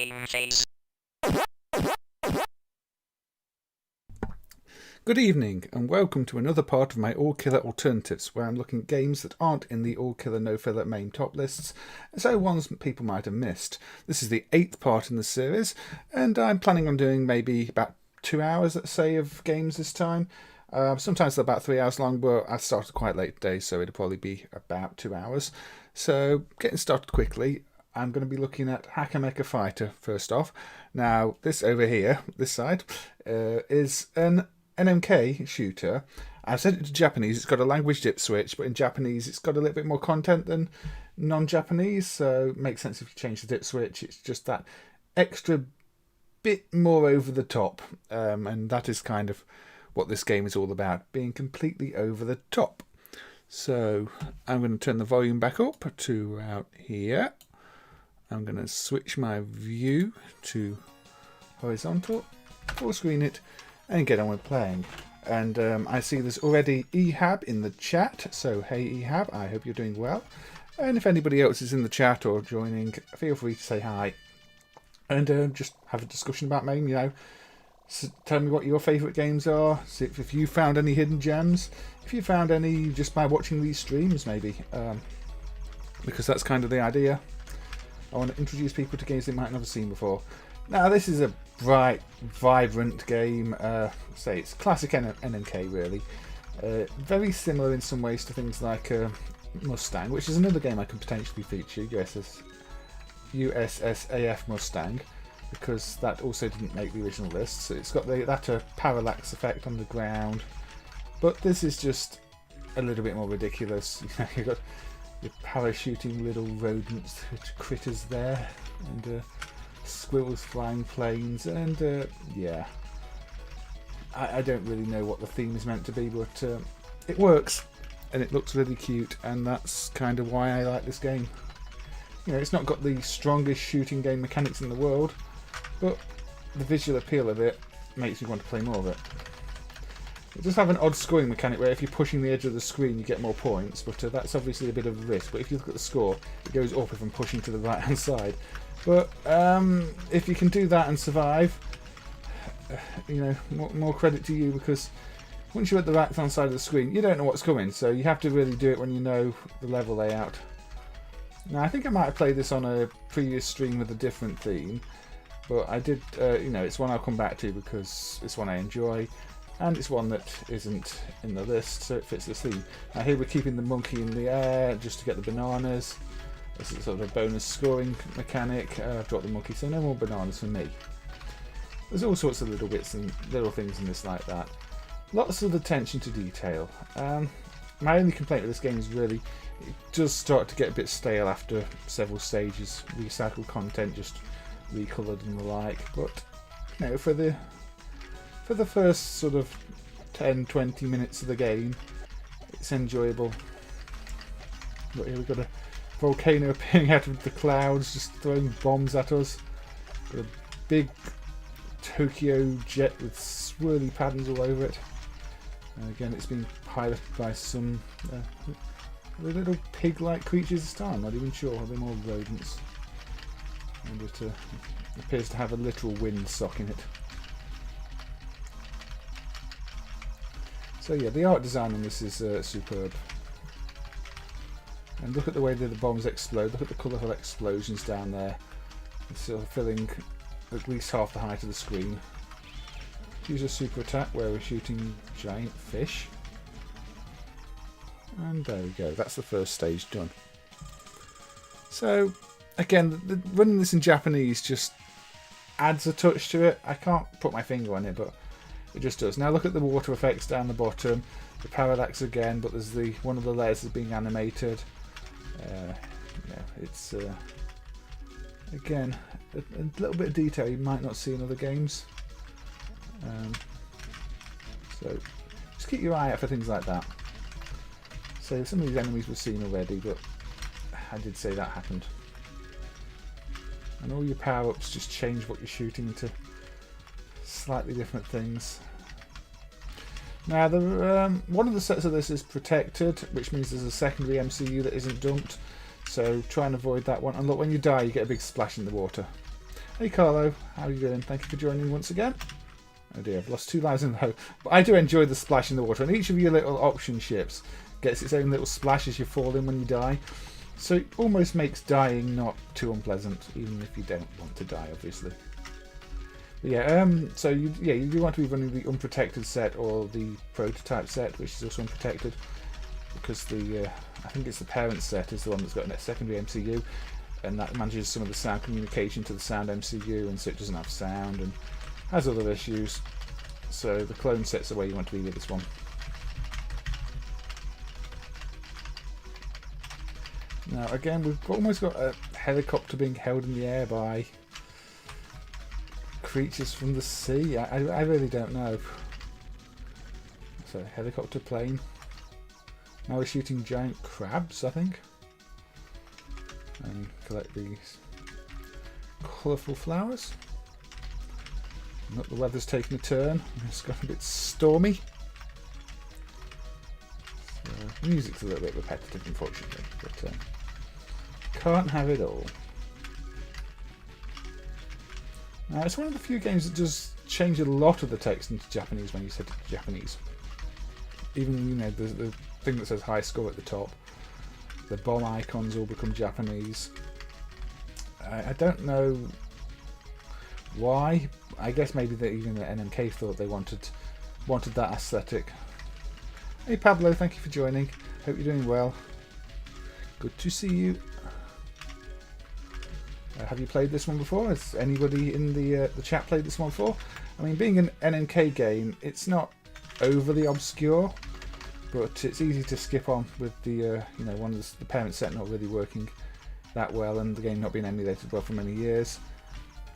MAME Games. Good evening and welcome to another part of my All Killer Alternatives, where I'm looking at games that aren't in the All Killer No Filler MAME top lists, so ones people might have missed. This is the 8th part in the series, and I'm planning on doing maybe about 2 hours, let's say, of games this time. Sometimes they're about 3 hours long, but I started quite late today, so it'll probably be about 2 hours. So, getting started quickly, I'm going to be looking at Hacha Mecha Fighter first off. Now, this over here, this side, is an NMK shooter. I've set it to Japanese. It's got a language dip switch, but in Japanese it's got a little bit more content than non-Japanese, so it makes sense if you change the dip switch. It's just that extra bit more over the top, and that is kind of what this game is all about, being completely over the top. So I'm going to turn the volume back up to out here. I'm going to switch my view to horizontal, full screen it, and get on with playing. And I see there's already Ehab in the chat, so hey Ehab, I hope you're doing well. And if anybody else is in the chat or joining, feel free to say hi and just have a discussion about MAME, you know. So tell me what your favourite games are, see if you found any hidden gems, if you found any just by watching these streams maybe, because that's kind of the idea. I want to introduce people to games they might not have seen before. Now this is a bright, vibrant game. Say it's classic NMK really. Very similar in some ways to things like Mustang, which is another game I can potentially feature. USSAF Mustang, because that also didn't make the original list. So it's got that parallax effect on the ground, but this is just a little bit more ridiculous. You've got your parachuting little rodents, critters there, and squirrels flying planes, and yeah, I don't really know what the theme is meant to be, but it works and it looks really cute, and that's kind of why I like this game. You know, it's not got the strongest shooting game mechanics in the world, but the visual appeal of it makes me want to play more of it. It does have an odd scoring mechanic where if you're pushing the edge of the screen you get more points, but that's obviously a bit of a risk. But if you look at the score, it goes up if I'm pushing to the right hand side. But if you can do that and survive, you know, more credit to you, because once you're at the right hand side of the screen, you don't know what's coming, so you have to really do it when you know the level layout. Now, I think I might have played this on a previous stream with a different theme, but I did, you know, it's one I'll come back to because it's one I enjoy, and it's one that isn't in the list, so it fits this theme. Now here we're keeping the monkey in the air just to get the bananas. This is sort of a bonus scoring mechanic. I've dropped the monkey, so no more bananas for me. There's all sorts of little bits and little things in this like that. Lots of attention to detail. My only complaint with this game is really, it does start to get a bit stale after several stages. Recycled content, just recoloured and the like. But you know, for the first sort of 10-20 minutes of the game, it's enjoyable. But here we've got a volcano appearing out of the clouds, just throwing bombs at us. Got a big Tokyo jet with swirly patterns all over it. And again, it's been piloted by some little pig-like creatures this time. Not even sure. Are they more rodents? And it appears to have a literal windsock in it. So yeah, the art design on this is superb. And look at the way that the bombs explode. Look at the colourful explosions down there. It's sort of filling at least half the height of the screen. Use a super attack where we're shooting giant fish. And there we go. That's the first stage done. So, again, running this in Japanese just adds a touch to it. I can't put my finger on it, but it just does. Now look at the water effects down the bottom. The parallax again, but there's one of the layers is being animated. Yeah, it's again a little bit of detail you might not see in other games. So just keep your eye out for things like that. So some of these enemies we've seen already, but I did say that happened. And all your power-ups just change what you're shooting into slightly different things. Now, one of the sets of this is protected, which means there's a secondary MCU that isn't dumped. So try and avoid that one. And look, when you die, you get a big splash in the water. Hey Carlo, how are you doing? Thank you for joining once again. Oh dear, I've lost 2 lives in a row. But I do enjoy the splash in the water, and each of your little option ships gets its own little splash as you fall in when you die. So it almost makes dying not too unpleasant, even if you don't want to die, obviously. But yeah, so you want to be running the unprotected set or the prototype set, which is also unprotected, because the I think it's the parent set is the one that's got a secondary MCU, and that manages some of the sound communication to the sound MCU, and so it doesn't have sound and has other issues. So the clone set's the way you want to be with this one. Now again, we've almost got a helicopter being held in the air by creatures from the sea. I really don't know. So helicopter plane. Now we're shooting giant crabs, I think. And collect these colourful flowers. Look, the weather's taking a turn. It's got a bit stormy. So, the music's a little bit repetitive, unfortunately, but can't have it all. Now, it's one of the few games that does change a lot of the text into Japanese when you set it to Japanese. Even, you know, the thing that says high score at the top, the bomb icons all become Japanese. I don't know why. I guess maybe that even the NMK thought they wanted that aesthetic. Hey Pablo, thank you for joining. Hope you're doing well. Good to see you. Have you played this one before? Has anybody in the chat played this one before? I mean, being an NMK game, it's not overly obscure, but it's easy to skip on with the you know, one of the parent set not really working that well, and the game not being emulated well for many years.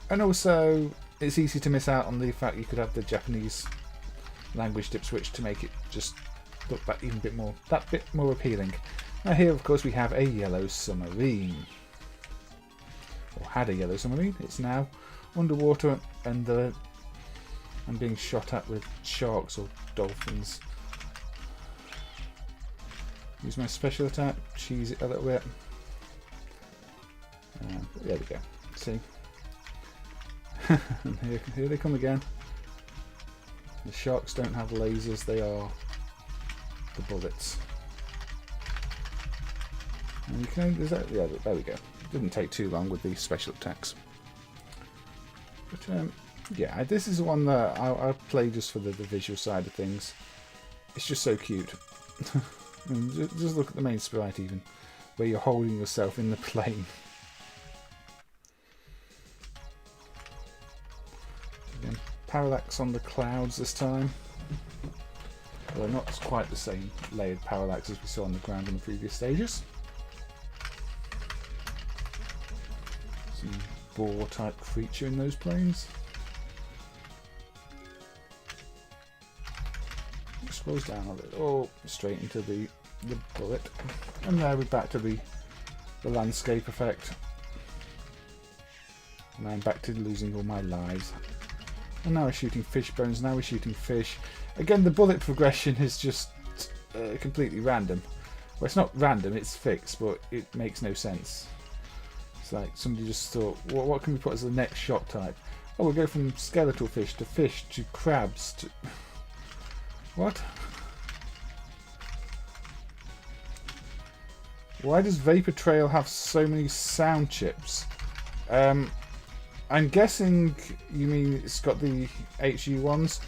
And also, it's easy to miss out on the fact you could have the Japanese language dip switch to make it just look that bit more appealing. Now here, of course, we have a yellow submarine, or had a yellow submarine. It's now underwater and being shot at with sharks or dolphins. Use my special attack, cheese it a little bit. There we go. See. Here they come again. The sharks don't have lasers, they are the bullets. And you can, yeah, there we go. Didn't take too long with these special attacks. But yeah, this is one that I'll play just for the visual side of things. It's just so cute. I mean, just look at the main sprite even, where you're holding yourself in the plane. Again, parallax on the clouds this time. Although not quite the same layered parallax as we saw on the ground in the previous stages. Some boar type creature in those planes. Scrolls down a little, straight into the bullet, and there we're back to the landscape effect. And I'm back to losing all my lives. And now we're shooting fish bones. Now we're shooting fish. Again, the bullet progression is just completely random. Well, it's not random; it's fixed, but it makes no sense. It's like somebody just thought, what can we put as the next shot type? Oh, we'll go from skeletal fish to crabs to... What? Why does Vapor Trail have so many sound chips? I'm guessing you mean it's got the HU ones,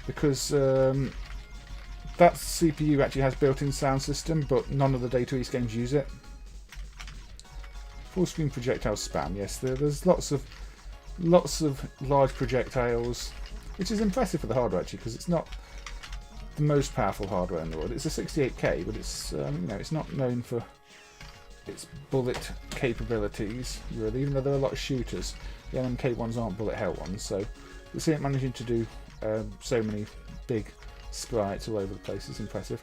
because that CPU actually has built-in sound system, but none of the Daioh East games use it. Full screen projectile spam. Yes, there's lots of large projectiles, which is impressive for the hardware actually, because it's not the most powerful hardware in the world. It's a 68K, but it's you know, it's not known for its bullet capabilities really, even though there are a lot of shooters. The NMK ones aren't bullet hell ones, so to see it managing to do so many big sprites all over the place is impressive.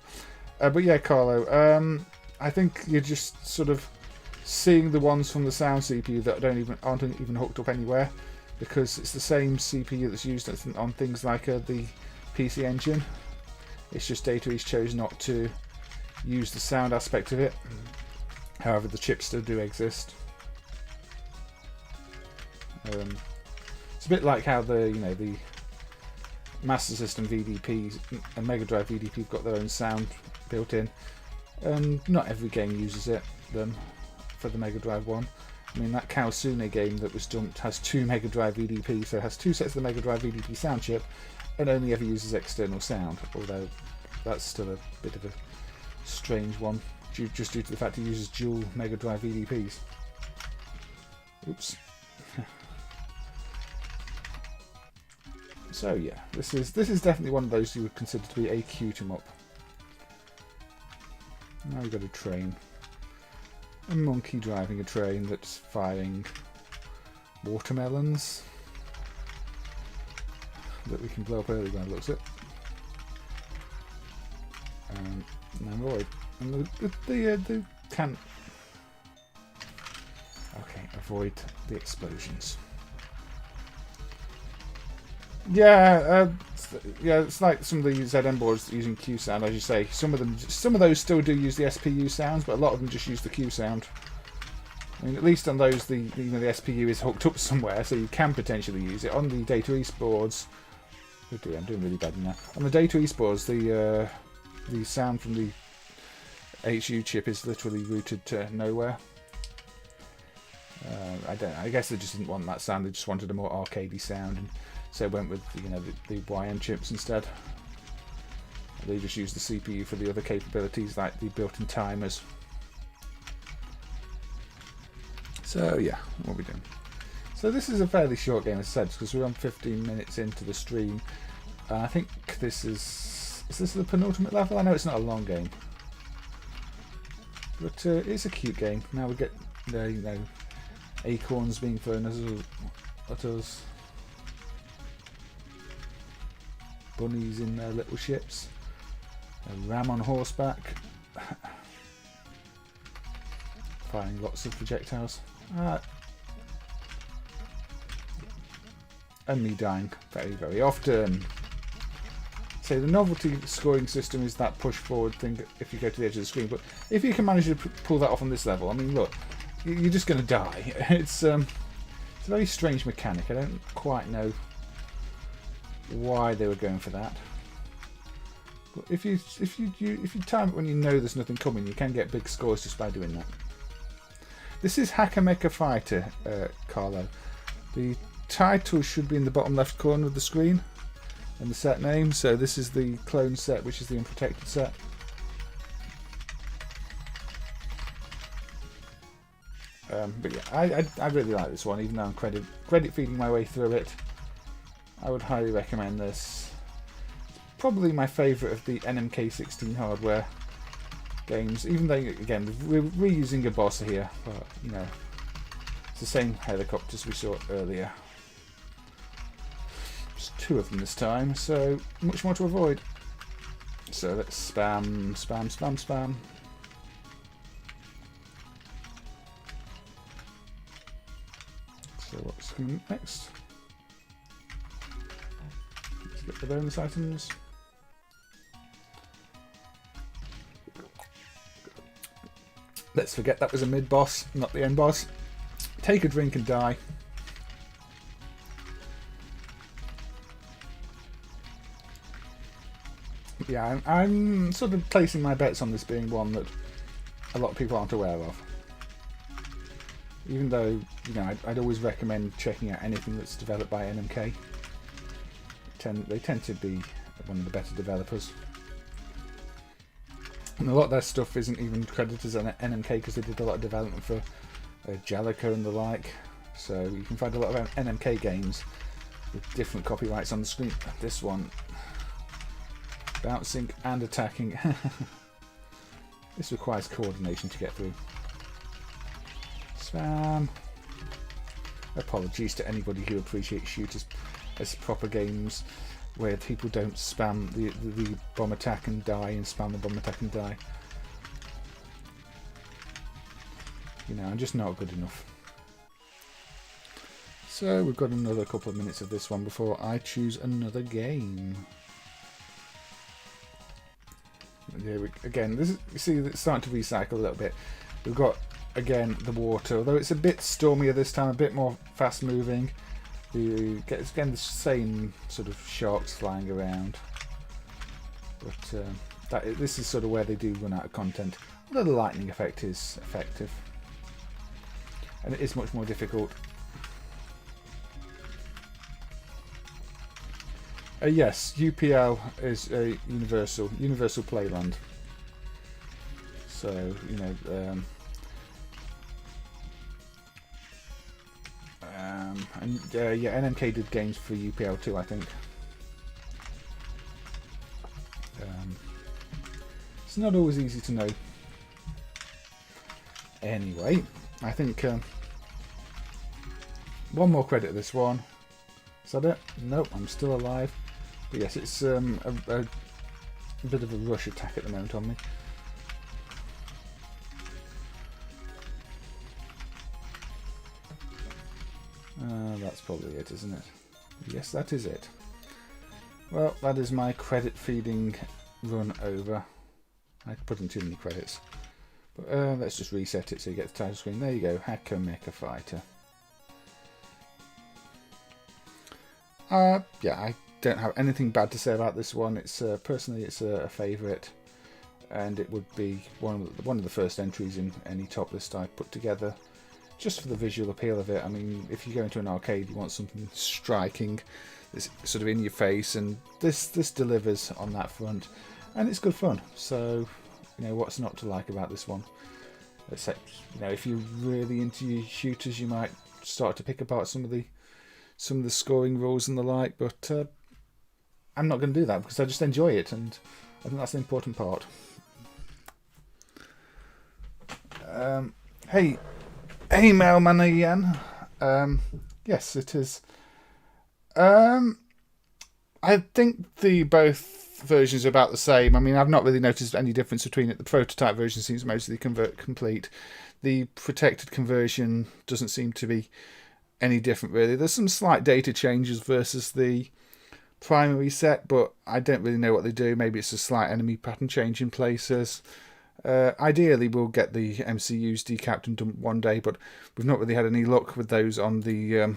But yeah, Carlo, I think you're just sort of seeing the ones from the sound CPU that aren't even hooked up anywhere, because it's the same CPU that's used on things like the PC Engine. It's just Daioh East chose not to use the sound aspect of it. However, the chips still do exist. It's a bit like how the the Master System VDPs and Mega Drive VDP have got their own sound built in, and not every game uses them for the Mega Drive one. I mean, that Kaosune game that was dumped has 2 Mega Drive VDP, so it has 2 sets of the Mega Drive VDP sound chip, and only ever uses external sound, although that's still a bit of a strange one, just due to the fact it uses dual Mega Drive VDPs. Oops. So yeah, this is definitely one of those you would consider to be a cute 'em up. Now we've got a train. A monkey driving a train that's firing watermelons that we can blow up early when it looks at. And the can't. Okay, avoid the explosions. Yeah, it's like some of the ZM boards using Q sound, as you say. Some of those still do use the SPU sounds, but a lot of them just use the Q sound. I mean, at least on those, the SPU is hooked up somewhere, so you can potentially use it. On the Daioh East boards, oh dear, I'm doing really bad now. On the Daioh East boards, the sound from the HU chip is literally routed to nowhere. I don't know. I guess they just didn't want that sound. They just wanted a more arcadey sound, and so went with the YM chips instead. They just used the CPU for the other capabilities, like the built-in timers. So yeah, what are we doing? So this is a fairly short game, as I said, because we're on 15 minutes into the stream. I think this is this the penultimate level? I know it's not a long game, but it's a cute game. Now we get acorns being thrown at us. Bunnies in their little ships. A ram on horseback. Firing lots of projectiles. And me dying very, very often. So the novelty scoring system is that push forward thing if you go to the edge of the screen, but if you can manage to pull that off on this level, I mean, look, you're just going to die. It's a very strange mechanic. I don't quite know why they were going for that. But if you time it when you know there's nothing coming, you can get big scores just by doing that. This is Hacha Mecha Fighter, Carlo. The title should be in the bottom left corner of the screen, and the set name. So this is the clone set, which is the unprotected set. But yeah, I really like this one, even though I'm credit feeding my way through it. I would highly recommend this. Probably my favourite of the NMK16 hardware games, even though, again, we're reusing a boss here, but, it's the same helicopters we saw earlier. Just 2 of them this time, so much more to avoid. So let's spam, spam, spam, spam. So what's coming next? Let's get the bonus items. Let's forget that was a mid-boss, not the end boss. Take a drink and die. Yeah, I'm sort of placing my bets on this being one that a lot of people aren't aware of. Even though, I'd always recommend checking out anything that's developed by NMK. They tend to be one of the better developers. And a lot of their stuff isn't even credited as NMK because they did a lot of development for Jaleco and the like. So you can find a lot of NMK games with different copyrights on the screen. This one, bouncing and attacking. This requires coordination to get through. Spam. Apologies to anybody who appreciates shooters as proper games where people don't spam the bomb attack and die and spam the bomb attack and die. I'm just not good enough. So we've got another couple of minutes of this one before I choose another game. Yeah, again, you see it's starting to recycle a little bit. We've got, again, the water, although it's a bit stormier this time, a bit more fast moving. You get again the same sort of sharks flying around, but this is sort of where they do run out of content. Although the lightning effect is effective, and it is much more difficult. Yes, UPL is a universal playland. So you know, and yeah, NMK did games for UPL too, I think. It's not always easy to know. Anyway, I think one more credit this one. Is that it? Nope, I'm still alive. But yes, it's a bit of a rush attack at the moment on me. That's probably it, isn't it? Yes, that is it. Well, that is my credit feeding run over. I put in too many credits. But let's just reset it so you get the title screen. There you go, Hacha Mecha Fighter. Yeah, I don't have anything bad to say about this one. It's personally, it's a favourite, and it would be one of the first entries in any top list I put together, just for the visual appeal of it. I mean, if you go into an arcade, you want something striking, that's sort of in your face, and this delivers on that front, and it's good fun. So, you know, what's not to like about this one? Except, you know, if you're really into your shooters, you might start to pick apart some of the scoring rules and the like, but I'm not going to do that because I just enjoy it, and I think that's the important part. Hey Mailman again. Yes, it is. I think both versions are about the same. I mean, I've not really noticed any difference between it. The prototype version seems mostly complete. The protected conversion doesn't seem to be any different, really. There's some slight data changes versus the primary set, but I don't really know what they do. Maybe it's a slight enemy pattern change in places. Ideally, we'll get the MCUs decapped and done one day, but we've not really had any luck with those on the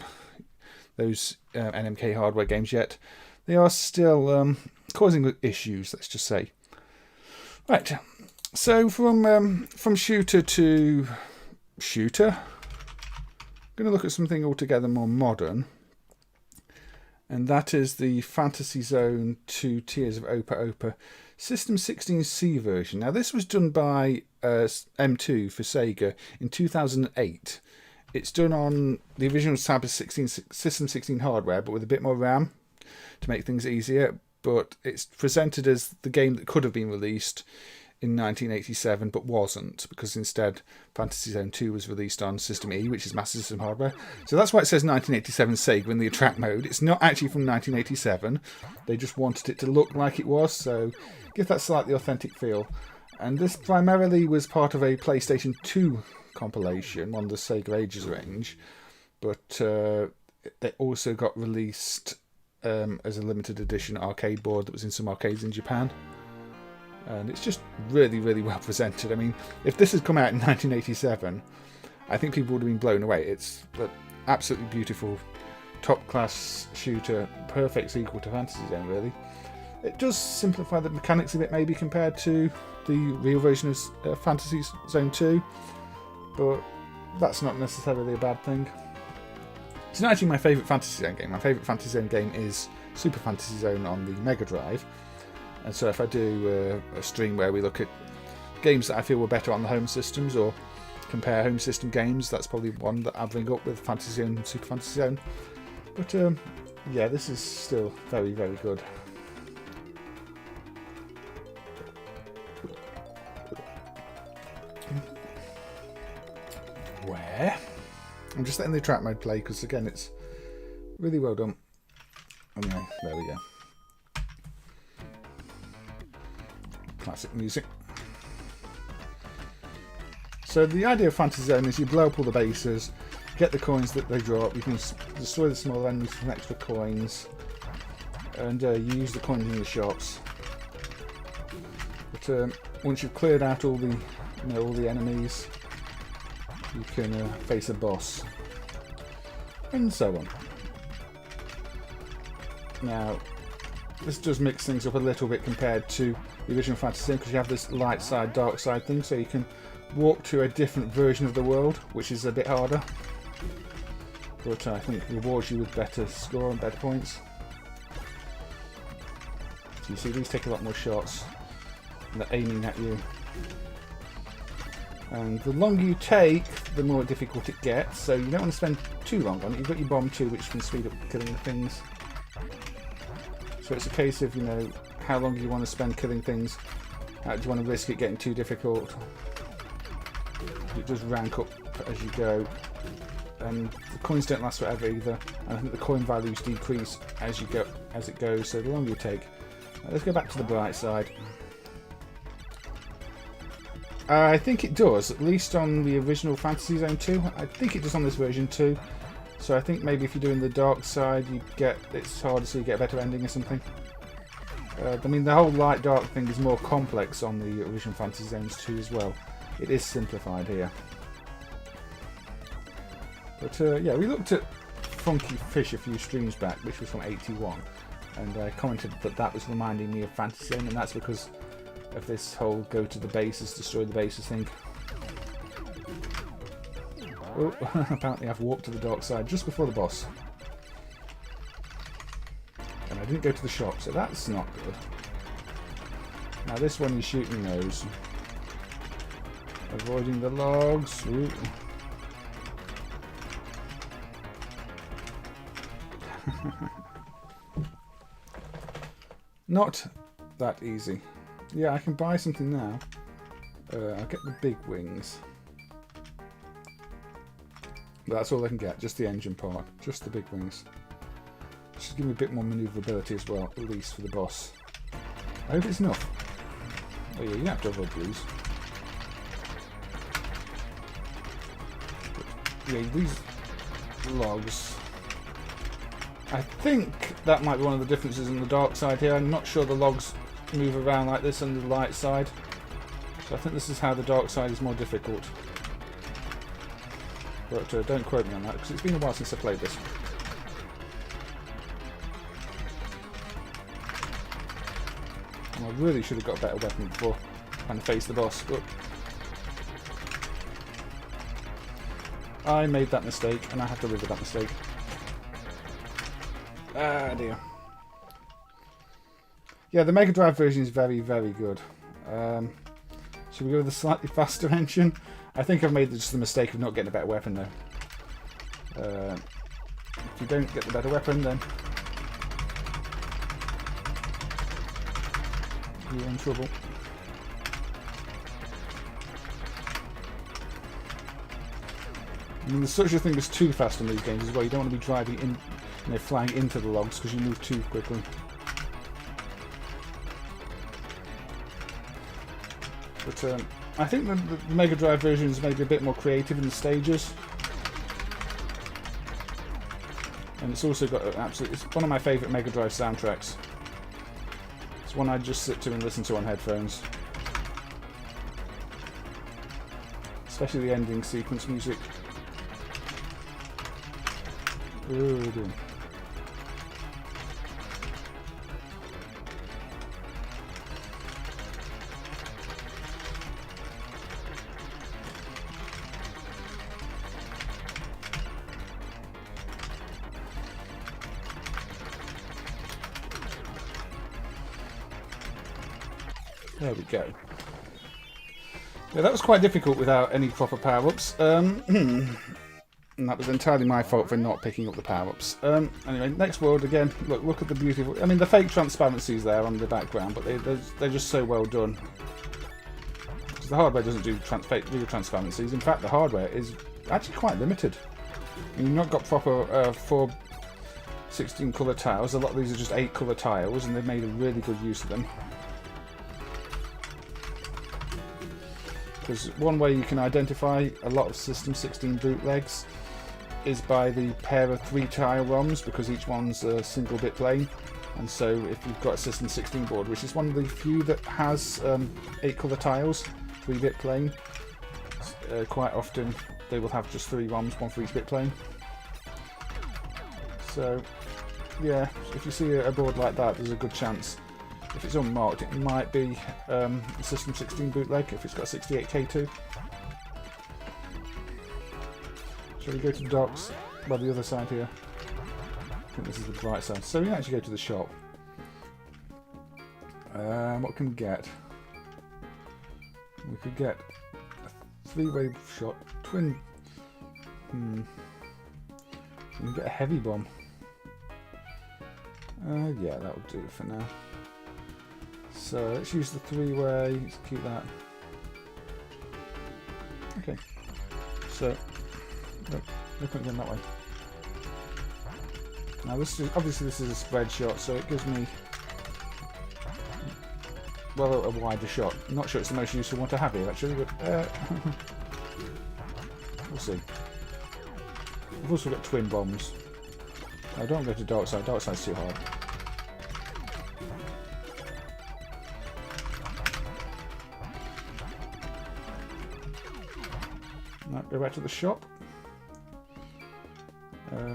NMK hardware games yet. They are still causing issues, let's just say. Right, so from shooter to shooter, I'm going to look at something altogether more modern, and that is the Fantasy Zone 2 Tears of Opa-Opa System 16C version. Now, this was done by M2 for Sega in 2008. It's done on the original System 16 hardware, but with a bit more RAM to make things easier. But it's presented as the game that could have been released in 1987, but wasn't, because instead Fantasy Zone 2 was released on System E, which is Master System hardware. So that's why it says 1987 Sega in the attract mode. It's not actually from 1987. They just wanted it to look like it was, so give that slightly authentic feel. And this primarily was part of a PlayStation 2 compilation, one of the Sega Ages range, but it also got released as a limited edition arcade board that was in some arcades in Japan. And it's just really, really well presented. I mean, if this had come out in 1987, I think people would have been blown away. It's an absolutely beautiful, top-class shooter, perfect sequel to Fantasy Zone, really. It does simplify the mechanics a bit, maybe, compared to the real version of Fantasy Zone 2, but that's not necessarily a bad thing. It's not actually my favourite Fantasy Zone game. My favourite Fantasy Zone game is Super Fantasy Zone on the Mega Drive. And so if I do a stream where we look at games that I feel were better on the home systems, or compare home system games, that's probably one that I'll bring up with Fantasy Zone and Super Fantasy Zone. But yeah, this is still very, very good. Where? I'm just letting the track mode play because, again, it's really well done. Anyway, there we go. Classic music. So the idea of Fantasy Zone is you blow up all the bases, get the coins that they drop, you can destroy the small enemies for extra coins, and you use the coins in the shops. But once you've cleared out all the enemies, you can face a boss, and so on. Now, this does mix things up a little bit compared to the original Fantasy Zone, because you have this light side, dark side thing, so you can walk to a different version of the world, which is a bit harder. But I think rewards you with better score and better points. So you see, these take a lot more shots, and they're aiming at you. And the longer you take, the more difficult it gets, so you don't want to spend too long on it. You've got your bomb too, which can speed up killing the things. So it's a case of, you know, how long do you want to spend killing things? Do you want to risk it getting too difficult? It does rank up as you go. And the coins don't last forever either. And I think the coin values decrease as you go, as it goes, so the longer you take. Let's go back to the bright side. I think it does, at least on the original Fantasy Zone 2. I think it does on this version too. So I think maybe if you're doing the dark side, you get it's harder, so you get a better ending or something. I mean, the whole light dark thing is more complex on the original Fantasy Zones 2 as well. It is simplified here. But yeah, we looked at Funky Fish a few streams back, which was from '81, and I commented that that was reminding me of Fantasy Zone, and that's because of this whole go to the bases, destroy the bases thing. Oh, apparently I've walked to the dark side just before the boss. And I didn't go to the shop, so that's not good. Now this one he's shooting those. Avoiding the logs. Ooh. Not that easy. Yeah, I can buy something now. I'll get the big wings. But that's all I can get, just the engine part, just the big wings. Just give me a bit more manoeuvrability as well, at least for the boss. I hope it's enough. Oh yeah, you have to avoid these. But, yeah, these logs. I think that might be one of the differences in the dark side here. I'm not sure the logs move around like this on the light side. So I think this is how the dark side is more difficult. But don't quote me on that, because it's been a while since I played this. And I really should have got a better weapon before trying to face the boss, but I made that mistake, and I have to live with that mistake. Ah dear. Yeah, the Mega Drive version is very, very good. Should we go with a slightly faster engine? I think I've made just the mistake of not getting a better weapon though. If you don't get the better weapon, then you're in trouble. I mean, there's such a thing as too fast in these games as well. You don't want to be driving in, you know, flying into the logs because you move too quickly. But I think the Mega Drive version is maybe a bit more creative in the stages. And it's also got it's one of my favourite Mega Drive soundtracks. It's one I just sit to and listen to on headphones. Especially the ending sequence music. Oh dear. There we go. Yeah, that was quite difficult without any proper power-ups. And that was entirely my fault for not picking up the power-ups. Anyway, next world again. Look at the beautiful... I mean, the fake transparencies there on the background, but they're just so well done. Because the hardware doesn't do fake real transparencies. In fact, the hardware is actually quite limited. You've not got proper 4 16-colour tiles. A lot of these are just 8-colour tiles, and they've made a really good use of them. Because one way you can identify a lot of System 16 bootlegs is by the pair of 3-tile ROMs, because each one's a single bit plane. And so if you've got a System 16 board, which is one of the few that has 8-colour tiles, 3-bit plane, quite often they will have just 3 ROMs, one for each bit plane. So yeah, if you see a board like that, there's a good chance. If it's unmarked, it might be System 16 bootleg if it's got 68K too. Shall we go to the docks? Well, the other side here. I think this is the right side. So we can actually go to the shop. What can we get? We could get a 3-way shot, twin. We can get a heavy bomb. Yeah, that will do it for now. So let's use the 3-way. Let's keep that. Okay. So no point going that way. Now this is obviously this is a spread shot, so it gives me well a wider shot. I'm not sure it's the most useful one to have here actually, but we'll see. We've also got twin bombs. I don't go to dark side. Dark side's too hard. Right, go back to the shop.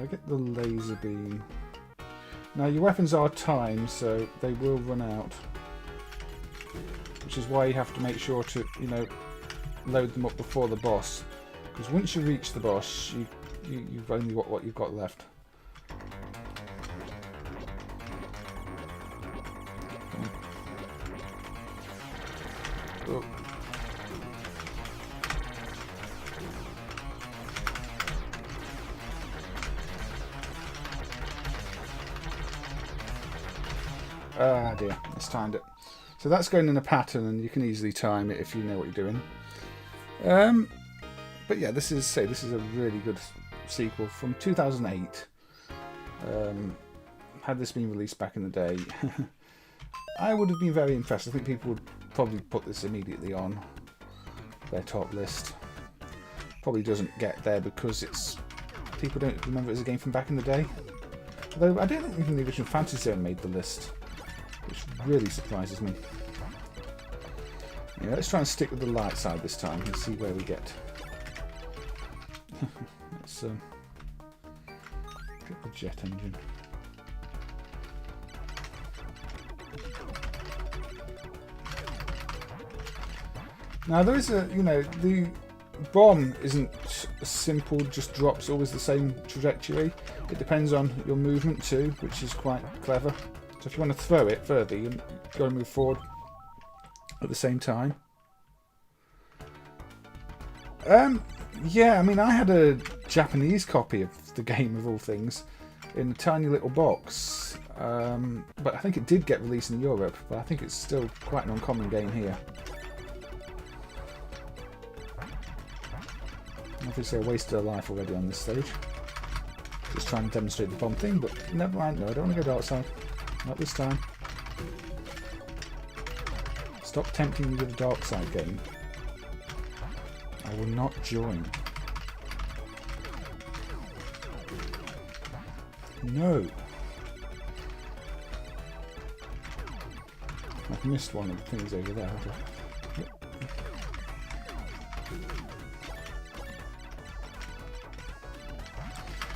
Get the laser beam. Now your weapons are timed, so they will run out. Which is why you have to make sure to, you know, load them up before the boss. Because once you reach the boss, you've only got what you've got left. Oh. Ah dear, mistimed it. So that's going in a pattern, and you can easily time it if you know what you're doing. But yeah, this is a really good sequel from 2008. Had this been released back in the day, I would have been very impressed. I think people would probably put this immediately on their top list. Probably doesn't get there because people don't remember it as a game from back in the day. Although I don't think even the original Fantasy Zone made the list, which really surprises me. Yeah, let's try and stick with the light side this time and see where we get. Let's get the jet engine. Now there is the bomb isn't simple, just drops always the same trajectory. It depends on your movement too, which is quite clever. So if you want to throw it further, you've got to move forward at the same time. Yeah, I mean, I had a Japanese copy of the game, of all things, in a tiny little box. But I think it did get released in Europe, but I think it's still quite an uncommon game here. Obviously I wasted a life already on this stage. Just trying to demonstrate the bomb thing, but never mind. No, I don't want to go dark side. Not this time. Stop tempting me with a dark side game. I will not join. No. I've missed one of the things over there.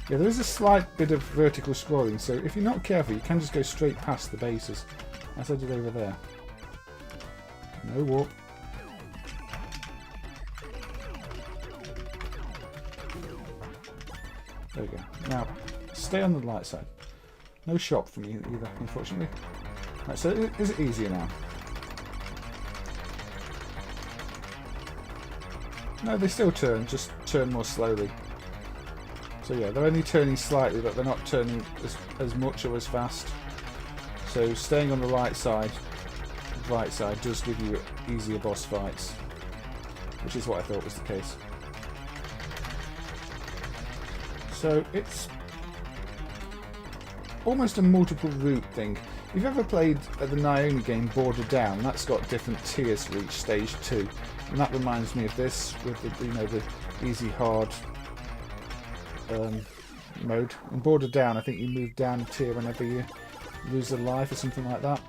Yeah, there is a slight bit of vertical scrolling, so if you're not careful, you can just go straight past the bases, as I did over there. No warp. There we go. Now, stay on the light side. No shop for me either, unfortunately. Right, so is it easier now? No, they still turn, just turn more slowly. So yeah, they're only turning slightly, but they're not turning as much or as fast. So staying on the right side does give you easier boss fights, which is what I thought was the case. So it's almost a multiple route thing. If you've ever played the Naomi game Border Down, that's got different tiers for each stage too, and that reminds me of this with the easy, hard mode. In Border Down, I think you move down a tier whenever you lose a life or something like that.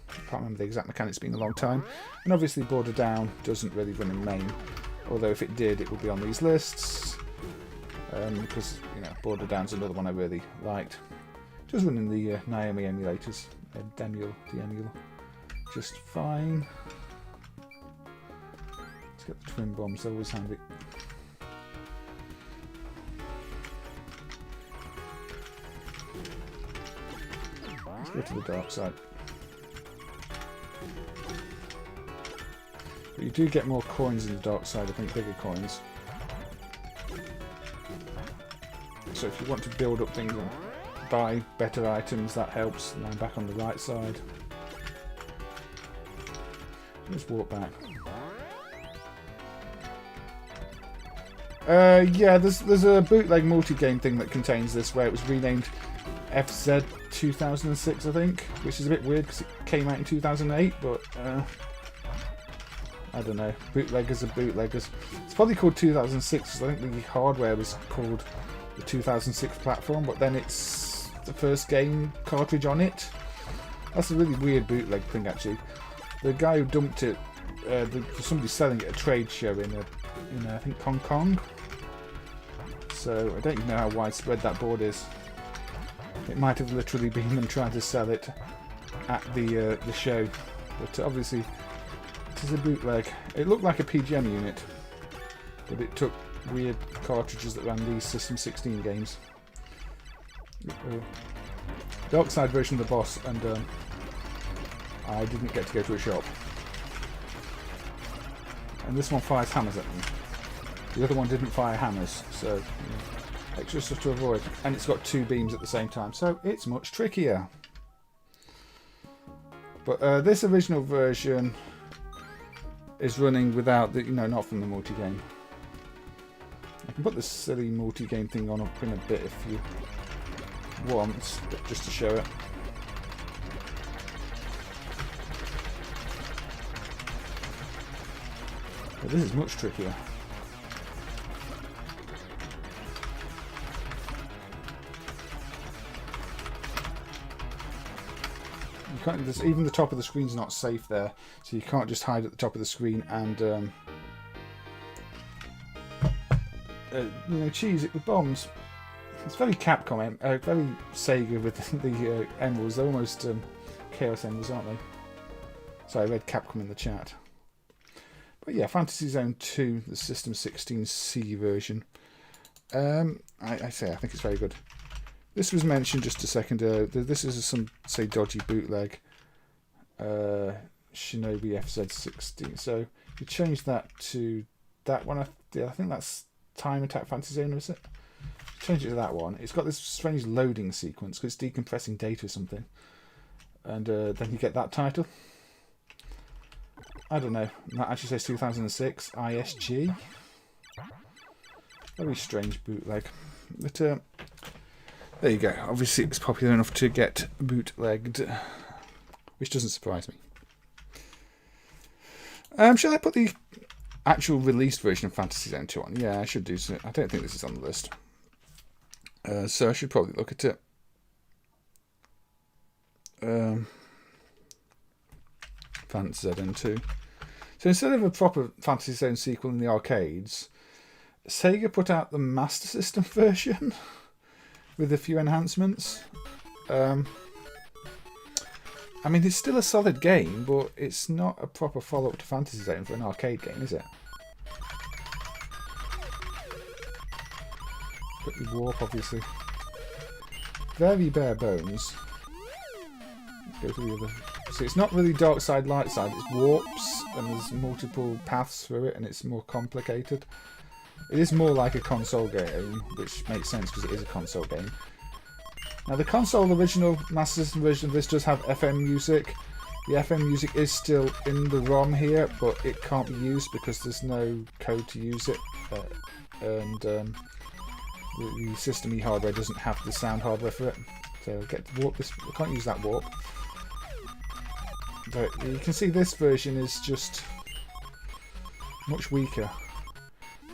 I can't remember the exact mechanics, it's been a long time. And obviously Border Down doesn't really run in MAME, although if it did, it would be on these lists. Because Border Down's another one I really liked. Just running the Naomi emulators, Demule, Demule, just fine. Let's get the twin bombs, they're always handy. Let's go to the dark side. But you do get more coins in the dark side, I think, bigger coins. So if you want to build up things and buy better items, that helps. Now I'm back on the right side. Let's walk back. Yeah, there's a bootleg multi-game thing that contains this where it was renamed FZ 2006, I think, which is a bit weird because it came out in 2008, but I don't know. Bootleggers are bootleggers. It's probably called 2006 because I think the hardware was called the 2006 platform, but then it's the first game cartridge on it. That's a really weird bootleg thing, actually. The guy who dumped it, somebody selling it at a trade show in I think Hong Kong. So I don't even know how widespread that board is. It might have literally been them trying to sell it at the show, but obviously it is a bootleg. It looked like a PGM unit, but it took weird cartridges that ran these System 16 games. Dark side version of the boss, and I didn't get to go to a shop. And this one fires hammers at me. The other one didn't fire hammers, so extra stuff to avoid. And it's got two beams at the same time, so it's much trickier. But this original version is running without the, not from the multi-game. I can put this silly multi-game thing on up in a bit if you want, but just to show it. But this is much trickier. You can't, even the top of the screen's not safe there, so you can't just hide at the top of the screen and cheese it with bombs. It's very Capcom, very Sega with the emeralds. They're almost Chaos emeralds, aren't they? Sorry, I read Capcom in the chat. But yeah, Fantasy Zone 2, the System 16C version. I think it's very good. This was mentioned just a second ago. This is some, say, dodgy bootleg. Shinobi FZ16. So you change that to that one. I think that's Time Attack Fantasy Zone, is it? Change it to that one. It's got this strange loading sequence because it's decompressing data or something. And then you get that title. I don't know. That actually says 2006 ISG. Very strange bootleg. But there you go. Obviously, it was popular enough to get bootlegged, which doesn't surprise me. Shall I put the actual released version of Fantasy Zone 2 on? Yeah, I should do so. I don't think this is on the list. So I should probably look at it. Fantasy Zone 2. So instead of a proper Fantasy Zone sequel in the arcades, Sega put out the Master System version with a few enhancements. I mean, it's still a solid game, but it's not a proper follow-up to Fantasy Zone for an arcade game, is it? Quickly warp, obviously. Very bare bones. Let's go to the other. So it's not really dark side, light side. It's warps, and there's multiple paths through it, and it's more complicated. It is more like a console game, which makes sense because it is a console game. Now, the console original Master System version of this does have FM music. The FM music is still in the ROM here, but it can't be used because there's no code to use it, and the System E hardware doesn't have the sound hardware for it. So get to warp this. We can't use that warp. But you can see this version is just much weaker.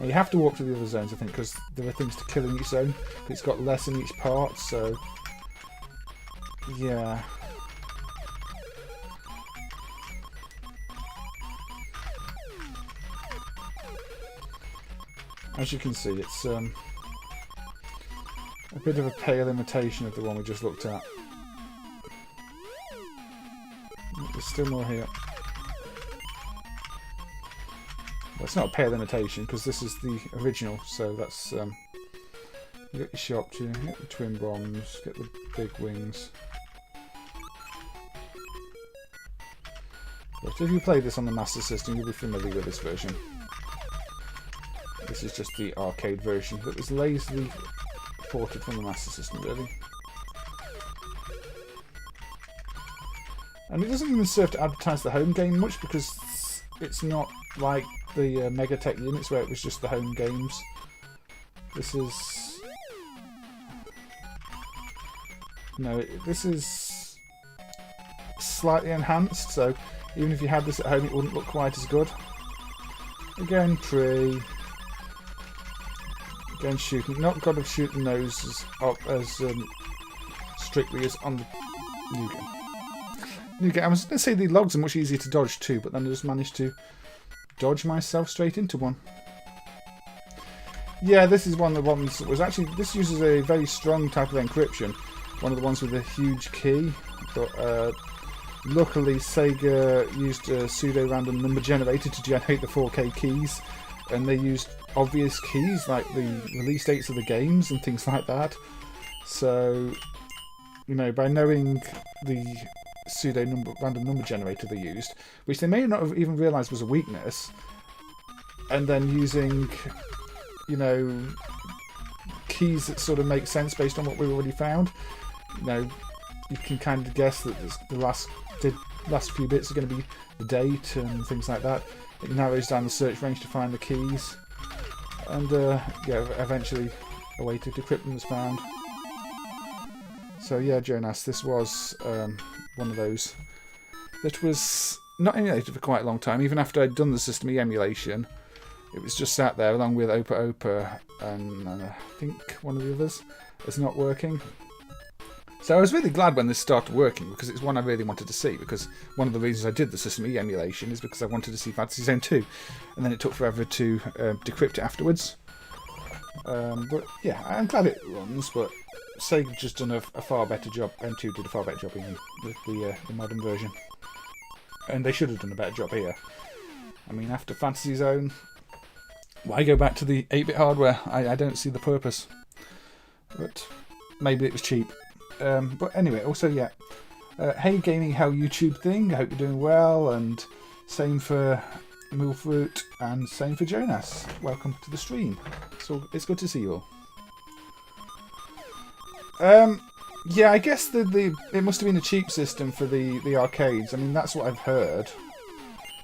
Now you have to walk to the other zones, I think, because there are things to kill in each zone. It's got less in each part, so yeah. As you can see, it's A bit of a pale imitation of the one we just looked at. There's still more here. Well, it's not a pale imitation because this is the original, so that's you get your shop, you get the twin bombs, get the big wings. But if you play this on the Master System, you'll be familiar with this version. This is just the arcade version that was lazily ported from the Master System, really. And it doesn't even serve to advertise the home game much because it's not like the Megatech units where it was just the home games. This is... No, this is slightly enhanced, so even if you had this at home it wouldn't look quite as good. Again, tree. Again, shooting. Not God of shooting those as strictly as on the new game. I was going to say the logs are much easier to dodge too, but then I just managed to dodge myself straight into one. Yeah, this is one of the ones that was actually... This uses a very strong type of encryption. One of the ones with a huge key. But luckily Sega used a pseudo-random number generator to generate the 4K keys. And they used obvious keys like the release dates of the games and things like that. So, you know, by knowing the random number generator they used, which they may not have even realised was a weakness, and then using, you know, keys that sort of make sense based on what we've already found, you know, you can kind of guess that the last few bits are going to be the date and things like that. It narrows down the search range to find the keys, and yeah, eventually a way to decrypt them is found. So yeah, Jonas, this was one of those that was not emulated for quite a long time. Even after I'd done the System E emulation, it was just sat there along with Opa-Opa and I think one of the others is not working. So I was really glad when this started working because it's one I really wanted to see, because one of the reasons I did the System E emulation is because I wanted to see Fantasy Zone 2, and then it took forever to decrypt it afterwards. But yeah, I'm glad it runs, but Sega just done a far better job, M2 did a far better job with the modern version. And they should have done a better job here. I mean, after Fantasy Zone, why go back to the 8-bit hardware? I don't see the purpose. But maybe it was cheap. But anyway, also, yeah. Hey Gaming Hell YouTube thing, I hope you're doing well, and same for Moolfruit, and same for Jonas. Welcome to the stream. So it's good to see you all. Yeah, I guess it must have been a cheap system for the arcades. I mean, that's what I've heard.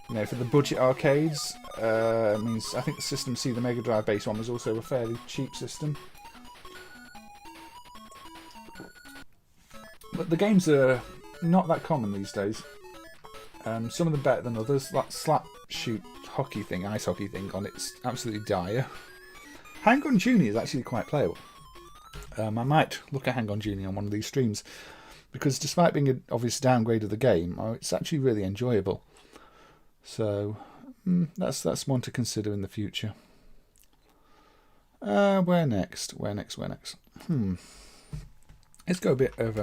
You know, for the budget arcades, means I think the System C, the Mega Drive based one, was also a fairly cheap system. But the games are not that common these days. Some of them better than others. That slap shoot hockey thing, ice hockey thing on it's absolutely dire. Hang On Junior is actually quite playable. I might look at Hang On Junior on one of these streams, because despite being an obvious downgrade of the game, it's actually really enjoyable. So that's one to consider in the future. Where next? Let's go a bit of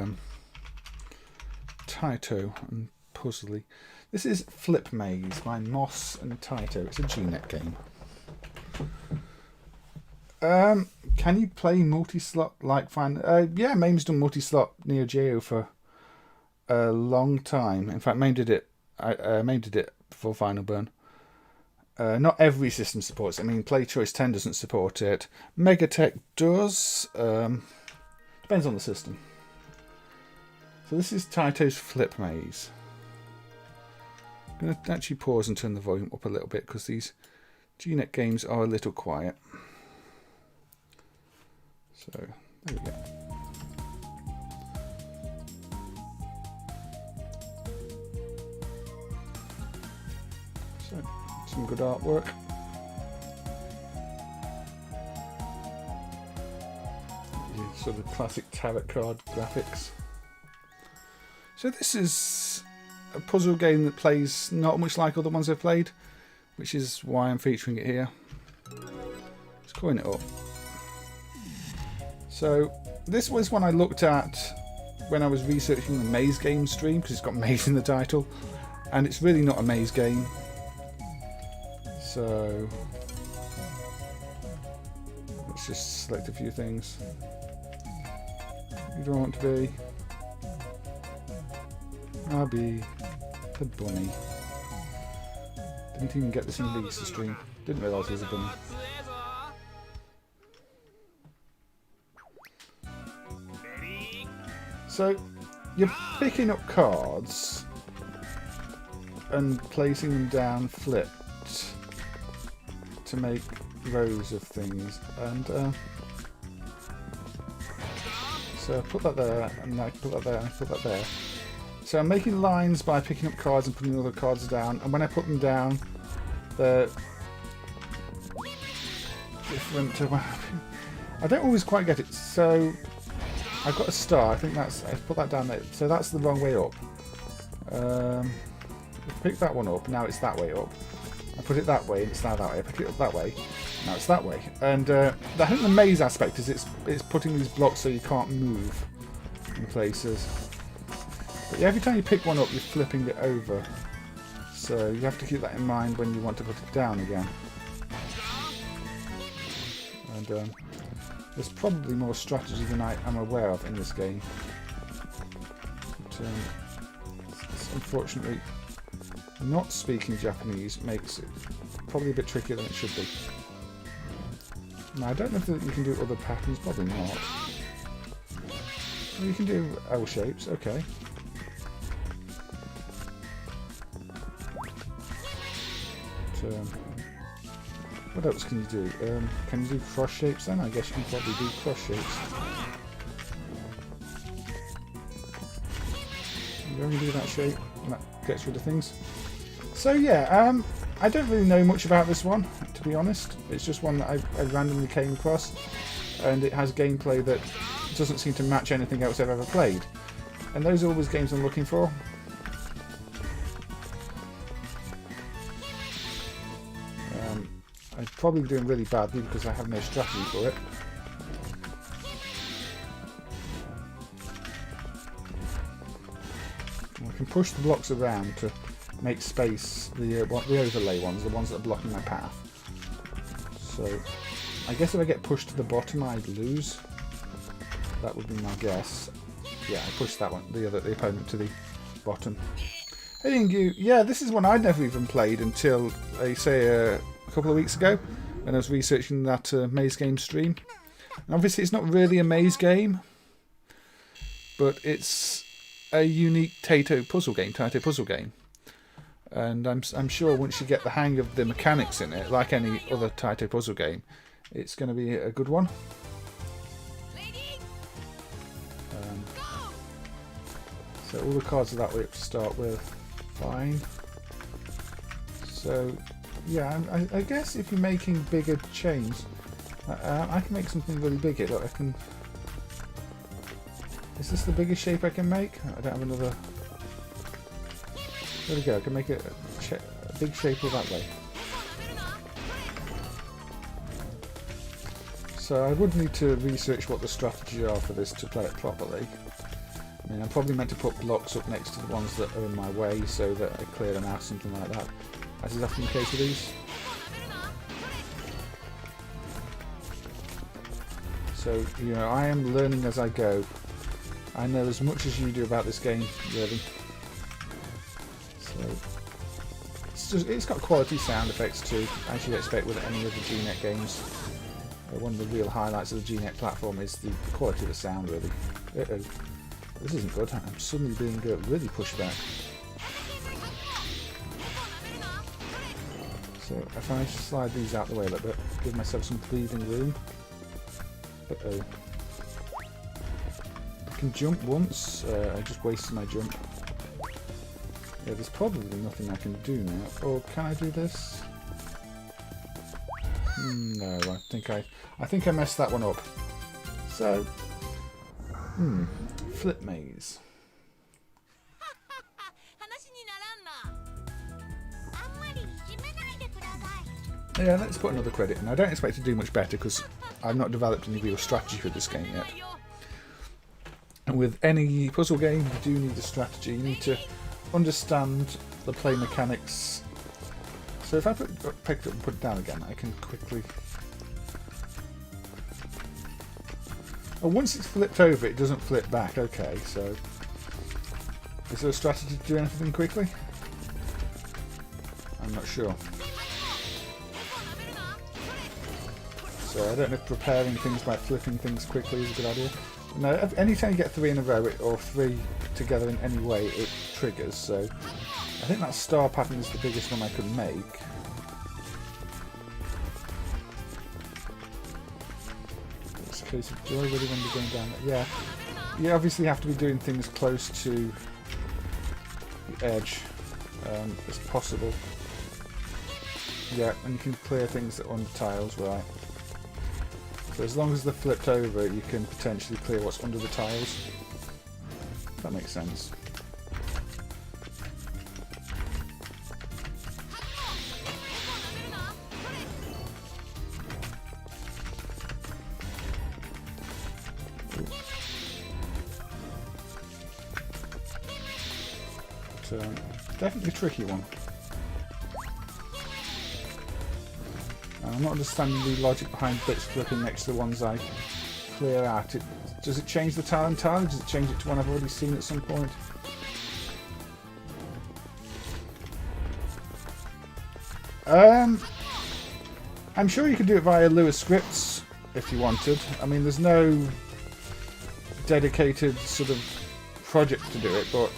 Taito and Puzzly. This is Flip Maze by Moss and Taito. It's a GNet game. Can you play multi-slot like Final? Yeah, MAME's done multi-slot Neo Geo for a long time. In fact, MAME did it. MAME did it before Final Burn. Not every system supports it. I mean, Play Choice 10 doesn't support it. Megatech does. Depends on the system. So this is Taito's Flip Maze. I'm going to actually pause and turn the volume up a little bit because these GNet games are a little quiet. So, there we go. So, some good artwork. Sort of classic tarot card graphics. So this is a puzzle game that plays not much like other ones I've played, which is why I'm featuring it here. Let's coin it up. So this was one I looked at when I was researching the Maze Games stream, because it's got Maze in the title, and it's really not a Maze game. So let's just select a few things. Who do I want to be? I'll be the bunny. Didn't even get this in Lisa's stream. Didn't realise he was a bunny. So you're picking up cards and placing them down flipped to make rows of things, and so put that there, and I put that there, and I put that there. So I'm making lines by picking up cards and putting other cards down, and when I put them down, they're different to... I don't always quite get it. So I've got a star. I think that's... I put that down there. So that's the wrong way up. Pick that one up. Now it's that way up. I put it that way, and it's now that way. I pick it up that way. Now it's that way. And I think the maze aspect is it's putting these blocks so you can't move in places. But yeah, every time you pick one up, you're flipping it over. So you have to keep that in mind when you want to put it down again. And there's probably more strategy than I am aware of in this game. But it's unfortunately, not speaking Japanese makes it probably a bit trickier than it should be. Now, I don't know if you can do other patterns, probably not. Well, you can do L shapes, okay. What else can you do? Can you do cross shapes then? I guess you can probably do cross shapes. You only do that shape and that gets rid of things. So yeah, I don't really know much about this one, to be honest. It's just one that I randomly came across, and it has gameplay that doesn't seem to match anything else I've ever played. And those are always games I'm looking for. I'm probably doing really badly because I have no strategy for it. I can push the blocks around to make space, the overlay ones, the ones that are blocking my path. So I guess if I get pushed to the bottom, I'd lose. That would be my guess. Yeah, I pushed that one, the opponent, to the bottom. Hey Meikyuu, yeah, this is one I'd never even played until, I say, a couple of weeks ago when I was researching that Maze Games stream. And obviously it's not really a maze game, but it's a unique Taito puzzle game. And I'm sure once you get the hang of the mechanics in it, like any other Taito puzzle game, it's going to be a good one. So all the cards are that way up to start with. Fine. So yeah, I guess if you're making bigger chains, I can make something really big here. Look, I can. Is this the biggest shape I can make? I don't have another. There we go. I can make it a big shape all that way. So I would need to research what the strategies are for this to play it properly. I mean, I'm probably meant to put blocks up next to the ones that are in my way so that I clear them out, something like that. As is often the case with these. So, you know, I am learning as I go. I know as much as you do about this game, really. So, it's got quality sound effects too, as you'd expect with any of the GNet games. One of the real highlights of the GNet platform is the quality of the sound, really. Uh-oh. This isn't good. I'm suddenly being really pushed back. So if I slide these out the way a little bit, give myself some breathing room. Uh-oh. I can jump once. I just wasted my jump. Yeah, there's probably nothing I can do now. Or can I do this? No, I think I messed that one up. So, flip maze. Yeah, let's put another credit in. I don't expect to do much better because I've not developed any real strategy for this game yet. And with any puzzle game, you do need a strategy. You need to understand the play mechanics. So if I pick it up and put it down again, I can quickly... Oh, once it's flipped over, it doesn't flip back. Okay, so... Is there a strategy to do anything quickly? I'm not sure. So I don't know if preparing things by flipping things quickly is a good idea. No, anytime you get 3 in a row, or 3 together in any way, it triggers. So I think that star pattern is the biggest one I could make. It's a case of, do I really want to be going down there? Yeah. You obviously have to be doing things close to the edge as possible. Yeah, and you can clear things that are under tiles, right. So as long as they're flipped over, you can potentially clear what's under the tiles. That makes sense. So, definitely a tricky one. I'm not understanding the logic behind bits flipping next to the ones I clear out. Does it change the tile entirely? Does it change it to one I've already seen at some point? I'm sure you could do it via Lua scripts if you wanted. I mean, there's no dedicated sort of project to do it, but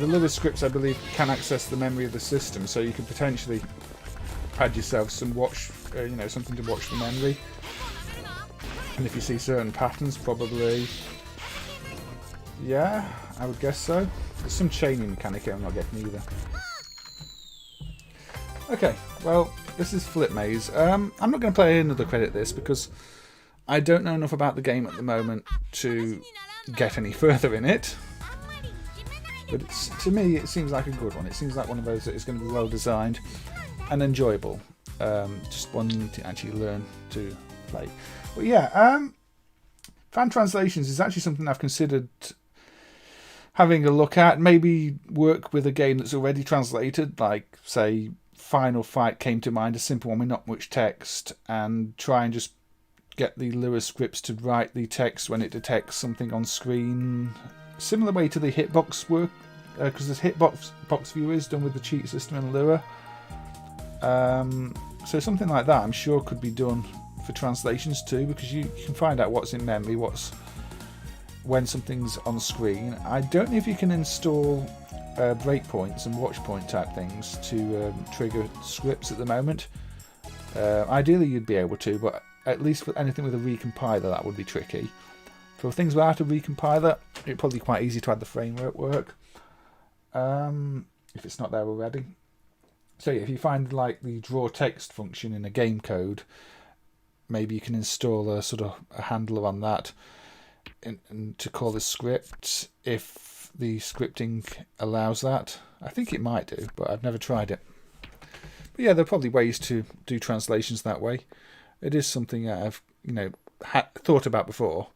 the Lua scripts, I believe, can access the memory of the system, so you could potentially add yourself some something to watch the memory. And if you see certain patterns, probably, yeah, I would guess so. There's some chaining mechanic here I'm not getting either. Okay, well, this is Flip Maze. I'm not going to play another credit this because I don't know enough about the game at the moment to get any further in it. But to me, it seems like a good one. It seems like one of those that is going to be well designed and enjoyable. Just one you need to actually learn to play. But yeah, fan translations is actually something I've considered having a look at. Maybe work with a game that's already translated, like, say, Final Fight came to mind, a simple one with not much text, and try and just get the Lua scripts to write the text when it detects something on screen. Similar way to the hitbox work, because there's hitbox viewers done with the cheat system in Lua. So something like that I'm sure could be done for translations too, because you can find out what's in memory, when something's on screen. I don't know if you can install breakpoints and watch point type things to trigger scripts at the moment. Ideally you'd be able to, but at least for anything with a recompiler that would be tricky. For things without a recompiler, it'd probably be quite easy to add the framework work, if it's not there already. So yeah, if you find like the draw text function in a game code, maybe you can install a sort of a handler on that and to call the script if the scripting allows that. I think it might do, but I've never tried it. But yeah, there are probably ways to do translations that way. It is something I've thought about before,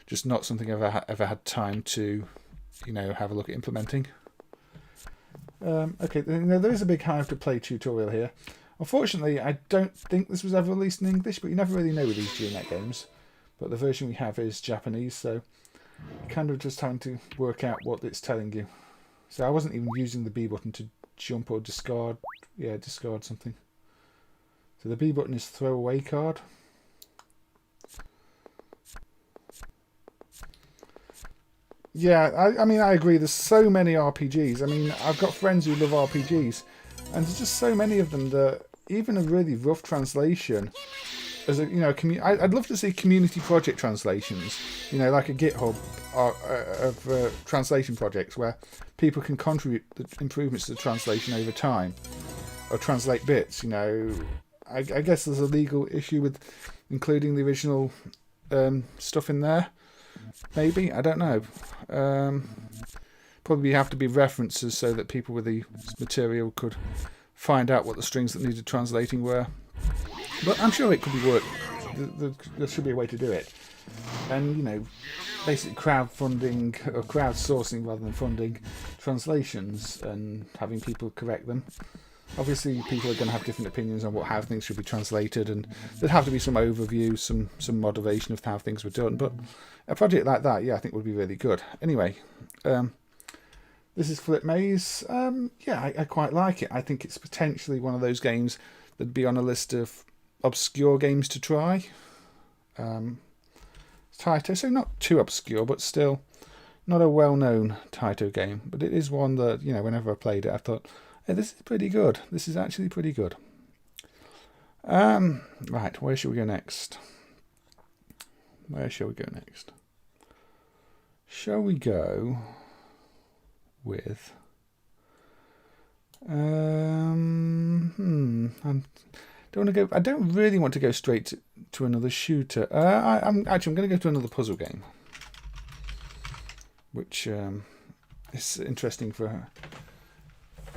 just not something I've ever had time to have a look at implementing. Okay, there is a big how to play tutorial here. Unfortunately, I don't think this was ever released in English, but you never really know with these GNet games. But the version we have is Japanese, so you're kind of just having to work out what it's telling you. So I wasn't even using the B button to jump or discard. Yeah, discard something. So the B button is throw away card. Yeah, I mean, I agree. There's so many RPGs. I mean, I've got friends who love RPGs, and there's just so many of them that even a really rough translation, as a I'd love to see community project translations. Like a GitHub of translation projects where people can contribute the improvements to the translation over time, or translate bits. I guess there's a legal issue with including the original stuff in there. Maybe, I don't know. Probably have to be references so that people with the material could find out what the strings that needed translating were. But I'm sure it could be worked. There should be a way to do it. And basically crowdfunding or crowdsourcing rather than funding translations and having people correct them. Obviously, people are going to have different opinions on how things should be translated, and there'd have to be some overview, some moderation of how things were done. But a project like that, yeah, I think would be really good. Anyway, this is Flip Maze. Yeah, I quite like it. I think it's potentially one of those games that'd be on a list of obscure games to try. Taito, so not too obscure, but still not a well-known Taito game. But it is one that, you know, whenever I played it, I thought, hey, this is pretty good. This is actually pretty good. Right, where shall we go next? Where shall we go next? Shall we go with... I don't really want to go straight to another shooter. I'm going to go to another puzzle game, which is interesting for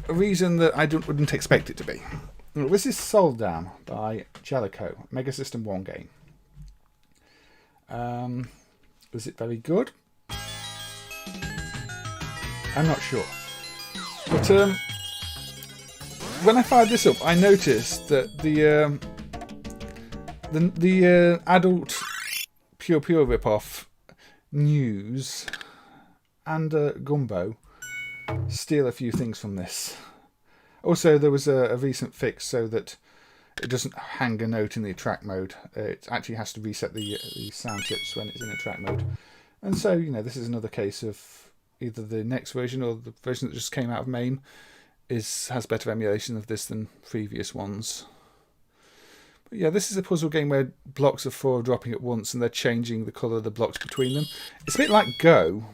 a reason that I wouldn't expect it to be. This is Soldam by Jaleco, Mega System 1 game. Is it very good? I'm not sure. But when I fired this up, I noticed that the adult Pure ripoff News and Gumbo steal a few things from this. Also, there was a recent fix so that it doesn't hang a note in the attract mode. It actually has to reset the sound chips when it's in attract mode. And so, you know, this is another case of either the next version or the version that just came out of MAME has better emulation of this than previous ones. But yeah, this is a puzzle game where blocks of 4 are dropping at once and they're changing the colour of the blocks between them. It's a bit like Go,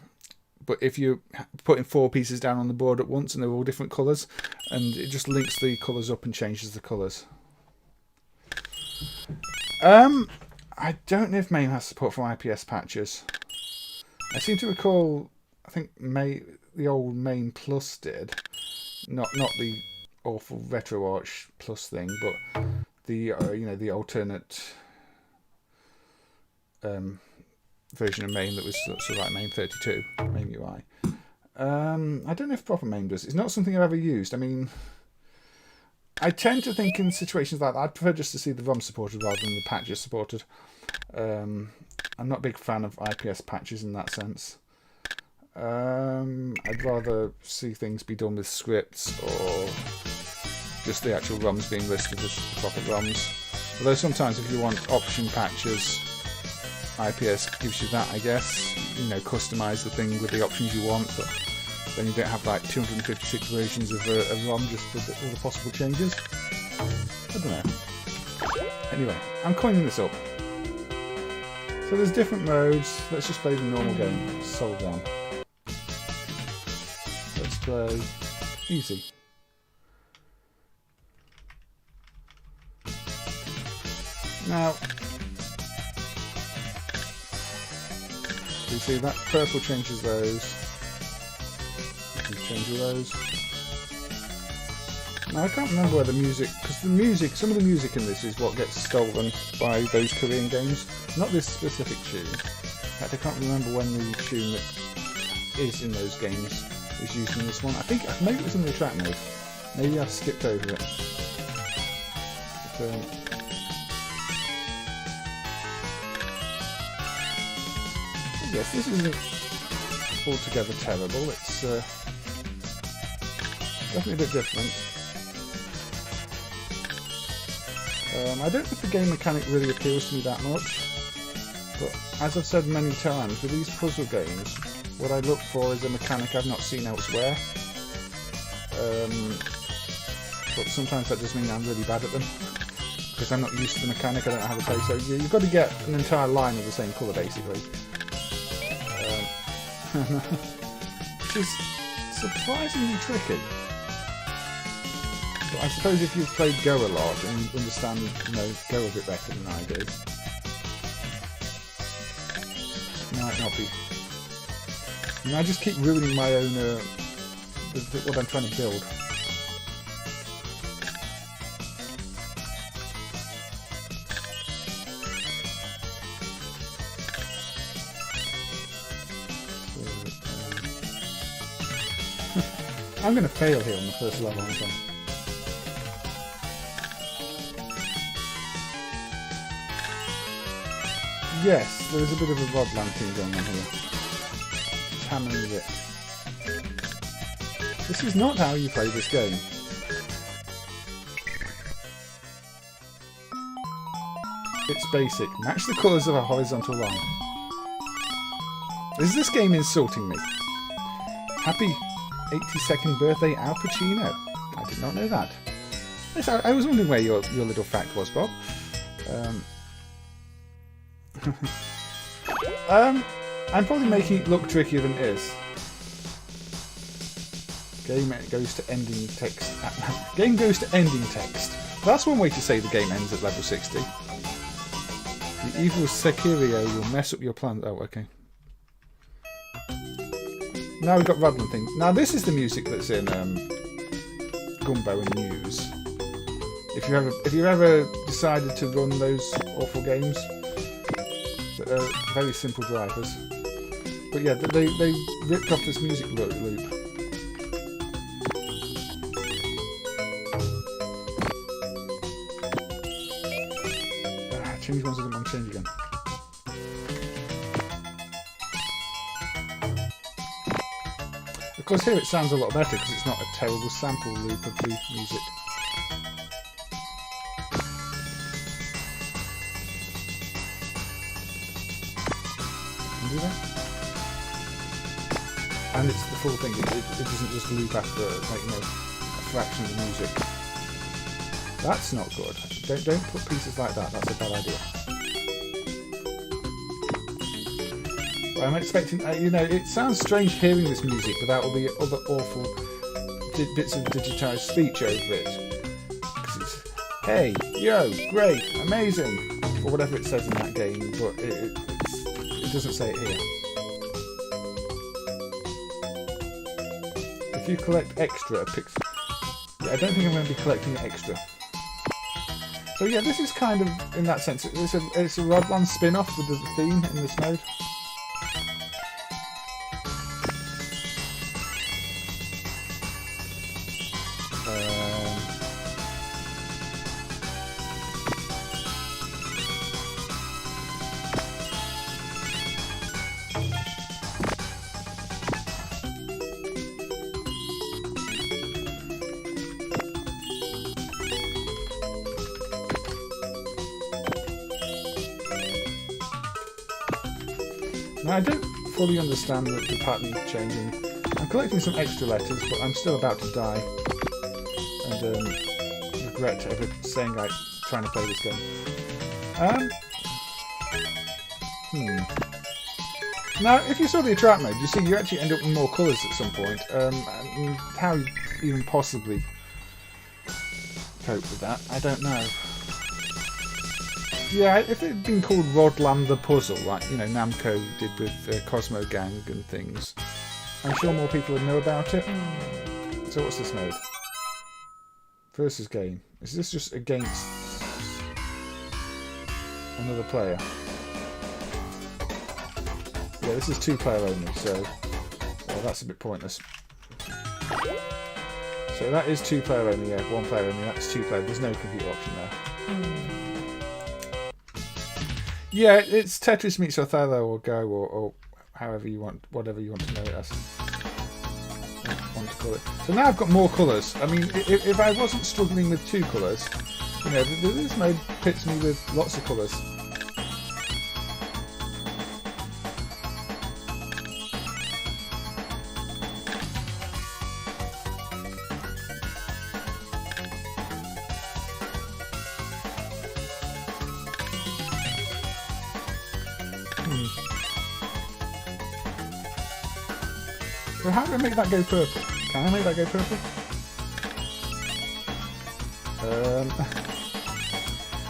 but if you're putting 4 pieces down on the board at once and they're all different colours, and it just links the colours up and changes the colours. I don't know if MAME has support for IPS patches. I seem to recall, I think the old MAME Plus did. Not the awful Retro Arch Plus thing, but the you know, the alternate version of MAME that was sort of like MAME 32, MAME UI. I don't know if proper MAME does. It's not something I've ever used. I mean, I tend to think in situations like that, I'd prefer just to see the ROM supported rather than the patches supported. I'm not a big fan of IPS patches in that sense. I'd rather see things be done with scripts or just the actual ROMs being listed as the proper ROMs. Although sometimes if you want option patches, IPS gives you that, I guess. You know, customise the thing with the options you want, but then you don't have like 256 versions of a ROM just with all the possible changes. I don't know. Anyway, I'm coining this up. So there's different modes. Let's just play the normal game, Soldam. Let's play easy. Now, you see that purple changes those. You can change all those. Now I can't remember where the music, because the music, some of the music in this is what gets stolen by those Korean games. Not this specific tune. In fact, I can't remember when the tune that is in those games is used in this one. I think maybe it was in the track mode. Maybe I skipped over it. But, yes, this isn't altogether terrible. It's definitely a bit different. I don't think the game mechanic really appeals to me that much, but as I've said many times, with these puzzle games, what I look for is a mechanic I've not seen elsewhere. But sometimes that does mean I'm really bad at them, because I'm not used to the mechanic, I don't know how to play, so you've got to get an entire line of the same colour basically. Which is surprisingly tricky. But I suppose if you've played Go a lot and you understand, you know, Go a bit better than I do, might not be. I mean, I just keep ruining my own what I'm trying to build. I'm going to fail here on the first level, aren't I? Yes, there's a bit of a Rodland thing going on here. Hammering it. This is not how you play this game. It's basic. Match the colours of a horizontal line. Is this game insulting me? Happy 82nd birthday, Al Pacino. I did not know that. Yes, I was wondering where your little fact was, Bob. I'm probably making it look trickier than it is. Game goes to ending text. Game goes to ending text. That's one way to say the game ends at level 60. The evil Sekirio will mess up your plans. Oh, okay. Now we've got Rodland thing. Now this is the music that's in Gumbo and News. If you ever decided to run those awful games, that are very simple drivers. But yeah, they ripped off this music loop. Change ones I didn't want to change again. Of course, here it sounds a lot better because it's not a terrible sample loop of the music. Can you do that? And it's the full thing. It doesn't just loop after, like, you know, a fraction of the music. That's not good. Don't put pieces like that. That's a bad idea. Well, I'm expecting, you know, it sounds strange hearing this music without all the other awful bits of digitised speech over it. Because it's, hey, yo, great, amazing, or whatever it says in that game, but it doesn't say it here. If you collect extra, I don't think I'm going to be collecting extra. So yeah, this is kind of, in that sense, it's a Rodland spin-off with the theme in this mode. Now, I don't fully understand the pattern changing. I'm collecting some extra letters, but I'm still about to die. And regret ever saying I'm trying to play this game. Now, if you saw the attract mode, you see you actually end up with more colours at some point. How you even possibly cope with that, I don't know. Yeah, if it had been called Rodland the Puzzle, like, you know, Namco did with Cosmo Gang and things, I'm sure more people would know about it. So what's this mode? Versus game. Is this just against another player? Yeah, this is 2-player only, so well, that's a bit pointless. So that is 2-player only, yeah, 1 player only, that's 2-player, there's no computer option there. Yeah, it's Tetris meets Othello or Go or however you want, whatever you want to know it as. Want to call it. So now I've got more colours. I mean, if I wasn't struggling with 2 colours, you know, this mode pits me with lots of colours. So how do I make that go purple? Can I make that go purple?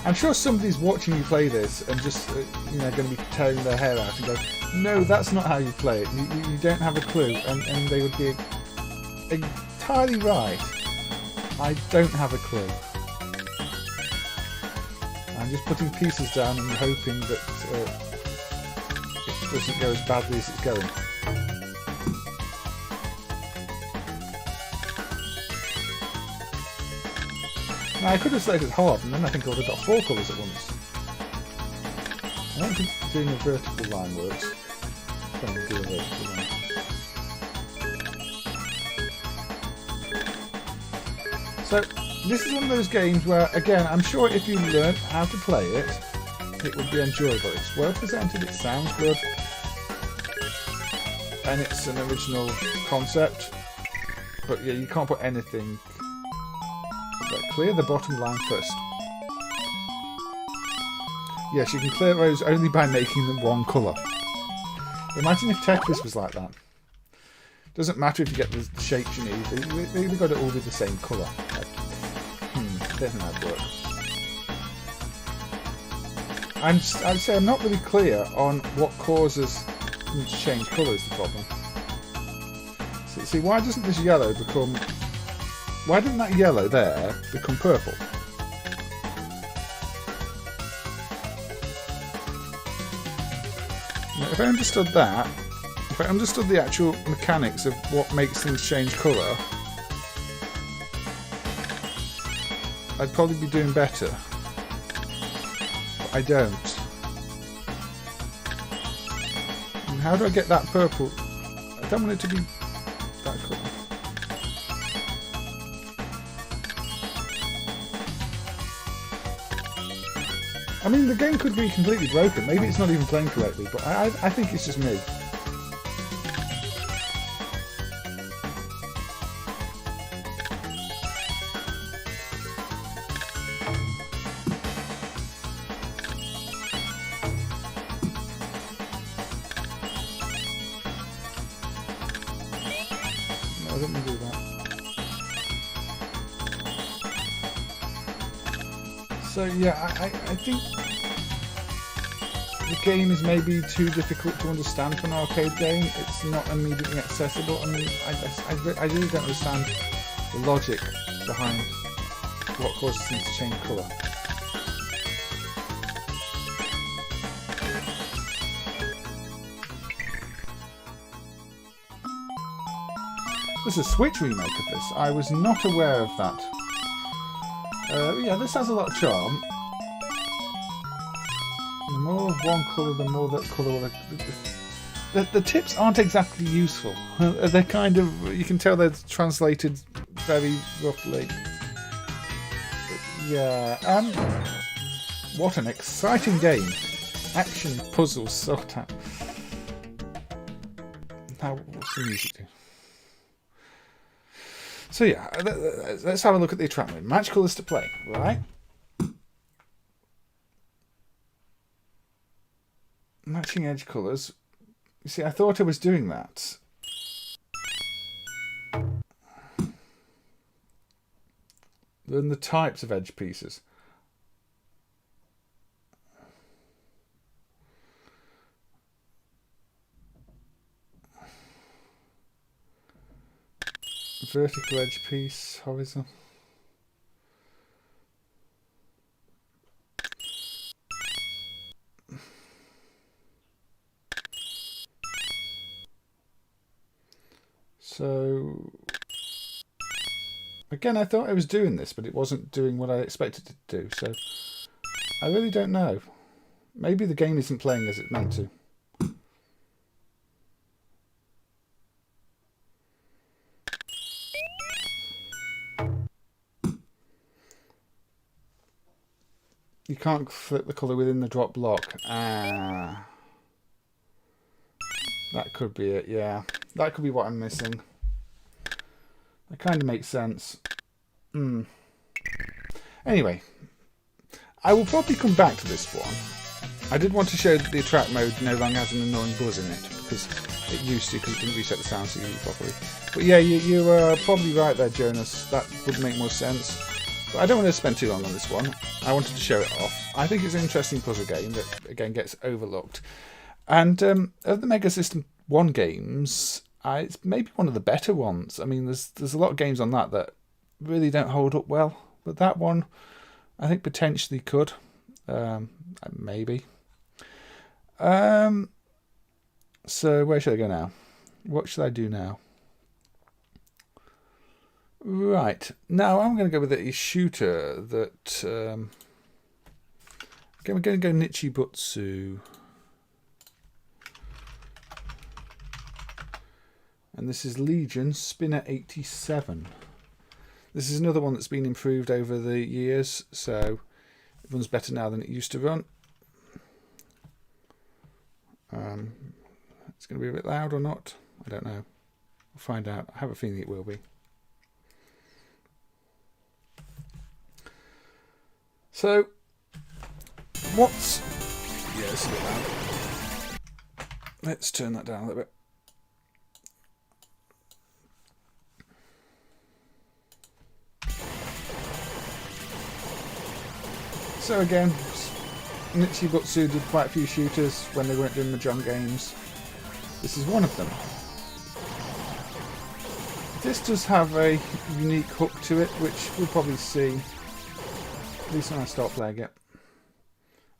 I'm sure somebody's watching you play this and just, you know, going to be tearing their hair out and go, no, that's not how you play it. You don't have a clue. And they would be entirely right. I don't have a clue. I'm just putting pieces down and hoping that it doesn't go as badly as it's going. Now I could have selected hard, and then I think I would have got 4 colours at once. I don't think doing a vertical line works. Trying to do a vertical line. So this is one of those games where, again, I'm sure if you learn how to play it, it would be enjoyable. It's well presented, it sounds good, and it's an original concept. But yeah, you can't put anything. But clear the bottom line first. Yes, you can clear those only by making them one colour. Imagine if Tetris was like that. Doesn't matter if you get the shapes you need, they've got to all be the same colour. I don't think that'd work. I'd say I'm not really clear on what causes them to change colour is the problem. See, why doesn't this yellow become... Why didn't that yellow there become purple? Now, if I understood that, if I understood the actual mechanics of what makes things change colour, I'd probably be doing better. But I don't. And how do I get that purple? I don't want it to be that colour. I mean, the game could be completely broken. Maybe it's not even playing correctly, but I think it's just me. No, I don't want to do that. So yeah, I think the game is maybe too difficult to understand for an arcade game. It's not immediately accessible. I mean, I really don't understand the logic behind what causes things to change colour. There's a Switch remake of this. I was not aware of that. Yeah, this has a lot of charm. The more of one colour, the more that colour... The tips aren't exactly useful. They're kind of... You can tell they're translated very roughly. But yeah, what an exciting game. Action, puzzles, sort out. Now, what's the music do? So yeah, let's have a look at the attract mode. Match colours to play, right? Matching edge colours. You see, I thought I was doing that. Learn the types of edge pieces. Vertical edge piece, horizontal. So again, I thought I was doing this, but it wasn't doing what I expected it to do. So I really don't know. Maybe the game isn't playing as it's meant to. You can't flip the colour within the drop block. Ah. That could be it, yeah. That could be what I'm missing. That kind of makes sense. Anyway. I will probably come back to this one. I did want to show that the attract mode no longer has an annoying buzz in it. Because it used to, because it didn't reset the sound CD properly. But yeah, you are probably right there, Jonas. That would make more sense. But I don't want to spend too long on this one. I wanted to show it off. I think it's an interesting puzzle game that, again, gets overlooked. And of the Mega System 1 games, it's maybe one of the better ones. I mean, there's a lot of games on that really don't hold up well. But that one, I think, potentially could. Maybe. So where should I go now? What should I do now? Right, now I'm going to go with a shooter that... okay, we're going to go Nichibutsu. And this is Legion Spinner 87. This is another one that's been improved over the years, so it runs better now than it used to run. It's going to be a bit loud or not? I don't know. We'll find out. I have a feeling it will be. So, what's... Yeah, it's a bit loud. Let's turn that down a little bit. So again, Nichibutsu did quite a few shooters when they weren't doing Mahjong games. This is one of them. This does have a unique hook to it, which we'll probably see, at least when I start playing it.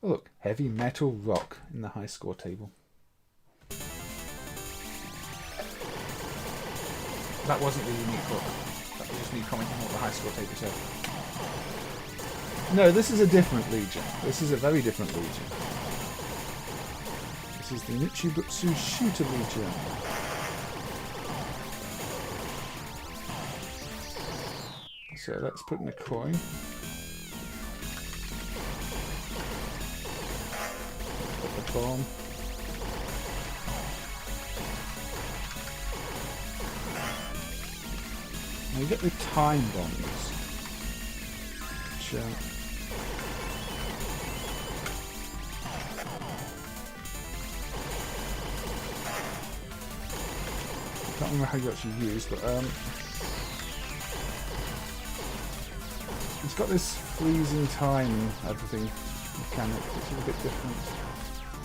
Oh look, heavy metal rock in the high score table. That wasn't the unique hook. That was just me commenting on what the high score table said. No, this is a different Legion. This is a very different Legion. This is the Nichibutsu Shooter Legion. So let's put in a coin. Put the bomb. Now you get the time bombs. Which, I can't remember how you actually use, but it's got this freezing time everything mechanic, which is a bit different.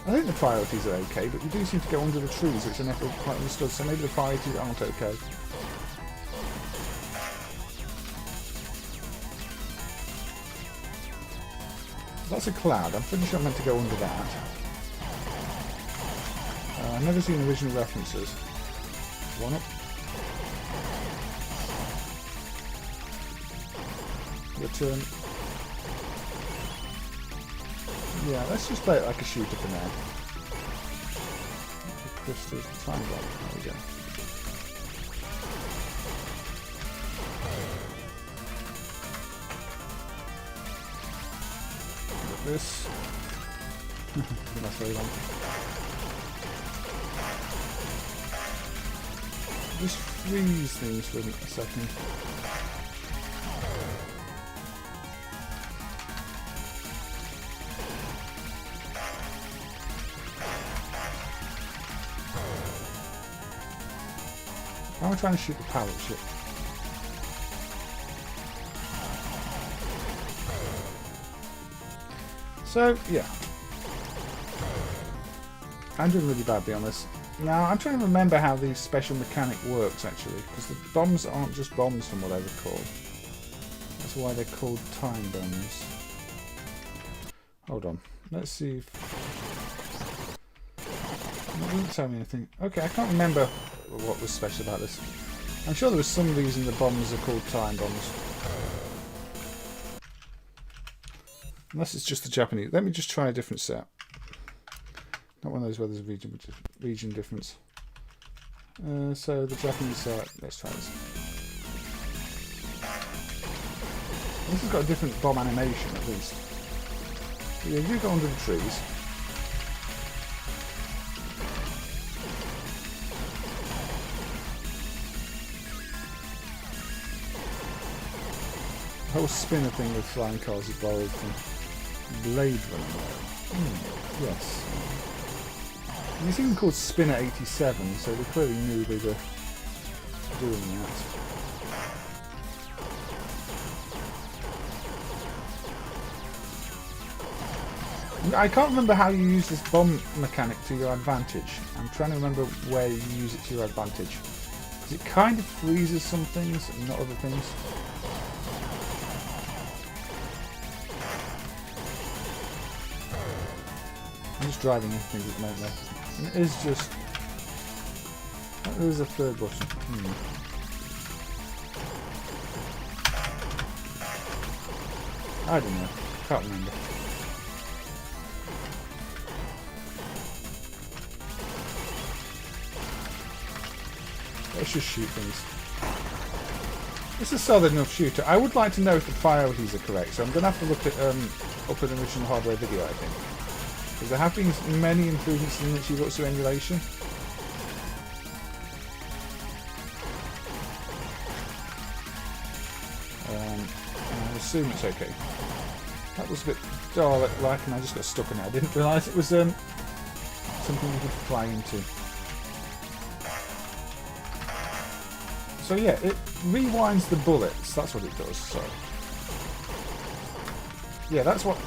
I think the priorities are okay, but you do seem to go under the trees, which I never quite understood, so maybe the priorities aren't okay. That's a cloud. I'm pretty sure I'm meant to go under that. I've never seen original references. One up. Return. Yeah, let's just play it like a shooter for now. Crystals, time bomb. There we go. This. That's very long. Just freeze things for a second. Why am I trying to shoot the pallet ship? So, yeah. I'm doing really badly on this. Now, I'm trying to remember how the special mechanic works, actually, because the bombs aren't just bombs from what I recall. That's why they're called time bombs. Hold on. Let's see if... It doesn't tell me anything. Okay, I can't remember what was special about this. I'm sure there was some reason the bombs are called time bombs. Unless it's just the Japanese. Let me just try a different set. Not one of those where there's a region difference. So the Japanese set, let's try this. This has got a different bomb animation at least. But yeah, you go under the trees. The whole spinner thing with flying cars is borrowed from Blade Runner. Yes. And it's even called Spinner 87, so they clearly knew they were doing that. I can't remember how you use this bomb mechanic to your advantage. I'm trying to remember where you use it to your advantage. Because it kind of freezes some things and not other things. I'm just driving into things at the moment though. And it is just... There's a third button. I don't know. Can't remember. Let's just shoot things. It's a solid enough shooter. I would like to know if the priorities are correct, so I'm going to have to look at up an original hardware video, I think. Because there have been many improvements in the Nichibutsu emulation. I assume it's okay. That was a bit Dalek-like and I just got stuck in it. I didn't realise it was something you could fly into. So yeah, it rewinds the bullets. That's what it does. So yeah, that's what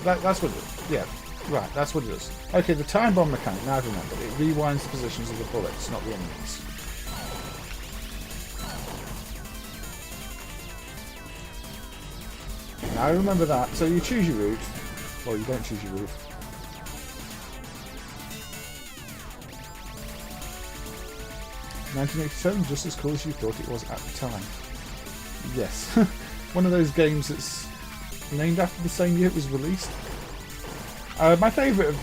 yeah, right. That's what it does. Okay, the time bomb mechanic. Now I remember. It rewinds the positions of the bullets, not the enemies. Now I remember that. So you choose your route. Well, you don't choose your route. "1987, just as cool as you thought it was at the time." Yes. One of those games that's named after the same year it was released. My favourite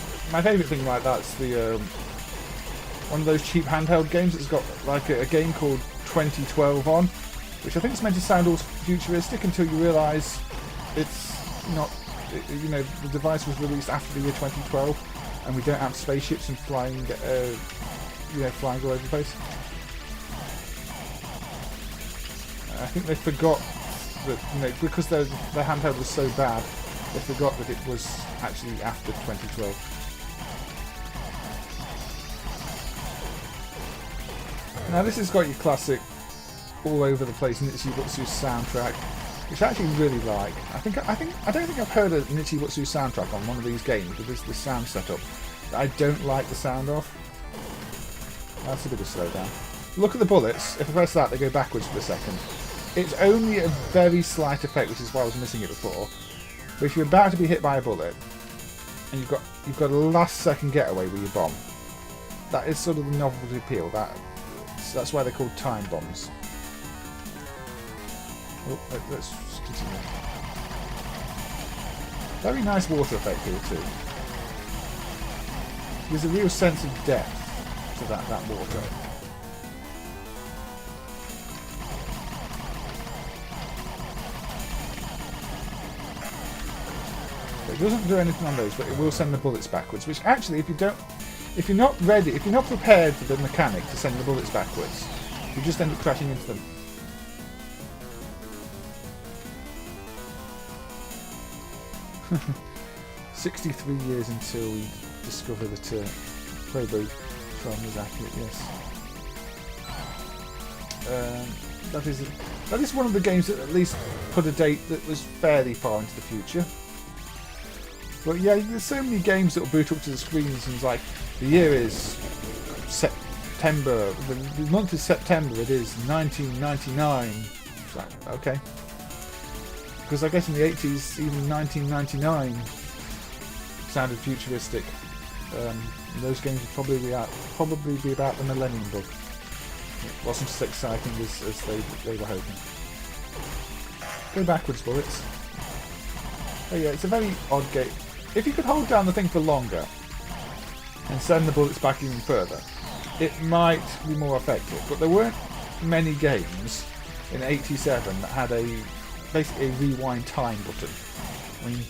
thing like that's the one of those cheap handheld games that's got like a game called 2012 on, which I think is meant to sound all futuristic until you realise it's not. You know, the device was released after the year 2012, and we don't have spaceships and flying, flying all over the place. I think they forgot that, you know, because their handheld was so bad, they forgot that it was actually after 2012. Now this has got your classic all over the place Nichibutsu soundtrack, which I actually really like. I don't think I've heard a Nichibutsu soundtrack on one of these games with this sound setup that I don't like the sound of. That's a bit of slowdown. Look at the bullets. If I press that, they go backwards for a second. It's only a very slight effect, which is why I was missing it before. But if you're about to be hit by a bullet, and you've got a last second getaway with your bomb, that is sort of the novelty appeal. That's why they're called time bombs. Oh, let's continue. Very nice water effect here too. There's a real sense of depth to that water. It doesn't do anything on those, but it will send the bullets backwards. Which actually, if you're not ready, if you're not prepared for the mechanic to send the bullets backwards, you just end up crashing into them. "63 years until we discover that Probo film is accurate." Yes. That is one of the games that at least put a date that was fairly far into the future. But yeah, there's so many games that will boot up to the screens and it's like, the year is September, the month is September, it is 1999. It's like, okay. Because I guess in the 80s, even 1999 sounded futuristic. Those games would probably be about the Millennium Bug. It wasn't as exciting as they were hoping. Go backwards, bullets. Oh yeah, it's a very odd game. If you could hold down the thing for longer and send the bullets back even further, it might be more effective. But there weren't many games in '87 that had basically a rewind time button. I mean,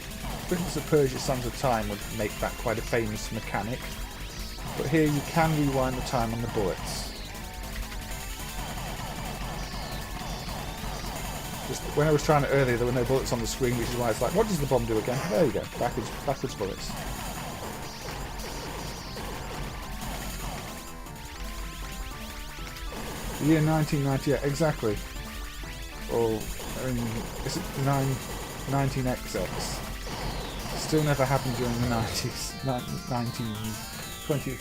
Prince of Persia: Sands of Time would make that quite a famous mechanic. But here you can rewind the time on the bullets. Just when I was trying it earlier, there were no bullets on the screen, which is why it's like, what does the bomb do again? There you go, backwards bullets. The year 1998, exactly. Or, I mean, is it 19XX? Still never happened during the 90s, 1920s.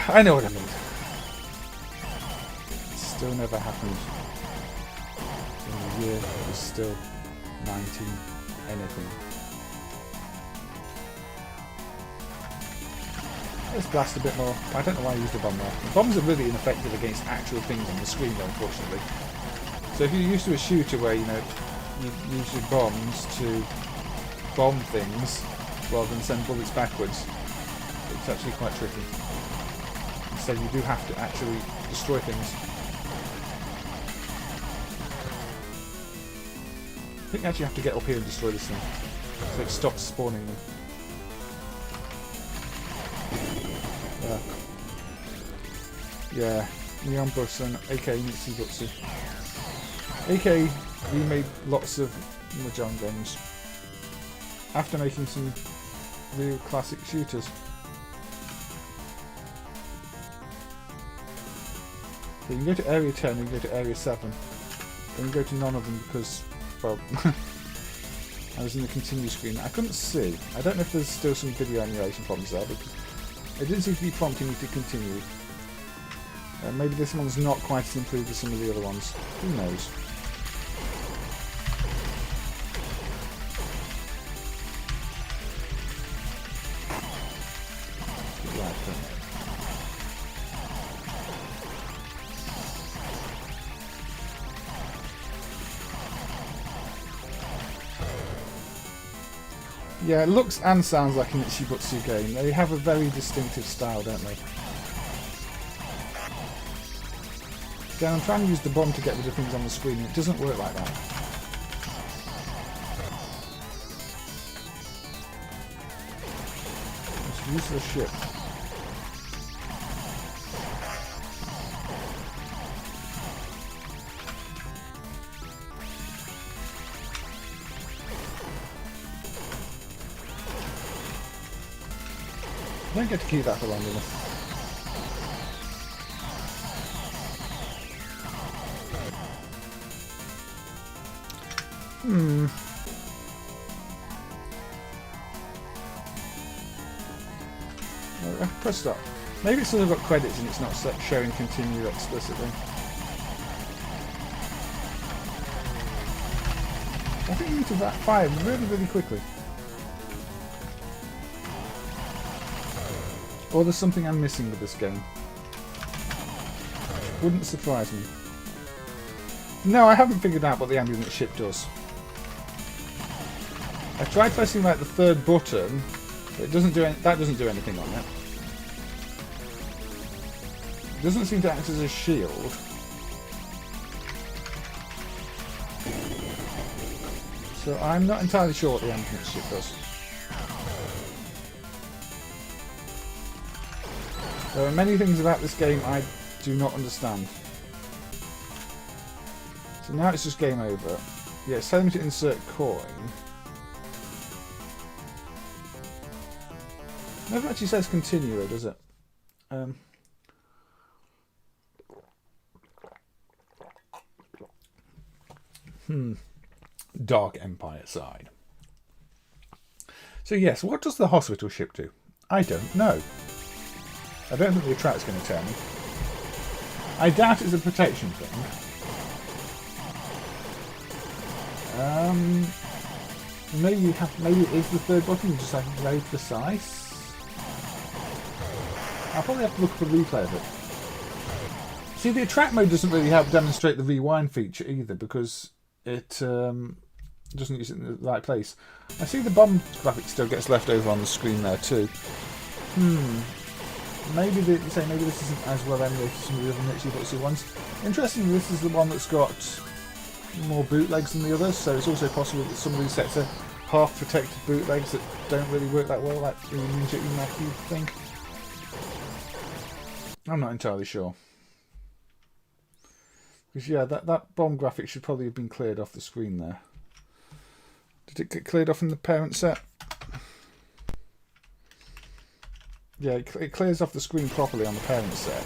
I know what I mean. Still never happened. The year was still 19 anything. Let's blast a bit more. I don't know why I used a bomb there. The bombs are really ineffective against actual things on the screen, though, unfortunately. So if you're used to a shooter where, you know, you use your bombs to bomb things rather than send bullets backwards. It's actually quite tricky. So you do have to actually destroy things. I think you actually have to get up here and destroy this thing, so it stops spawning them. Yeah, Neon Bussen, aka Nichibutsu. aka we made lots of Mahjong games after making some real classic shooters. So you can go to area 10 and you can go to area 7. Then you go to none of them because, well, I was in the continue screen. I couldn't see. I don't know if there's still some video emulation problems there, because it didn't seem to be prompting me to continue. Maybe this one's not quite as improved as some of the other ones. Who knows? Yeah, it looks and sounds like an Nichibutsu game. They have a very distinctive style, don't they? Again, I'm trying to use the bomb to get rid of things on the screen, and it doesn't work like that. It's useless shit. I don't get to keep that for long enough. Press stop. Maybe it's still got credits and it's not showing continue explicitly. I think you need to fire really, really quickly. Or there's something I'm missing with this game. Wouldn't surprise me. No, I haven't figured out what the ambulance ship does. I tried pressing like the third button, but it doesn't do that doesn't do anything on it. It doesn't seem to act as a shield. So I'm not entirely sure what the ambulance ship does. There are many things about this game I do not understand. So now it's just game over. Yeah, it's telling me to insert coin. It never actually says continue though, does it? Dark Empire side. So yes, what does the hospital ship do? I don't know. I don't think the attract's going to tell me. I doubt it's a protection thing. Maybe it is the third button, just like very precise. I'll probably have to look for a replay of it. See, the attract mode doesn't really help demonstrate the rewind feature either, because it doesn't use it in the right place. I see the bomb graphic still gets left over on the screen there too. Maybe this isn't as well emulated as some of the other Nichibutsu ones. Interestingly, this is the one that's got more bootlegs than the others, so it's also possible that some of these sets are half-protected bootlegs that don't really work that well, like the Meikyuu thing. I'm not entirely sure. Because yeah, that bomb graphic should probably have been cleared off the screen there. Did it get cleared off in the parent set? Yeah, it clears off the screen properly on the parent set.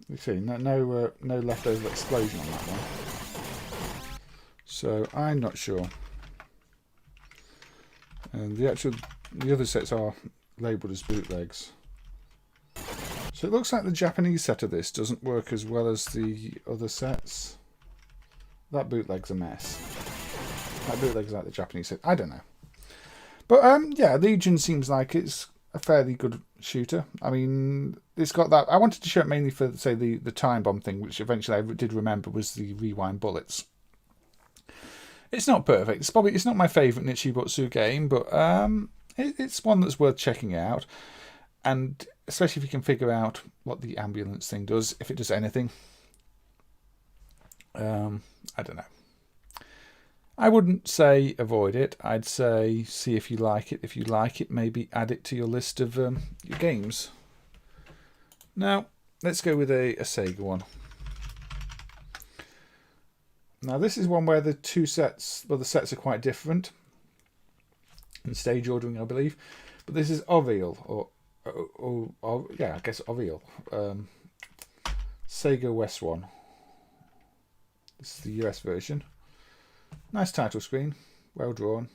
You see, no leftover explosion on that one. So I'm not sure. And the other sets are labelled as bootlegs. So it looks like the Japanese set of this doesn't work as well as the other sets. That bootleg's a mess. That bootleg's like the Japanese set. I don't know. But yeah, Legion seems like it's a fairly good shooter. I mean, it's got that. I wanted to show it mainly for, say, the time bomb thing, which eventually I did remember was the rewind bullets. It's not perfect. It's not my favourite Nichibutsu game, but it's one that's worth checking out. And especially if you can figure out what the ambulance thing does, if it does anything. I don't know. I wouldn't say avoid it. I'd say see if you like it. If you like it, maybe add it to your list of your games. Now, let's go with a Sega one. Now, this is one where the two sets, well, the sets are quite different in stage ordering, I believe. But this is Aurail, or yeah, I guess Aurail. Sega West one. This is the US version. Nice title screen, well drawn.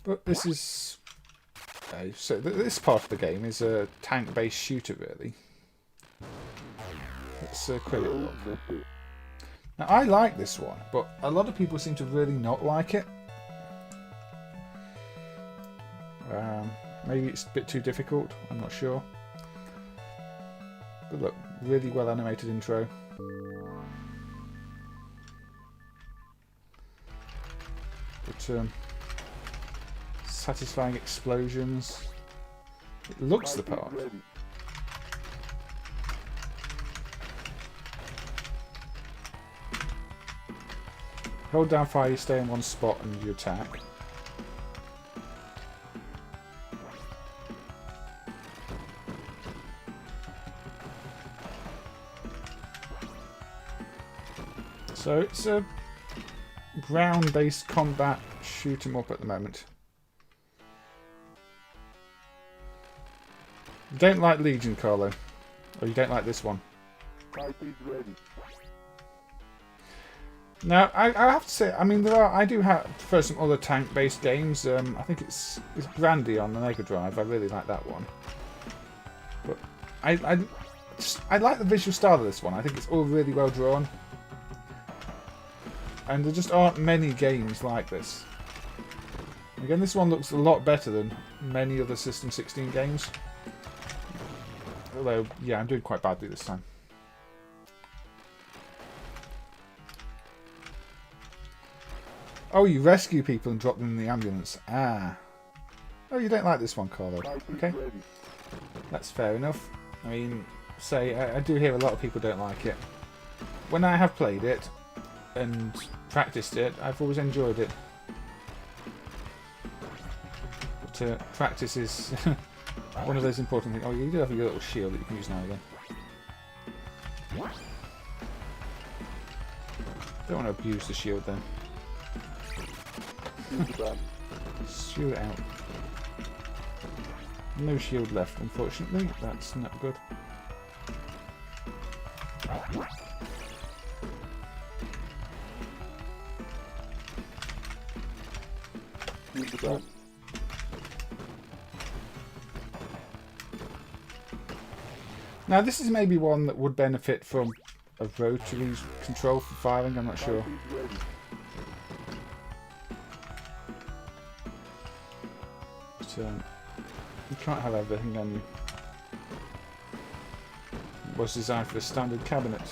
But this is so this part of the game is a tank-based shooter, really. Let's quick look. Now I like this one, but a lot of people seem to really not like it. Maybe it's a bit too difficult. I'm not sure. But look, really well animated intro. But satisfying explosions. It looks the part. Hold down fire, you stay in one spot and you attack. So it's a ground-based combat shoot 'em up at the moment. You don't like Legion, Carlo, or you don't like this one. Now, I have to say, I mean, I do prefer some other tank-based games. I think it's Brandy on the Mega Drive. I really like that one. But I like the visual style of this one. I think it's all really well drawn. And there just aren't many games like this. Again, this one looks a lot better than many other System 16 games. Although, yeah, I'm doing quite badly this time. Oh, you rescue people and drop them in the ambulance. Ah. Oh, you don't like this one, Carlo. Okay. That's fair enough. I mean, I do hear a lot of people don't like it. When I have played it and practiced it, I've always enjoyed it. But practice is one of those important things. Oh, you do have your little shield that you can use now and again. Don't want to abuse the shield then. Shoot it out. No shield left, unfortunately. That's not good. Now this is maybe one that would benefit from a rotary control for firing, I'm not sure. But you can't have everything, can you? It was designed for a standard cabinet.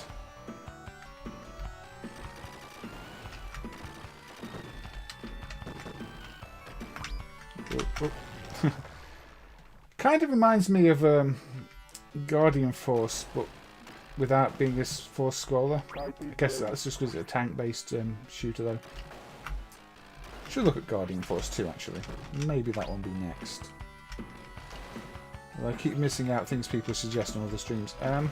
Kind of reminds me of Guardian Force, but without being a force scroller. I guess that's just because it's a tank-based shooter, though. Should look at Guardian Force 2, actually. Maybe that one be next. Well, I keep missing out things people suggest on other streams. I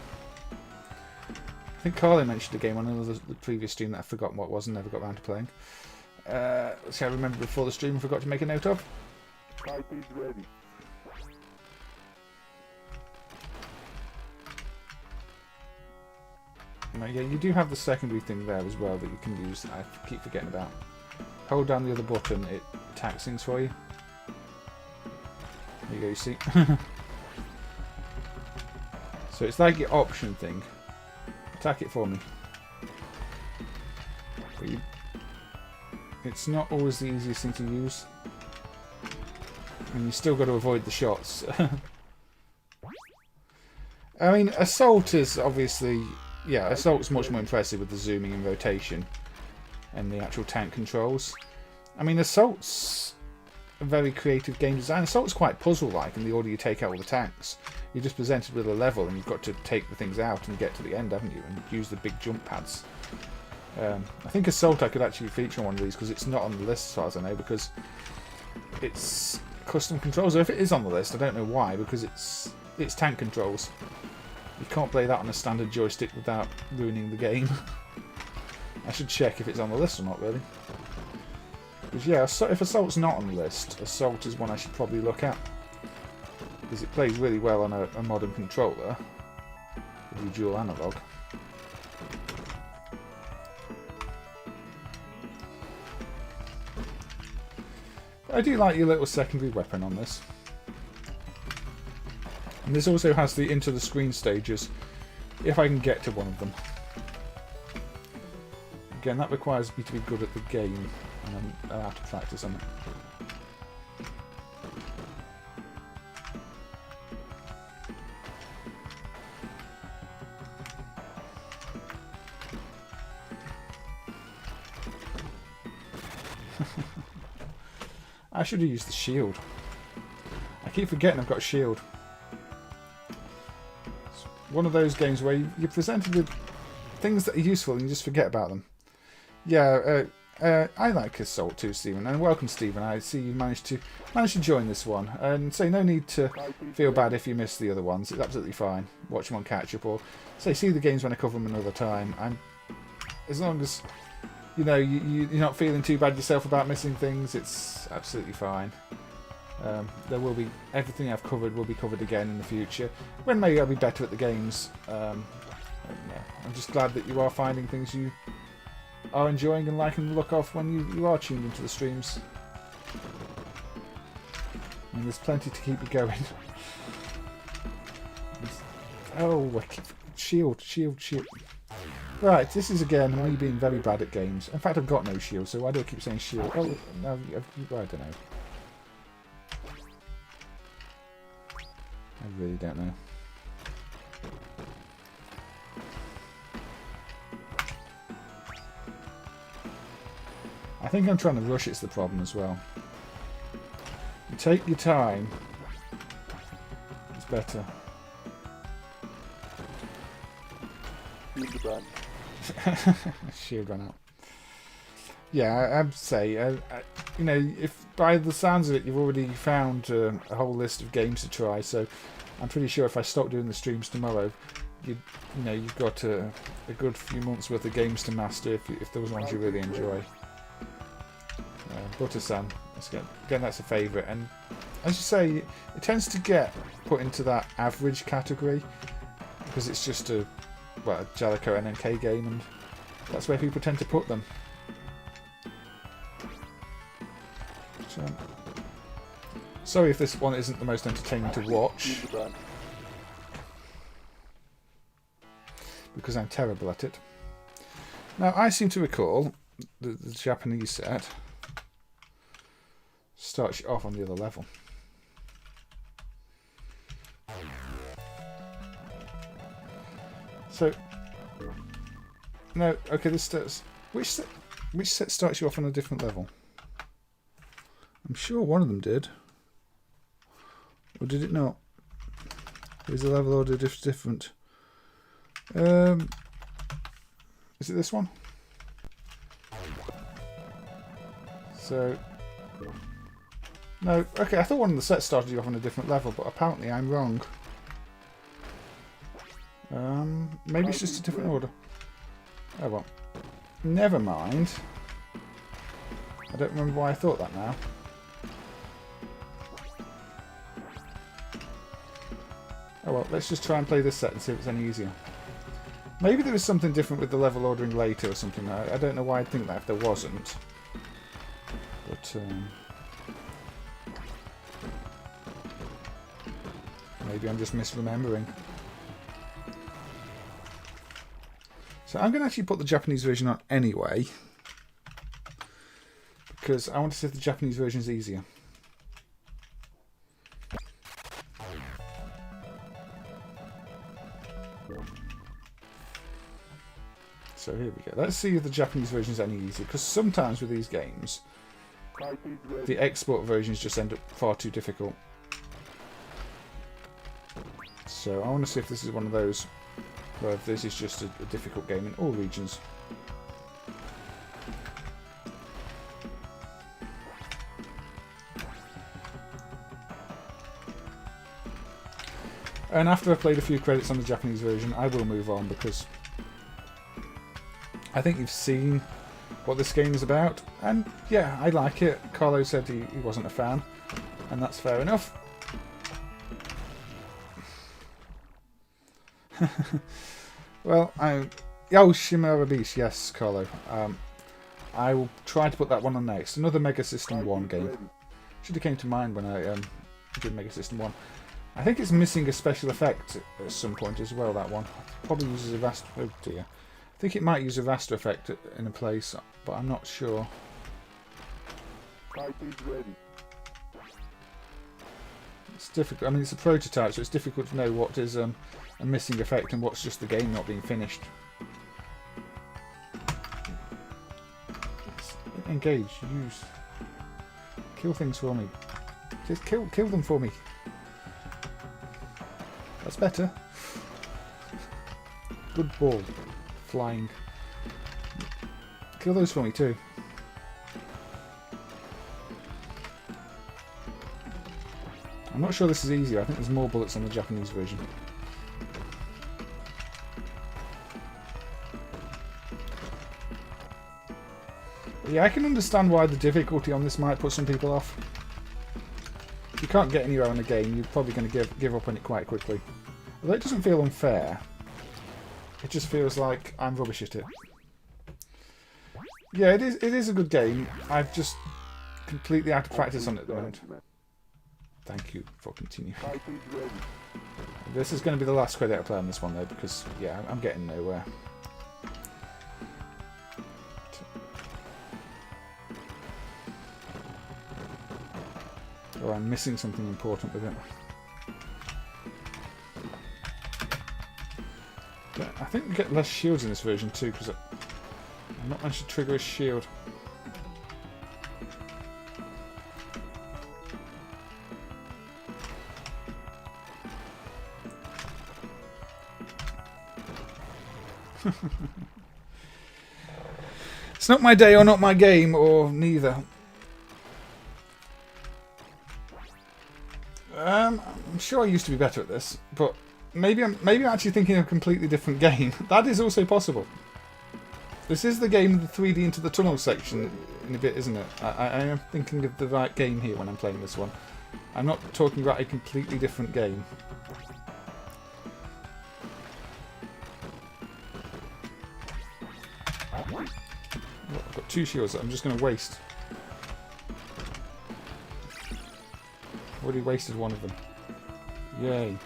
think Carly mentioned a game on the previous stream that I've forgotten what it was and never got around to playing. See, I remember before the stream and forgot to make a note of. Type is ready. Yeah, you do have the secondary thing there as well that you can use. I keep forgetting about. Hold down the other button, it attacks things for you. There you go, you see. So it's like your option thing. Attack it for me. But it's not always the easiest thing to use. And you still got to avoid the shots. I mean, Assault is obviously... Yeah, Assault's much more impressive with the zooming and rotation and the actual tank controls. I mean, Assault's a very creative game design. Assault's quite puzzle-like in the order you take out all the tanks. You're just presented with a level and you've got to take the things out and get to the end, haven't you? And use the big jump pads. I think Assault I could actually feature on one of these because it's not on the list as far as I know, because it's custom controls. Or if it is on the list, I don't know why, because it's tank controls. You can't play that on a standard joystick without ruining the game. I should check if it's on the list or not, really. Because yeah, if Assault's not on the list, Assault is one I should probably look at. Because it plays really well on a modern controller with your dual analog. I do like your little secondary weapon on this. And this also has the into the screen stages, if I can get to one of them. Again, that requires me to be good at the game, and I'm out of practice on it. I should have used the shield. I keep forgetting I've got a shield. It's one of those games where you're presented with things that are useful and you just forget about them. Yeah, I like Assault too, Stephen, and welcome, Stephen. I see you managed to join this one, and say no need to feel bad if you miss the other ones. It's absolutely fine. Watch them on catch up, or say see the games when I cover them another time. And as long as you know you're not feeling too bad yourself about missing things, it's absolutely fine. There will be everything I've covered will be covered again in the future when maybe I'll be better at the games. Yeah, I'm just glad that you are finding things you are enjoying and liking the look of when you are tuned into the streams. And there's plenty to keep you going. Oh, shield. Right, this is again me being very bad at games. In fact, I've got no shield, so why do I keep saying shield? Oh, no, I don't know. I really don't know. I think I'm trying to rush, it's the problem as well. You take your time, it's better. Shield ran out. Yeah, I'd say, you know, if by the sounds of it you've already found a whole list of games to try, so I'm pretty sure if I stop doing the streams tomorrow, you've got a good few months worth of games to master if there was ones you really enjoy. Butter-san, again that's a favourite, and as you say, it tends to get put into that average category because it's just a Jaleco NNK game, and that's where people tend to put them. So, sorry if this one isn't the most entertaining to watch, because I'm terrible at it. Now, I seem to recall the Japanese set starts you off on the other level. So, no, okay, this starts... Which set starts you off on a different level? I'm sure one of them did. Or did it not? Is the level order different? Is it this one? So... No, okay, I thought one of the sets started you off on a different level, but apparently I'm wrong. Maybe it's just a different order. Oh well. Never mind. I don't remember why I thought that now. Oh well, let's just try and play this set and see if it's any easier. Maybe there was something different with the level ordering later or something. I don't know why I'd think that if there wasn't. But, maybe I'm just misremembering. So I'm going to actually put the Japanese version on anyway, because I want to see if the Japanese version is easier. So here we go. Let's see if the Japanese version is any easier, because sometimes with these games, the export versions just end up far too difficult. So I want to see if this is one of those where this is just a difficult game in all regions. And after I've played a few credits on the Japanese version, I will move on, because I think you've seen what this game is about. And yeah, I like it. Carlo said he wasn't a fan, and that's fair enough. Well, oh, Chimera Beast, yes, Carlo. I will try to put that one on next. Another Mega System 1 game. Should have came to mind when I did Mega System 1. I think it's missing a special effect at some point as well, that one. Probably uses a raster... Oh dear. I think it might use a raster effect in a place, but I'm not sure. It's difficult. I mean, it's a prototype, so it's difficult to know what is a missing effect and what's just the game not being finished. Engage. Use. Kill things for me. Just kill them for me. That's better. Good ball. Flying. Kill those for me too. I'm not sure this is easier. I think there's more bullets on the Japanese version. But yeah, I can understand why the difficulty on this might put some people off. If you can't get anywhere in the game, you're probably going to give up on it quite quickly. Although it doesn't feel unfair, it just feels like I'm rubbish at it. Yeah, it is a good game. I've just completely out of practice on it at the moment. Thank you for continuing. This is going to be the last credit I play on this one though, because yeah, I'm getting nowhere. Oh, I'm missing something important with it. Yeah, I think we get less shields in this version too, because I'm not managed to trigger a shield. It's not my day or not my game, or neither. I'm sure I used to be better at this, but maybe I'm actually thinking of a completely different game. That is also possible. This is the game of the 3D into the tunnel section in a bit, isn't it? I am thinking of the right game here when I'm playing this one. I'm not talking about a completely different game. I've got 2 shields that I'm just going to waste. Already wasted one of them. Yay.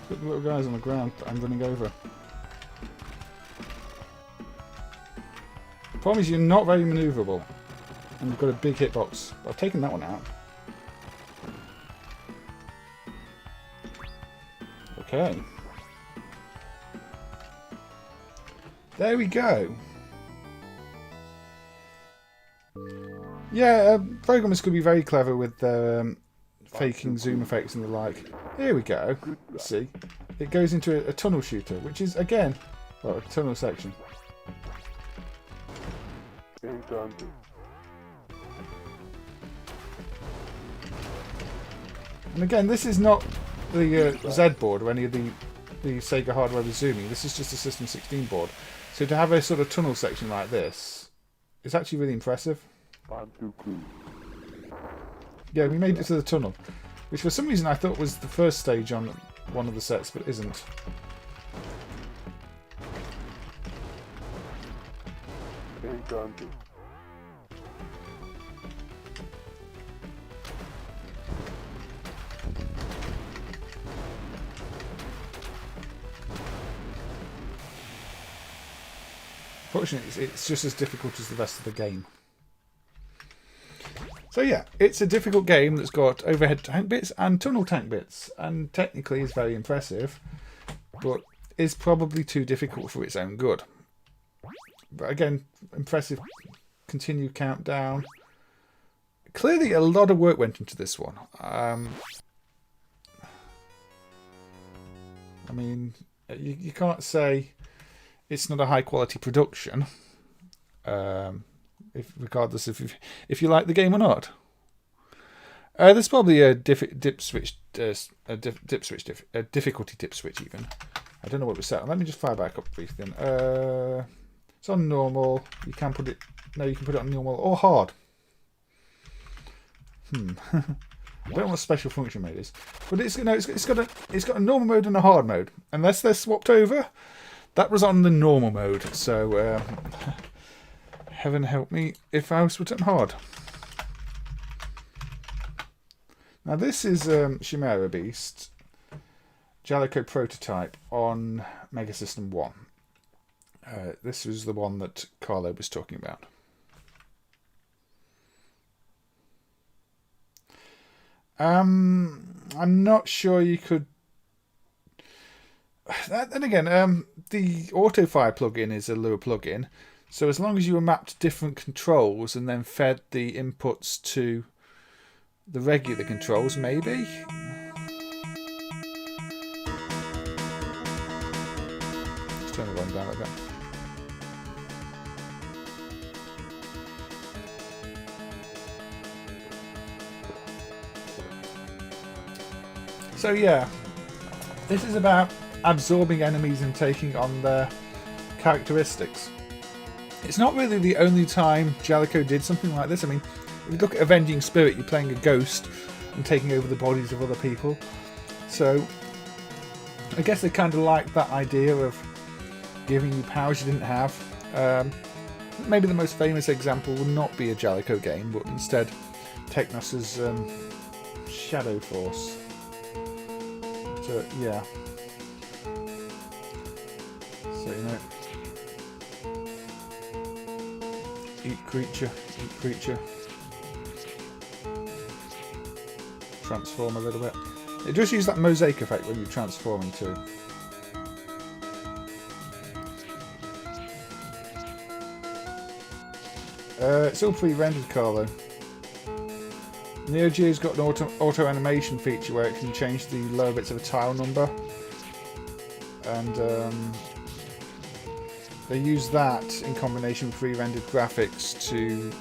Look at the little guys on the ground that I'm running over. The problem is you're not very manoeuvrable. And you've got a big hitbox. But I've taken that one out. Okay. There we go. Yeah, programmers could be very clever with their faking zoom effects and the like. Here we go. Let's see. It goes into a tunnel shooter, which is, again, well, a tunnel section. And again, this is not the Z board or any of the Sega hardware with zooming. This is just a System 16 board. So to have a sort of tunnel section like this is actually really impressive. Yeah, we made it to the tunnel, which for some reason I thought was the first stage on one of the sets, but isn't. Encounter. Fortunately, it's just as difficult as the rest of the game. So yeah, it's a difficult game that's got overhead tank bits and tunnel tank bits, and technically is very impressive, but is probably too difficult for its own good. But again, impressive. Continue countdown. Clearly a lot of work went into this one. I mean, you can't say it's not a high quality production, regardless if you like the game or not. There's probably a difficulty dip switch even. I don't know what it was set on. Let me just fire back up briefly. It's on normal. You can put it. No, you can put it on normal or hard. I don't know what special function mode is, but it's got a normal mode and a hard mode. Unless they're swapped over. That was on the normal mode, so heaven help me if I was put it on hard. Now this is Chimera Beast, Jaleco prototype on Mega System 1. This was the one that Carlo was talking about. I'm not sure you could. Then again, the autofire plugin is a Lua plugin, so as long as you were mapped different controls and then fed the inputs to the regular controls, maybe. Let's turn the volume down like that. So yeah, this is about absorbing enemies and taking on their characteristics. It's not really the only time Jaleco did something like this. I mean, if you look at Avenging Spirit, you're playing a ghost and taking over the bodies of other people. So I guess they kind of liked that idea of giving you powers you didn't have. Maybe the most famous example would not be a Jaleco game, but instead Technos's Shadow Force. So, yeah. So, you know, eat creature, transform a little bit. It does use that mosaic effect when you're transforming too. It's all pre-rendered, Carlo. Neo Geo's got an auto animation feature where it can change the lower bits of a tile number, and they use that in combination with pre-rendered graphics to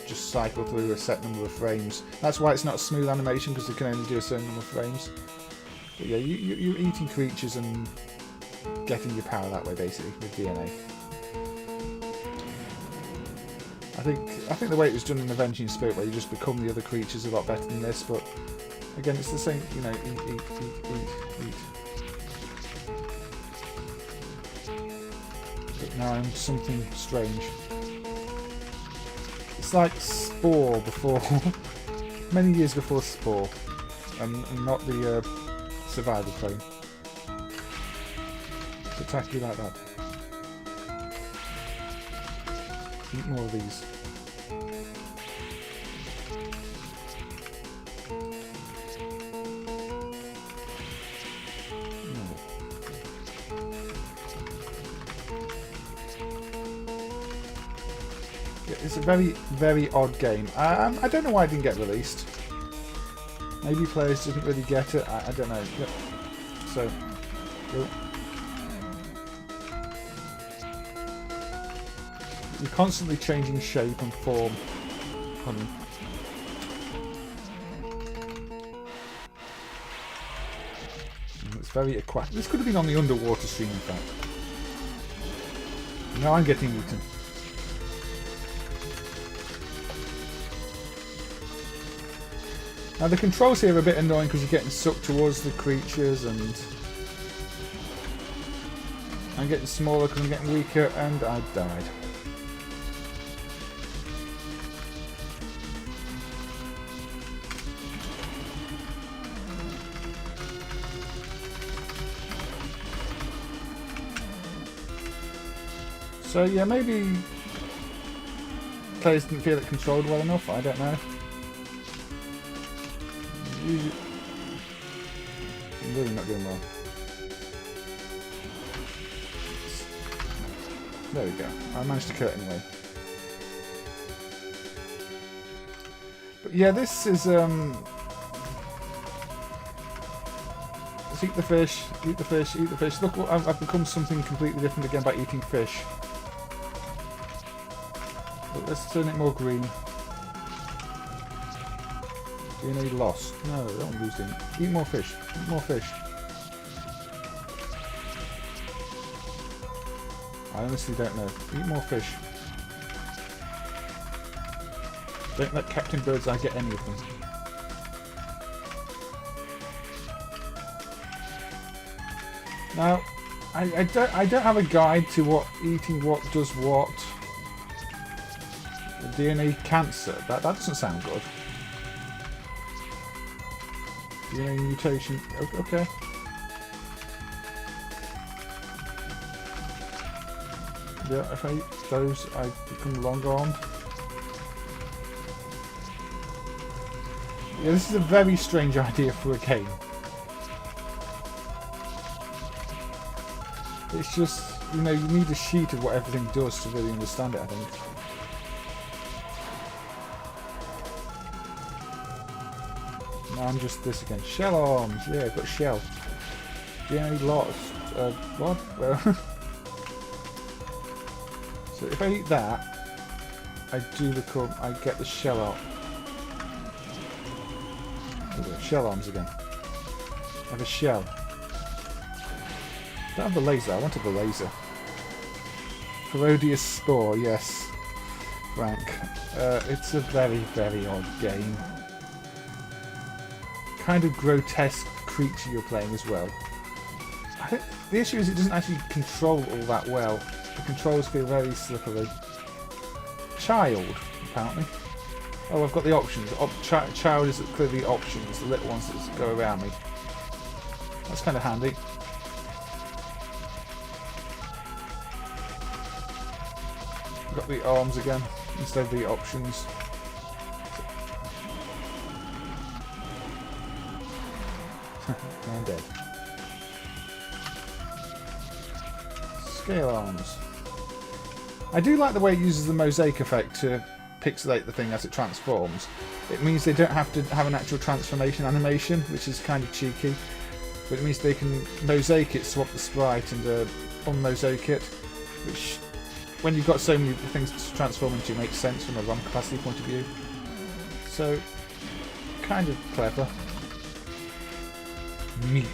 just cycle through a set number of frames. That's why it's not a smooth animation, because it can only do a certain number of frames. But yeah, you're eating creatures and getting your power that way, basically, with DNA. I think the way it was done in Avenging Spirit, where you just become the other creatures, is a lot better than this. But again, it's the same. You know, eat. But now I'm something strange. It's like Spore before, many years before Spore, and not the survival clone. It's attack you like that. Eat more of these. It's a very, very odd game. I don't know why it didn't get released. Maybe players didn't really get it. I don't know. Yep. So, cool. You're constantly changing shape and form. It's very aquatic. This could have been on the underwater stream, in fact. Now I'm getting eaten. Now the controls here are a bit annoying because you're getting sucked towards the creatures, and I'm getting smaller because I'm getting weaker, and I died. So yeah, maybe players didn't feel it controlled well enough, I don't know. I'm really not doing well. There we go. I managed to kill it anyway. But yeah, this is let's eat the fish, eat the fish, eat the fish. Look, I've become something completely different again by eating fish. But let's turn it more green. DNA lost. No, I don't want to lose DNA. Eat more fish. Eat more fish. I honestly don't know. Eat more fish. Don't let Captain Birdseye get any of them. Now, I don't have a guide to what eating what does what. The DNA cancer. That doesn't sound good. DNA mutation. Okay. Yeah, if I eat those, I become long-armed. Yeah, this is a very strange idea for a game. It's just, you know, you need a sheet of what everything does to really understand it, I think. Now I'm just this again. Shell arms, yeah, I've got shell. DNA lost. What? So if I eat that, I get the shell out. Shell arms again. I have a shell. Don't have the laser, I wanted the laser. Herodias Spore, yes. Frank. It's a very, very odd game. Kind of grotesque creature you're playing as well. The issue is it doesn't actually control all that well. The controls feel very slippery. Child, apparently. Oh, I've got the options. Child is clearly options, the little ones that go around me. That's kind of handy. I've got the arms again, instead of the options. I'm dead. Scale arms. I do like the way it uses the mosaic effect to pixelate the thing as it transforms. It means they don't have to have an actual transformation animation, which is kind of cheeky. But it means they can mosaic it, swap the sprite and unmosaic it, which, when you've got so many things to transform into, makes sense from a ROM capacity point of view. So, kind of clever. Meat.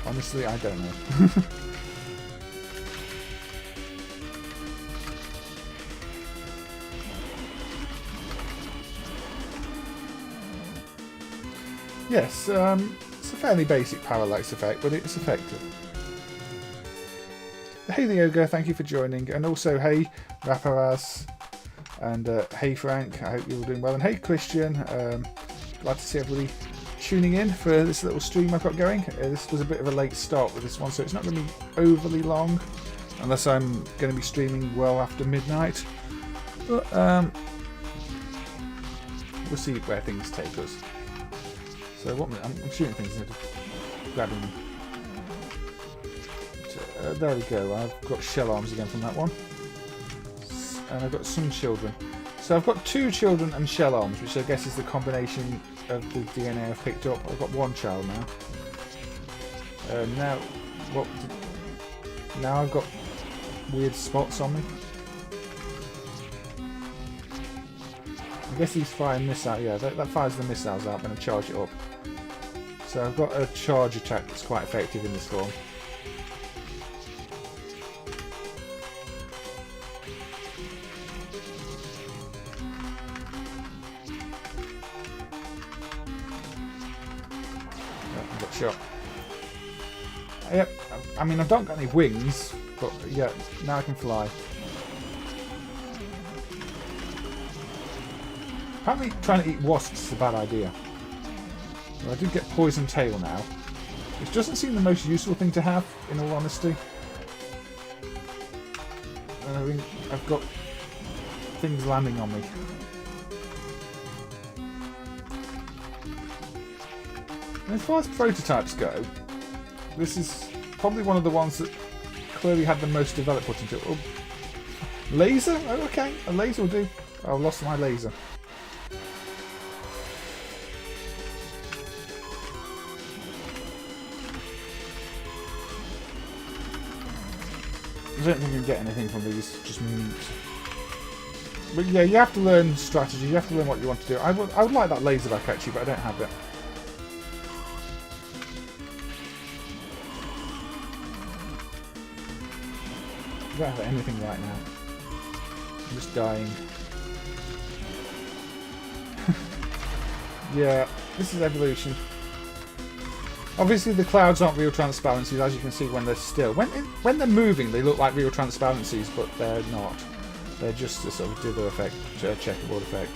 Honestly, I don't know. Yes, it's a fairly basic parallax effect, but it's effective. Hey Leoga, thank you for joining, and also hey Raparaz, and hey Frank, I hope you're all doing well, and hey Christian, glad to see everybody tuning in for this little stream I've got going. This was a bit of a late start with this one, so it's not going to be overly long, unless I'm going to be streaming well after midnight, but we'll see where things take us. So what I'm shooting things instead of grabbing them. So, there we go, I've got shell arms again from that one. And I've got some children. So I've got 2 children and shell arms, which I guess is the combination of the DNA I've picked up. I've got 1 child now. Now I've got weird spots on me. I guess he's firing missiles. Yeah, that fires the missiles out when I charge it up. So I've got a charge attack that's quite effective in this form. I got shot. Yep, I mean I've not got any wings, but yeah, now I can fly. Apparently trying to eat wasps is a bad idea. Well, I do get poison tail now, It doesn't seem the most useful thing to have, in all honesty. I mean, I've got things landing on me. And as far as prototypes go, this is probably one of the ones that clearly had the most developed put into it. Oh, laser? Oh, okay, a laser will do. I lost my laser. I don't think you can get anything from these, just meat. But yeah, you have to learn strategy, you have to learn what you want to do. I would like that laser back actually, but I don't have it. I don't have anything right now. I'm just dying. Yeah, this is evolution. Obviously the clouds aren't real transparencies, as you can see when they're still. When they're moving they look like real transparencies, but they're not. They're just a sort of dither effect, checkerboard effect.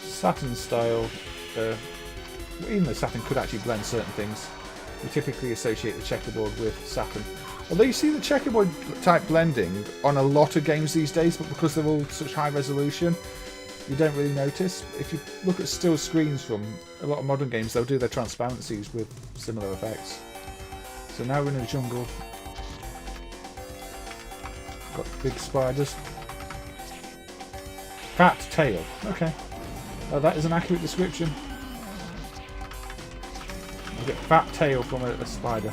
Saturn style, even though Saturn could actually blend certain things, we typically associate the checkerboard with Saturn. Although you see the checkerboard type blending on a lot of games these days, but because they're all such high resolution, you don't really notice. If you look at still screens from a lot of modern games, they'll do their transparencies with similar effects. So now we're in a jungle. Got big spiders. Fat tail. Okay. Oh, that is an accurate description. I get fat tail from a spider.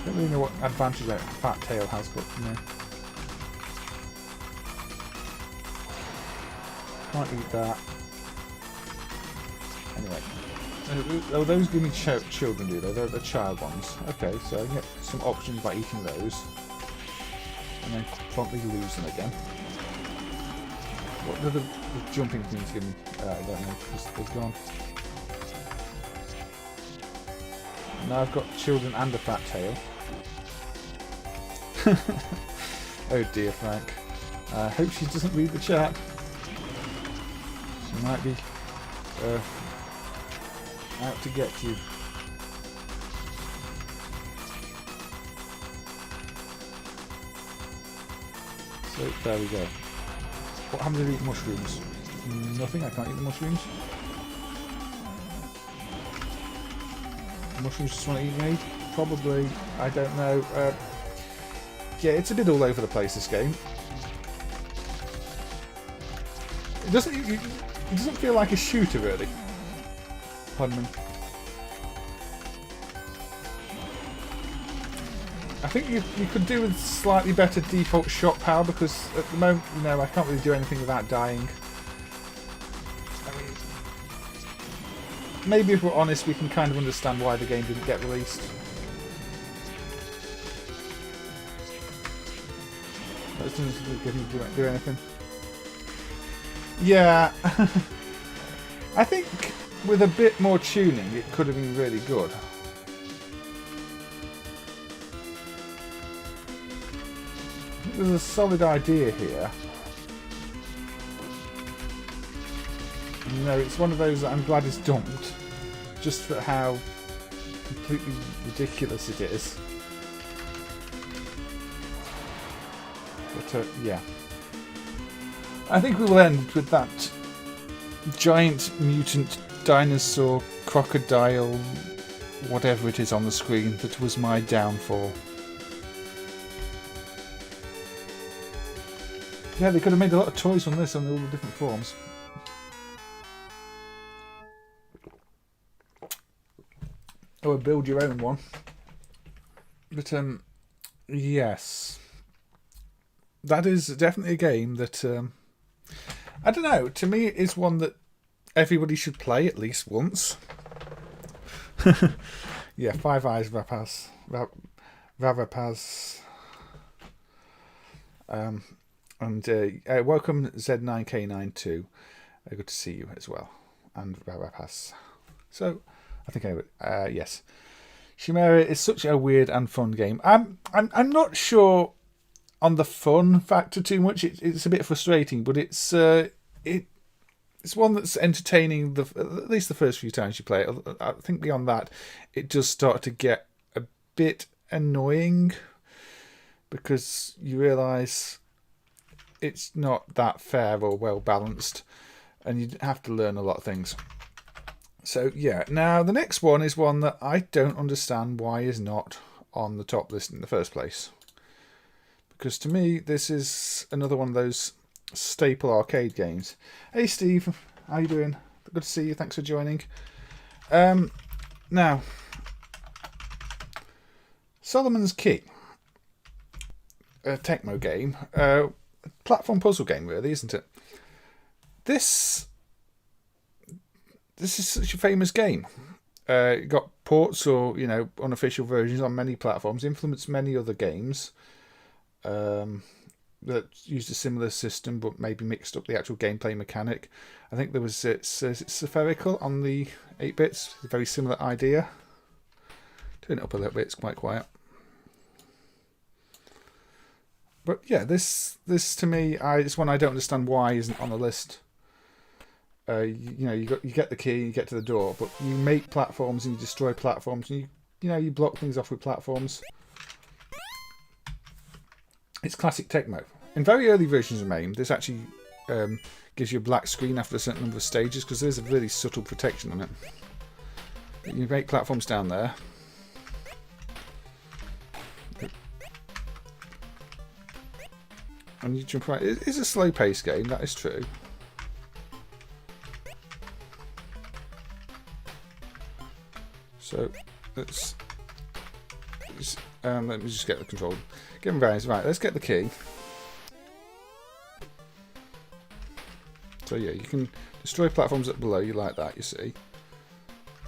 Don't really know what advantage that fat tail has, but no. Can't eat that. Anyway. Oh, those give me children, do they? They're the child ones. Okay, so I get some options by eating those. And then promptly lose them again. What do the jumping things give me? I don't know, because they're gone. Now I've got children and a fat tail. Oh dear, Frank. I hope she doesn't read the chat. She might be out to get you. So there we go. What happens if I eat mushrooms? Nothing, I can't eat the mushrooms. Mushrooms just want to eat me? Probably, I don't know. Yeah, it's a bit all over the place, this game. It doesn't feel like a shooter, really. Pardon me. I think you could do with slightly better default shot power, because at the moment, you know, I can't really do anything without dying. I mean, maybe if we're honest, we can kind of understand why the game didn't get released. That doesn't do anything. Yeah, I think with a bit more tuning, it could have been really good. There's a solid idea here. You know, it's one of those that I'm glad is dumped, just for how completely ridiculous it is. But yeah, I think we will end with that giant mutant dinosaur crocodile, whatever it is on the screen, that was my downfall. Yeah, they could have made a lot of toys from this on all the different forms. Or build your own one. But yes, that is definitely a game that I don't know. To me, it is one that everybody should play at least once. Yeah, Five Eyes Rapaz. And welcome Z9K92. Good to see you as well. And Rapaz. So, I think yes. Chimera is such a weird and fun game. I'm not sure on the fun factor too much. It's a bit frustrating, but it's it's one that's entertaining at least the first few times you play it. I think beyond that, it does start to get a bit annoying because you realise it's not that fair or well balanced, and you have to learn a lot of things. So yeah, now the next one is one that I don't understand why is not on the top list in the first place. Because to me, this is another one of those staple arcade games. Hey Steve, how you doing? Good to see you. Thanks for joining. Now, Solomon's Key, a Tecmo game, platform puzzle game, really, isn't it? This is such a famous game. It got ports or unofficial versions on many platforms, influenced many other games that used a similar system but maybe mixed up the actual gameplay mechanic. I think there was it's spherical on the 8-bits, a very similar idea. Turn it up a little bit, it's quite quiet. But yeah, this to me, it's one I don't understand why isn't on the list. You get the key, you get to the door, but you make platforms and you destroy platforms, and you block things off with platforms. It's classic Tecmo. In very early versions of MAME, this actually gives you a black screen after a certain number of stages because there's a really subtle protection on it. You make platforms down there. And you jump right. It is a slow-paced game, that is true. So let me just get the control. Get them various. Right, let's get the key. So yeah, you can destroy platforms up below you like that. You see.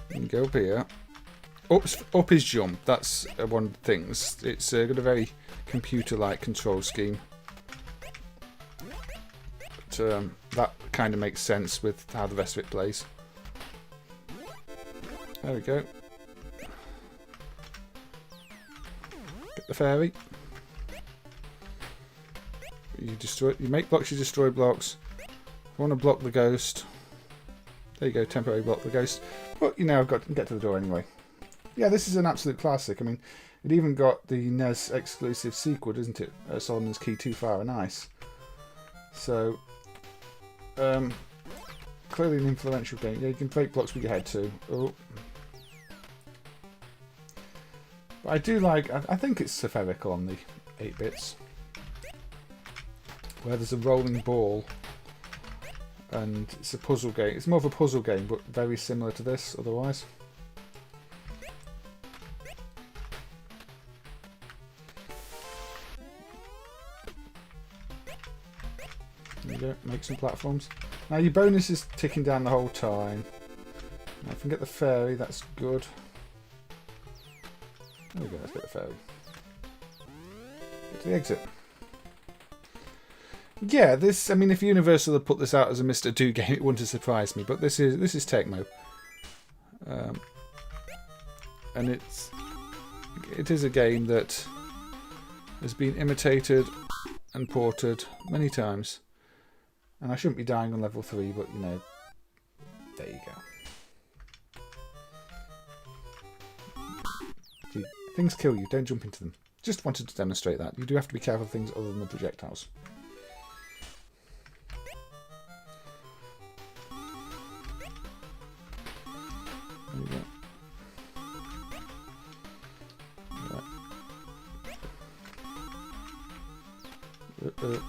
You can go up here. Up is jump. That's one of the things. It's got a very computer-like control scheme. But that kind of makes sense with how the rest of it plays. There we go. Get the fairy. You make blocks, you destroy blocks. You want to block the ghost. There you go, temporary block the ghost. But I've got to get to the door anyway. Yeah, this is an absolute classic. I mean, it even got the NES exclusive sequel, doesn't it? Solomon's Key Too Far and Ice. So, clearly an influential game. Yeah, you can break blocks with your head too. Oh. But I do like, I think it's spherical on the 8-bits. Where there's a rolling ball. And it's a puzzle game. It's more of a puzzle game, but very similar to this otherwise. There you go, make some platforms. Now your bonus is ticking down the whole time. Now if I can get the fairy, that's good. There we go, let's get the fairy. Get to the exit. Yeah, this, I mean, if Universal had put this out as a Mr. Do game, it wouldn't have surprised me, but this is Tecmo. And it is a game that has been imitated and ported many times. And I shouldn't be dying on level 3, but there you go. See, things kill you, don't jump into them. Just wanted to demonstrate that. You do have to be careful of things other than the projectiles. There you go. Right.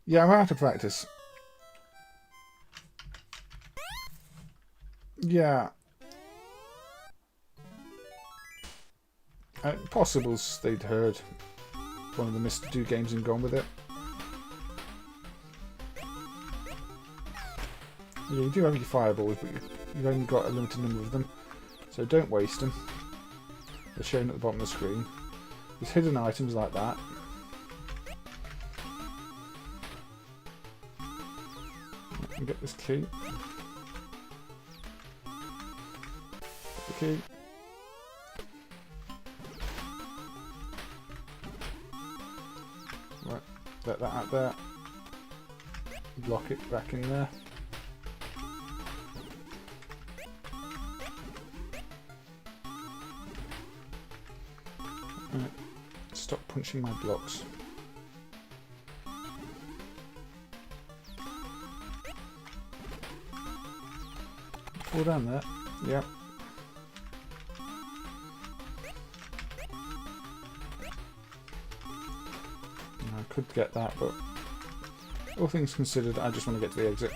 Yeah, I'm out of practice. Yeah. Possibles they'd heard one of the Mr. Do games and gone with it. Yeah, you do have your fireballs, but you've only got a limited number of them. So don't waste them. They're shown at the bottom of the screen. There's hidden items like that. I can get this key. Get the key. Right. Let that out there. Lock it back in there. Right. Stop punching my blocks. Fall down there. Yep. I could get that, but all things considered, I just want to get to the exit.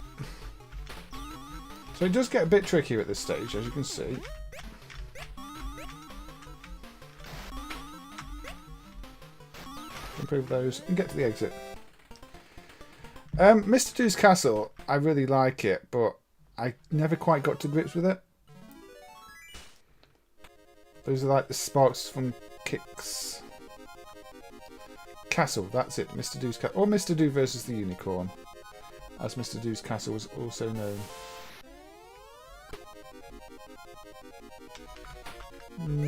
So it does get a bit trickier at this stage, as you can see. Improve those and get to the exit. Mr. Do's Castle, I really like it, but I never quite got to grips with it. Those are like the sparks from kicks. Castle, that's it. Mr. Do's Castle. Or Mr. Do versus the Unicorn, as Mr. Do's Castle was also known.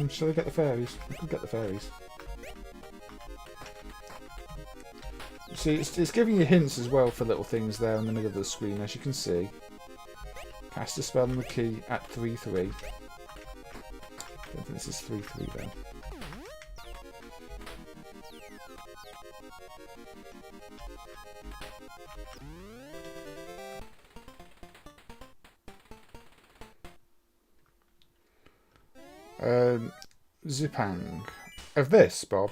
Shall I get the fairies? I could get the fairies. See, it's giving you hints as well for little things there in the middle of the screen, as you can see. Cast a spell on the key at 3-3. I don't think this is 3-3 though. Zipang. Of this, Bob?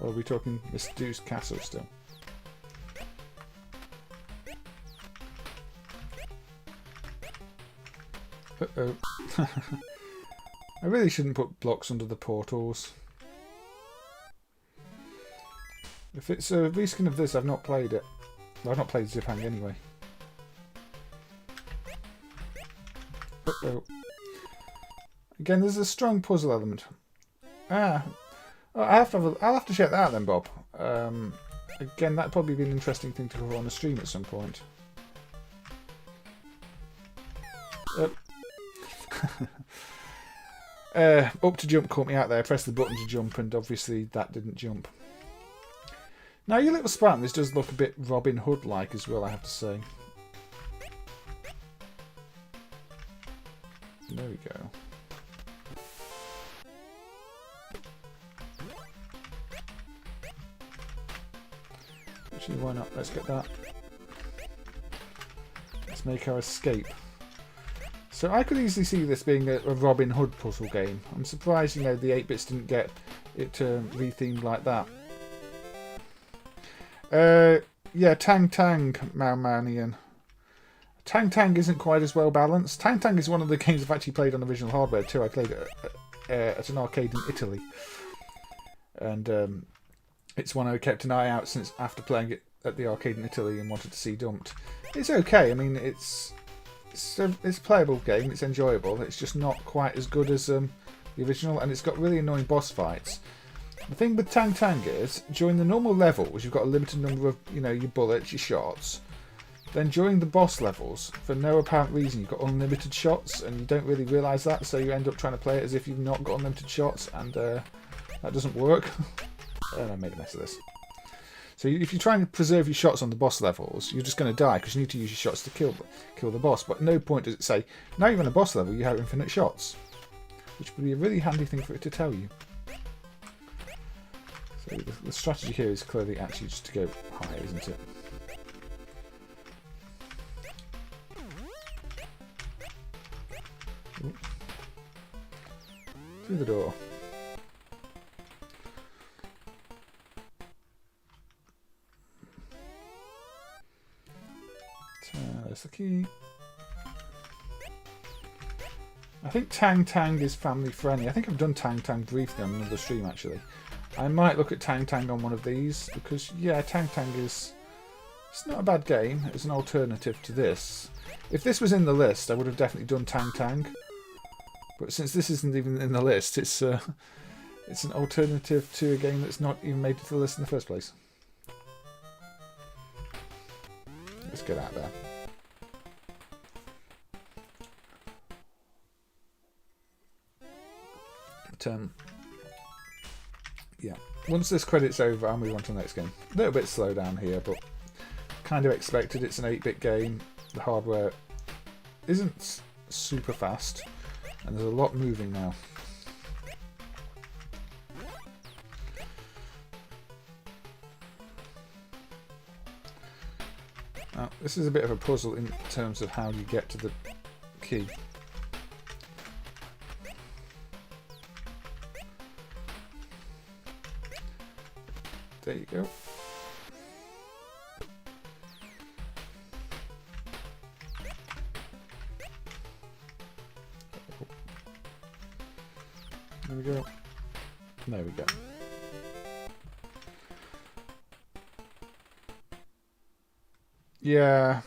Or are we talking Mr. Do's Castle still? Uh-oh. I really shouldn't put blocks under the portals. If it's a reskin of this, I've not played it. Well, I've not played Zipang anyway. Uh-oh. Again, there's a strong puzzle element. Ah, oh, I'll have to check that out then, Bob. Again, that'd probably be an interesting thing to cover on a stream at some point. Up to jump caught me out there. I pressed the button to jump, and obviously that didn't jump. Now, your little sprat, this does look a bit Robin Hood-like as well, I have to say. There we go. Actually, why not? Let's get that. Let's make our escape. So I could easily see this being a Robin Hood puzzle game. I'm surprised, you know, the 8-bits didn't get it rethemed like that. Yeah, Tang Tang, Maumanian. Tang Tang isn't quite as well balanced. Tang Tang is one of the games I've actually played on original hardware too. I played it at an arcade in Italy. And it's one I kept an eye out since after playing it at the arcade in Italy and wanted to see dumped. It's okay. I mean, it's a playable game. It's enjoyable. It's just not quite as good as the original, and it's got really annoying boss fights. The thing with Tang Tang is, during the normal levels, you've got a limited number of, you know, your bullets, your shots. Then during the boss levels, for no apparent reason, you've got unlimited shots, and you don't really realise that, so you end up trying to play it as if you've not got unlimited shots, and that doesn't work. And I made a mess of this. So if you try and preserve your shots on the boss levels, you're just going to die, because you need to use your shots to kill the boss. But at no point does it say, now you're on a boss level, you have infinite shots. Which would be a really handy thing for it to tell you. So the strategy here is clearly actually just to go higher, isn't it? Ooh. Through the door. There's the key. I think Tang Tang is family friendly. I think I've done Tang Tang briefly on another stream actually. I might look at Tang Tang on one of these because, yeah, Tang Tang is... It's not a bad game. It's an alternative to this. If this was in the list, I would have definitely done Tang Tang. But since this isn't even in the list, it's an alternative to a game that's not even made it to the list in the first place. Let's get out there. But, yeah, once this credit's over, I'll move on to the next game. A little bit slow down here, but kind of expected. It's an 8-bit game. The hardware isn't super fast, and there's a lot moving now. Now, this is a bit of a puzzle in terms of how you get to the key. There you go. There we go. There we go. Yeah,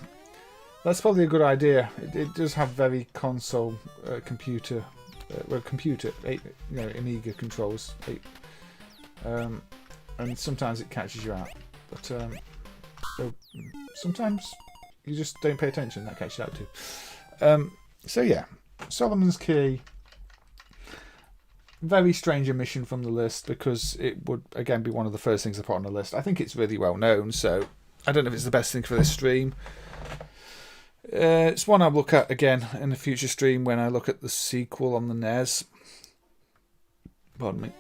that's probably a good idea. It does have very console, computer, Amiga controls, and sometimes it catches you out. But sometimes you just don't pay attention. That catches you out too. So yeah, Solomon's Key. Very strange omission from the list because it would again be one of the first things I put on the list. I think it's really well known, so I don't know if it's the best thing for this stream. It's one I'll look at again in a future stream when I look at the sequel on the NES. Pardon me.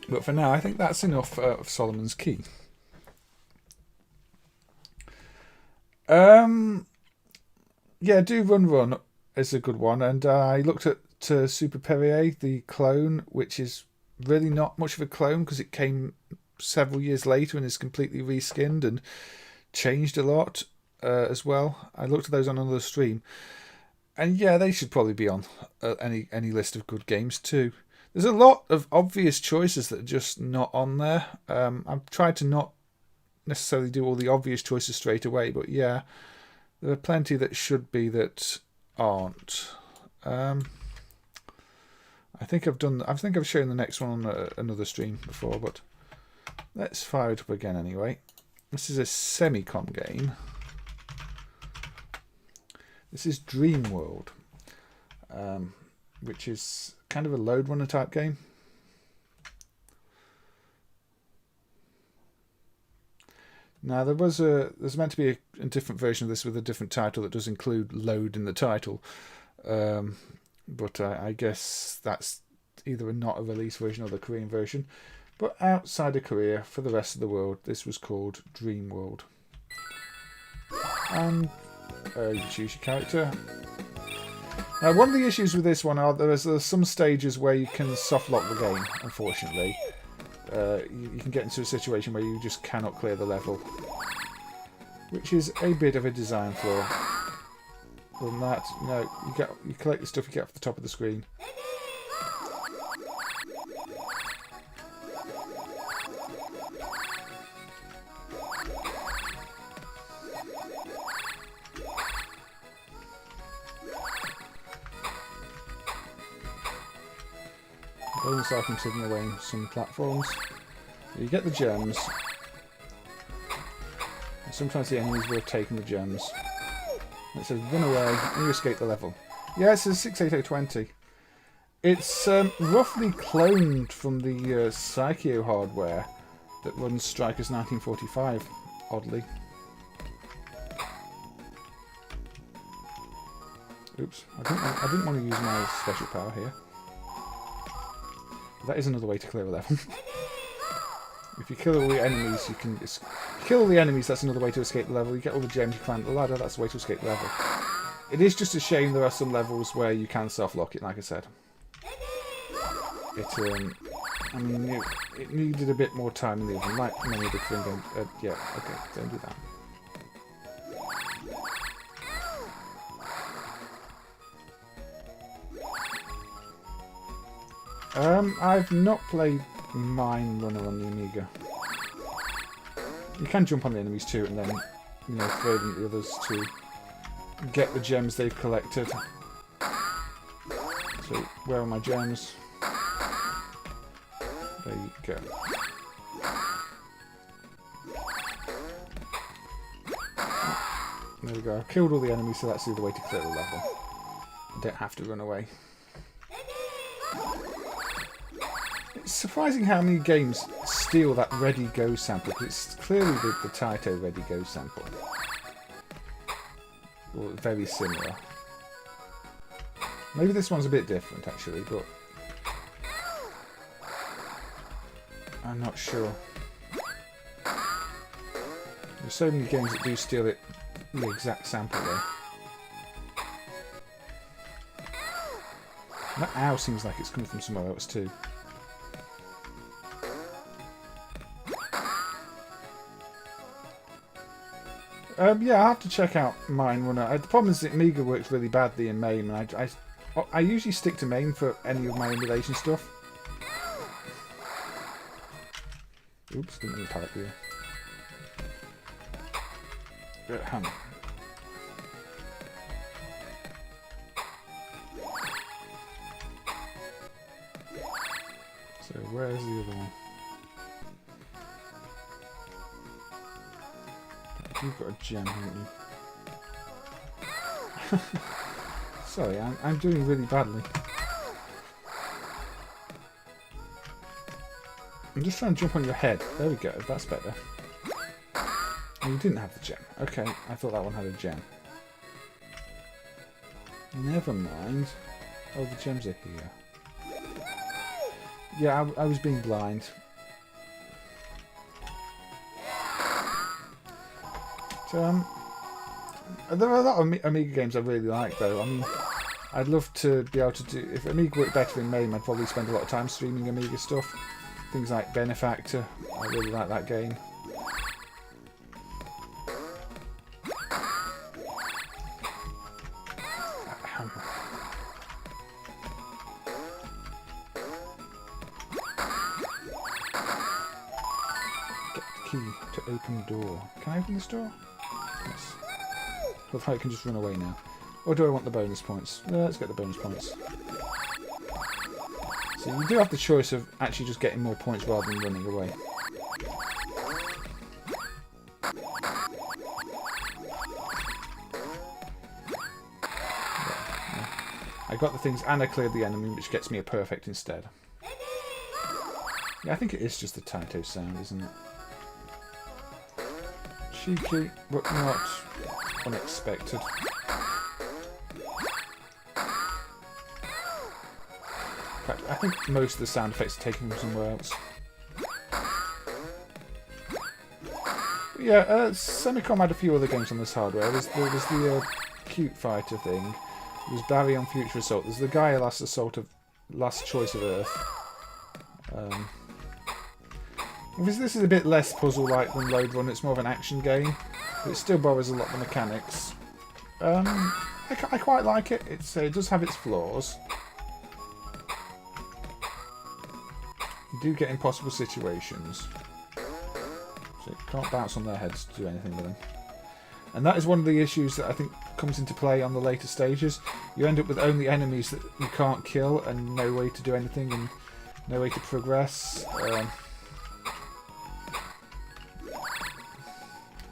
But for now, I think that's enough of Solomon's Key. Yeah, Do Run Run is a good one, and I looked at Super Perrier, the clone, which is really not much of a clone because it came several years later and is completely reskinned and changed a lot as well. I looked at those on another stream, and yeah, they should probably be on any list of good games too. There's a lot of obvious choices that are just not on there. I've tried to not necessarily do all the obvious choices straight away, but yeah, there are plenty that should be that aren't. I think I've shown the next one on another stream before, but let's fire it up again anyway. This is a SemiCom game. This is Dream World, which is kind of a load runner type game. Now there's meant to be a different version of this with a different title that does include load in the title, but I guess that's either not a release version or the Korean version. But outside of Korea, for the rest of the world, this was called Dream World. And you choose your character. Now, one of the issues with this one are there's some stages where you can soft lock the game, unfortunately. You can get into a situation where you just cannot clear the level, which is a bit of a design flaw. Other than that, you collect the stuff you get off the top of the screen. Bonus items hidden away in some platforms. You get the gems. And sometimes the enemies will have taken the gems. And it says run away and you escape the level. Yeah, it says 68020. It's roughly cloned from the Psikyo hardware that runs Strikers 1945, oddly. Oops, I didn't want to use my special power here. That is another way to clear a level. If you kill all the enemies, you can kill all the enemies. That's another way to escape the level. You get all the gems, you climb the ladder. That's a way to escape the level. It is just a shame there are some levels where you can soft lock it. Like I said, I mean, it needed a bit more time in the oven, like many of the Korean games. Yeah, okay, don't do that. I've not played Mine Runner on the Amiga. You can jump on the enemies too and then, throw them at the others to get the gems they've collected. So, where are my gems? There you go. There we go. I've killed all the enemies, so that's the other way to clear the level. I don't have to run away. It's surprising how many games steal that Ready Go sample, because it's clearly the Taito Ready Go sample. Or very similar. Maybe this one's a bit different actually, but I'm not sure. There's so many games that do steal it, the exact sample though. That ow seems like it's coming from somewhere else too. Yeah, I'll have to check out mine. The problem is that Amiga works really badly in MAME, and I usually stick to MAME for any of my emulation stuff. Oops, didn't mean to pallet here. Hang on. So where's the other one? You've got a gem, haven't you? Sorry, I'm doing really badly. I'm just trying to jump on your head. There we go, that's better. Oh, you didn't have the gem. Okay, I thought that one had a gem. Never mind. Oh, the gems are here. Yeah, I was being blind. So, there are a lot of Amiga games I really like, though. I mean, I'd love to be able to do... If Amiga worked better in MAME, I'd probably spend a lot of time streaming Amiga stuff. Things like Benefactor. I really like that game. Get the key to open the door. Can I open this door? Yes. Love how I can just run away now. Or do I want the bonus points? Let's get the bonus points. So you do have the choice of actually just getting more points rather than running away. I got the things and I cleared the enemy, which gets me a perfect instead. Yeah, I think it is just the Taito sound, isn't it? Cheeky, but not unexpected. In fact, I think most of the sound effects are taken from somewhere else. But yeah, SemiCom had a few other games on this hardware. There was the Cute Fighter thing. There was Barry on Future Assault. There's the Gaia Last Choice of Earth. This is a bit less puzzle-like than Load Run. It's more of an action game, but it still borrows a lot of the mechanics. I quite like it. It does have its flaws. You do get impossible situations. So you can't bounce on their heads to do anything with them. And that is one of the issues that I think comes into play on the later stages. You end up with only enemies that you can't kill and no way to do anything and no way to progress.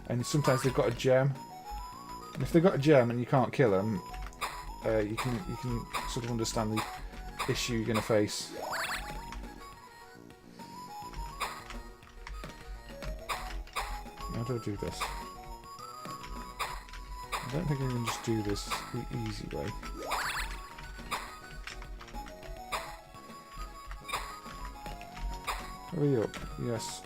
And sometimes they've got a gem. And if they've got a gem and you can't kill them, you can sort of understand the issue you're going to face. How do I do this? I don't think I can just do this the easy way. Hurry up. Yes.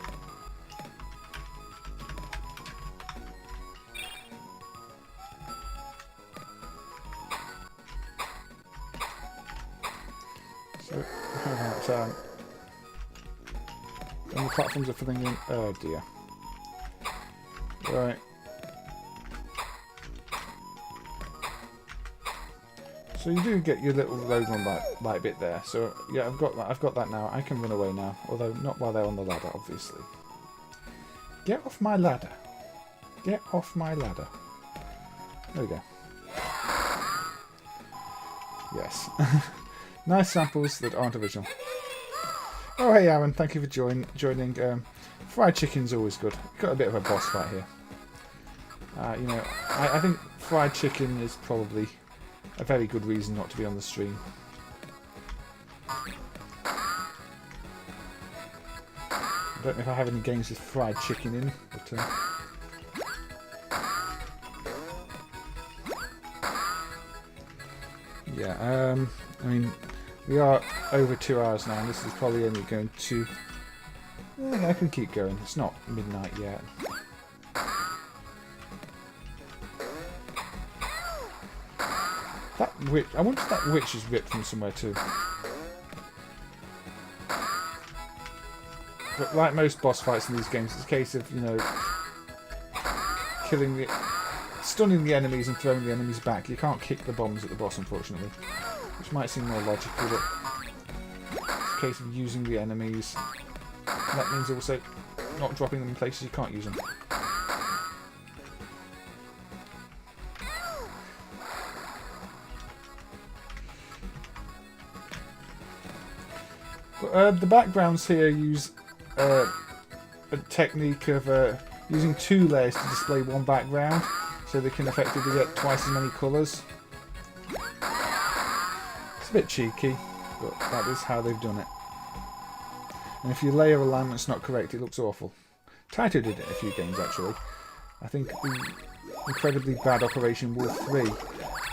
So, how about and the platforms are filling in. Oh dear. Right. So you do get your little load run light bit there. So yeah, I've got that. I've got that now. I can run away now, although not while they're on the ladder, obviously. Get off my ladder. Get off my ladder. There we go. Yes. Nice samples that aren't original. Oh hey Aaron, thank you for joining. Fried chicken's always good. Got a bit of a boss fight here. You know, I think fried chicken is probably a very good reason not to be on the stream. don't know if I have any games with fried chicken in, but yeah, I mean, we are over 2 hours now, and this is probably only going to... I can keep going. It's not midnight yet. That witch... I wonder if that witch is ripped from somewhere too. But like most boss fights in these games, it's a case of, you know, stunning the enemies and throwing the enemies back. You can't kick the bombs at the boss, unfortunately. Which might seem more logical, but it's a case of using the enemies. And that means also not dropping them in places you can't use them. But, the backgrounds here use a technique of using 2 layers to display one background, so they can effectively get twice as many colours. It's a bit cheeky, but that is how they've done it. And if your layer alignment's not correct, it looks awful. Taito did it in a few games, actually. I think the incredibly bad Operation Wolf 3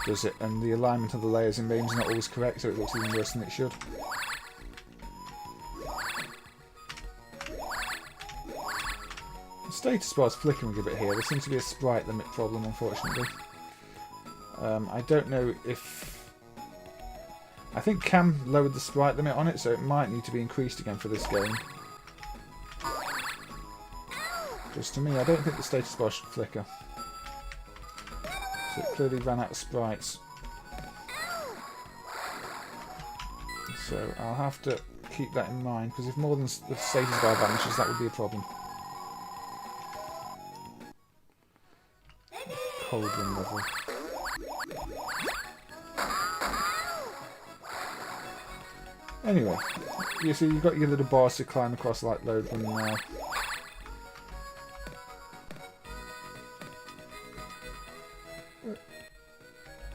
does it, and the alignment of the layers in MAME is not always correct, so it looks even worse than it should. The status bar's flickering a bit here. There seems to be a sprite limit problem, unfortunately. I don't know if... I think Cam lowered the sprite limit on it, so it might need to be increased again for this game. Because to me, I don't think the status bar should flicker. So it clearly ran out of sprites. So I'll have to keep that in mind, because if more than the status bar vanishes, that would be a problem. Cauldron level. Anyway, you see you've got your little bars to climb across like load them now.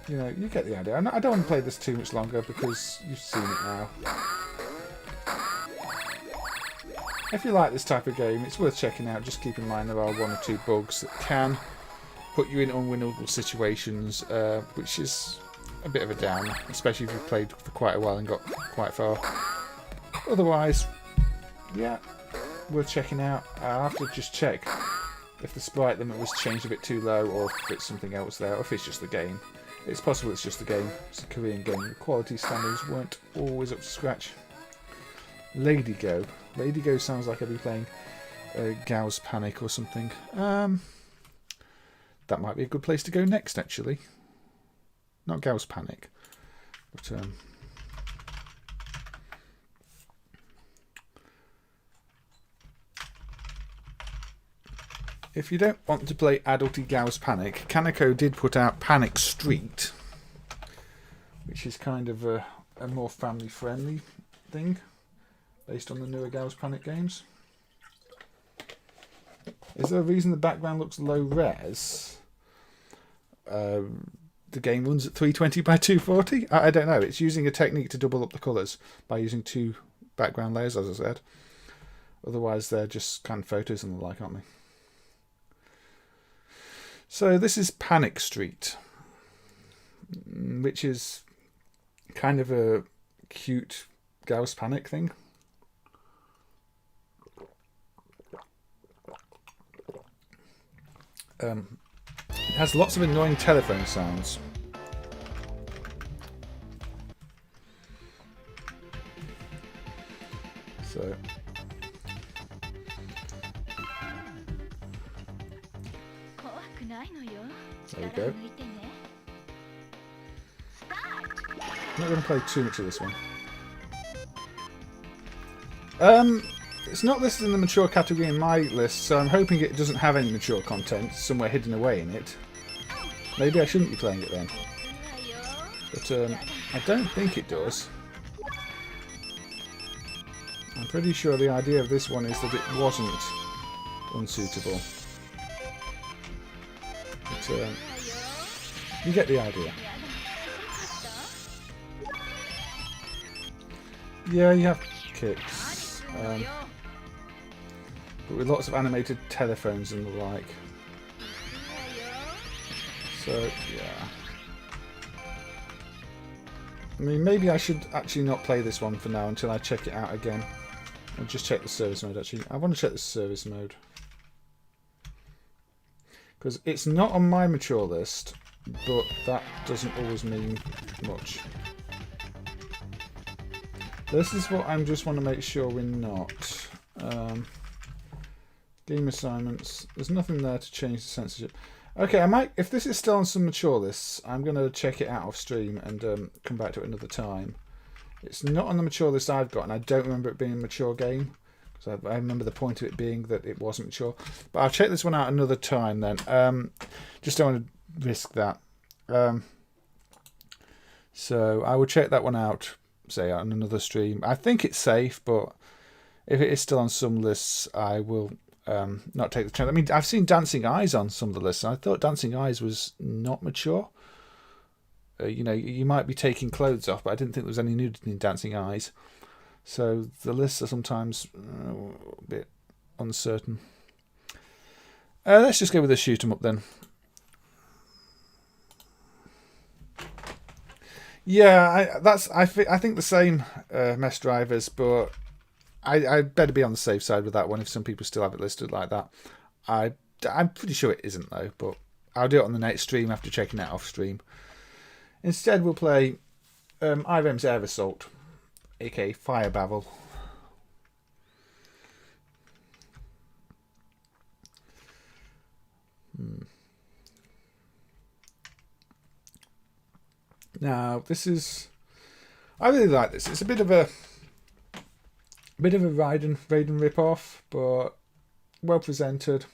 You know, you get the idea. I don't want to play this too much longer because you've seen it now. If you like this type of game, it's worth checking out. Just keep in mind there are 1 or 2 bugs that can put you in unwinnable situations, which is a bit of a downer, especially if you've played for quite a while and got quite far. Otherwise, yeah, worth checking out. I'll have to just check if the sprite limit was changed a bit too low, or if it's something else there, or if it's just the game. It's possible it's just the game. It's a Korean game. The quality standards weren't always up to scratch. Lady Go. Lady Go sounds like I'd be playing Gao's Panic or something. That might be a good place to go next, actually. Not Gao's Panic, but if you don't want to play adulty Gao's Panic, Kaneko did put out Panic Street, which is kind of a more family-friendly thing, based on the newer Gao's Panic games. Is there a reason the background looks low res? The game runs at 320 by 240? I don't know. It's using a technique to double up the colours by using 2 background layers, as I said. Otherwise, they're just canned photos and the like, aren't they? So this is Panic Street, which is kind of a cute Gao's Panic thing. It has lots of annoying telephone sounds. So there you go. I'm not going to play too much of this one. It's not listed in the mature category in my list, so I'm hoping it doesn't have any mature content somewhere hidden away in it. Maybe I shouldn't be playing it then. But I don't think it does. I'm pretty sure the idea of this one is that it wasn't unsuitable. But you get the idea. Yeah, you have kicks. but with lots of animated telephones and the like. So, yeah. I mean, maybe I should actually not play this one for now until I check it out again. I'll just check the service mode, actually. I want to check the service mode. Because it's not on my mature list, but that doesn't always mean much. This is what I just want to make sure we're not. Game assignments. There's nothing there to change the censorship. Okay, I might. If this is still on some mature lists, I'm going to check it out off stream and come back to it another time. It's not on the mature list I've got, and I don't remember it being a mature game. So I remember the point of it being that it wasn't mature. But I'll check this one out another time then. Just don't want to risk that. So I will check that one out, say, on another stream. I think it's safe, but if it is still on some lists, I will not take the chance. I mean, I've seen Dancing Eyes on some of the lists, and I thought Dancing Eyes was not mature. You know, you might be taking clothes off, but I didn't think there was any nudity in Dancing Eyes. So the lists are sometimes a bit uncertain. Let's just go with a shoot 'em up then. Yeah, I think the same mesh drivers, but I better be on the safe side with that one if some people still have it listed like that. I'm pretty sure it isn't though, but I'll do it on the next stream after checking that off stream. Instead, we'll play Irem's Air Assault, aka Fire Babble. Now, this is. I really like this. It's a bit of a Raiden rip-off, but well presented.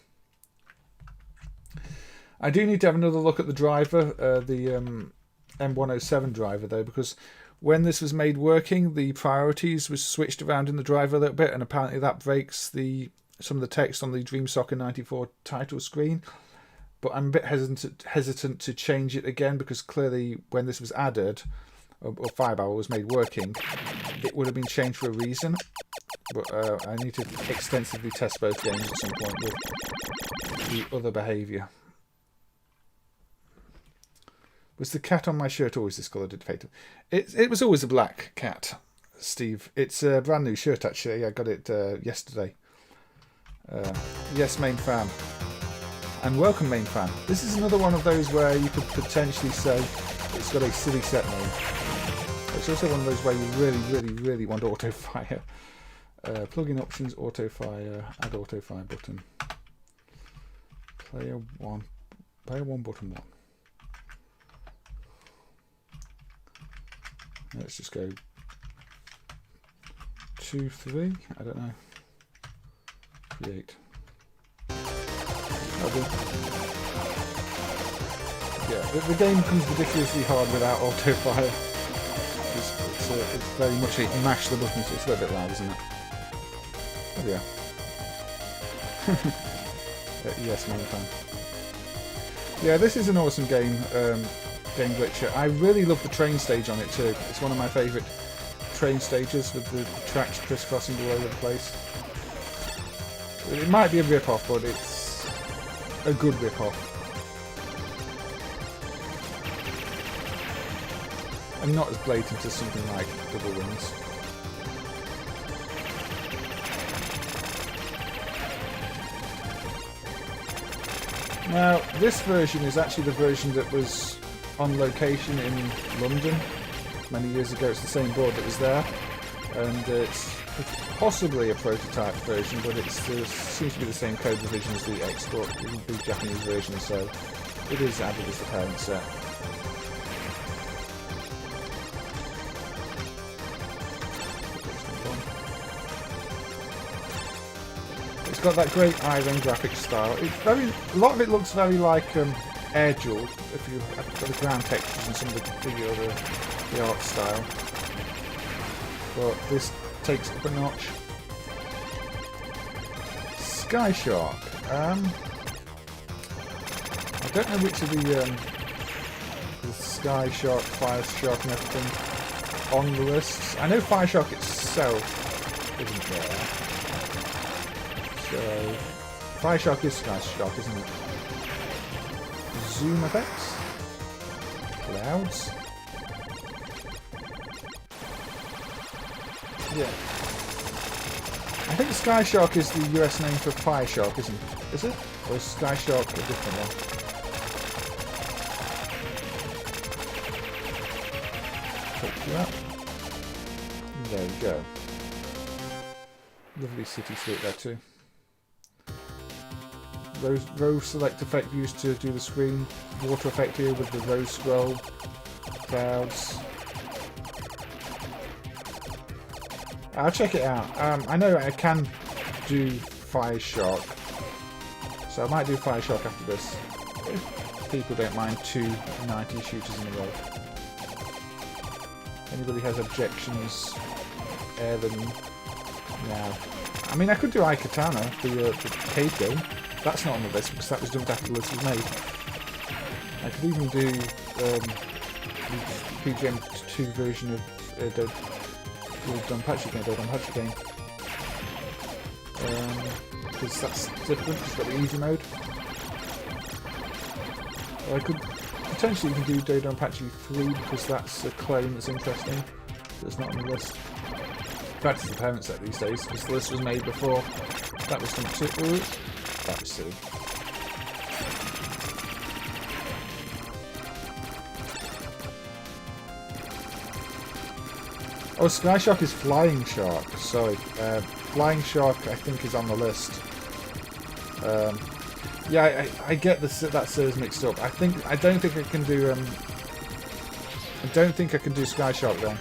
I do need to have another look at the driver, the M107 driver though, because when this was made working, the priorities was switched around in the driver a little bit, and apparently that breaks some of the text on the Dream Soccer 94 title screen. But I'm a bit hesitant to change it again, because clearly when this was added, or Fireball was made working, it would have been changed for a reason. But I need to extensively test both games at some point with the other behaviour. Was the cat on my shirt always this colour, did Taito? It was always a black cat, Steve. It's a brand new shirt actually. I got it yesterday. Yes, main fan. And welcome, main fan. This is another one of those where you could potentially say it's got a silly set name. It's also one of those where you really want auto fire. Plug-in options, auto fire, add auto fire button. Player one button 1. Let's just go 2, 3. I don't know. Create. Yeah, the game becomes ridiculously hard without auto fire. It's very much a mash the button, so it's a little bit loud, isn't it? Oh yeah. Yes, main fan. Yeah, this is an awesome game. Game glitcher. I really love the train stage on it too. It's one of my favourite train stages with the tracks crisscrossing all over the place. It might be a rip-off, but it's a good rip-off. And not as blatant as something like Double Wings. Now, this version is actually the version that was on location in London many years ago. It's the same board that was there, and it's possibly a prototype version, but it seems to be the same code revision as the export, the Japanese version, so it is added as the parent set. It's got that great Irem graphic style. It's a lot of it looks very like Air Duel, if you've got the ground textures and some of the art style. But this takes up a notch. Sky Shark. I don't know which of the Sky Shark, Fire Shark and everything on the lists. I know Fire Shark itself isn't there. So, Fire Shark is Sky Shark, isn't it? Zoom effects. Clouds. Yeah. I think Sky Shark is the US name for Fire Shark, isn't it? Is it? Or is Sky Shark a different one? Pick you up. There we go. Lovely city street there too. Row select effect used to do the screen. Water effect here with the rose scroll. Clouds. I'll check it out. I know I can do Fire Shark. So I might do Fire Shark after this. If people don't mind 2 90 shooters in a row. Anybody has objections, air them now. I mean, I could do Aikatana, the cave game. That's not on the list because that was done after the list was made. I could even do the PGM 2 version of Donpachi game. Because that's different. It's got the easy mode. Or I could potentially even do Donpachi 3 because that's a clone that's interesting. That's not on the list. Practice the parent set these days because the list was made before that was done too. Ooh, that was silly. Oh, Sky Shark is Flying Shark. Sorry, Flying Shark I think is on the list. Yeah, I get that series mixed up. I don't think I can do. I don't think I can do Sky Shark then.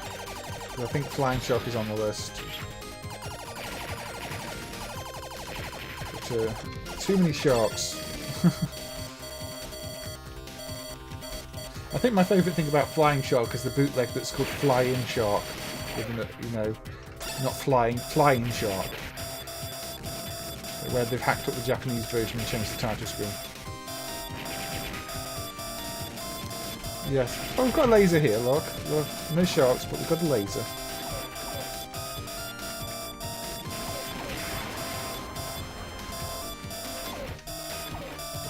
I think Flying Shark is on the list. But, too many sharks. I think my favourite thing about Flying Shark is the bootleg that's called Fly-In Shark. You know, not Flying Shark. Where they've hacked up the Japanese version and changed the title screen. Yes. Oh, we've got a laser here, look. No sharks, but we've got a laser.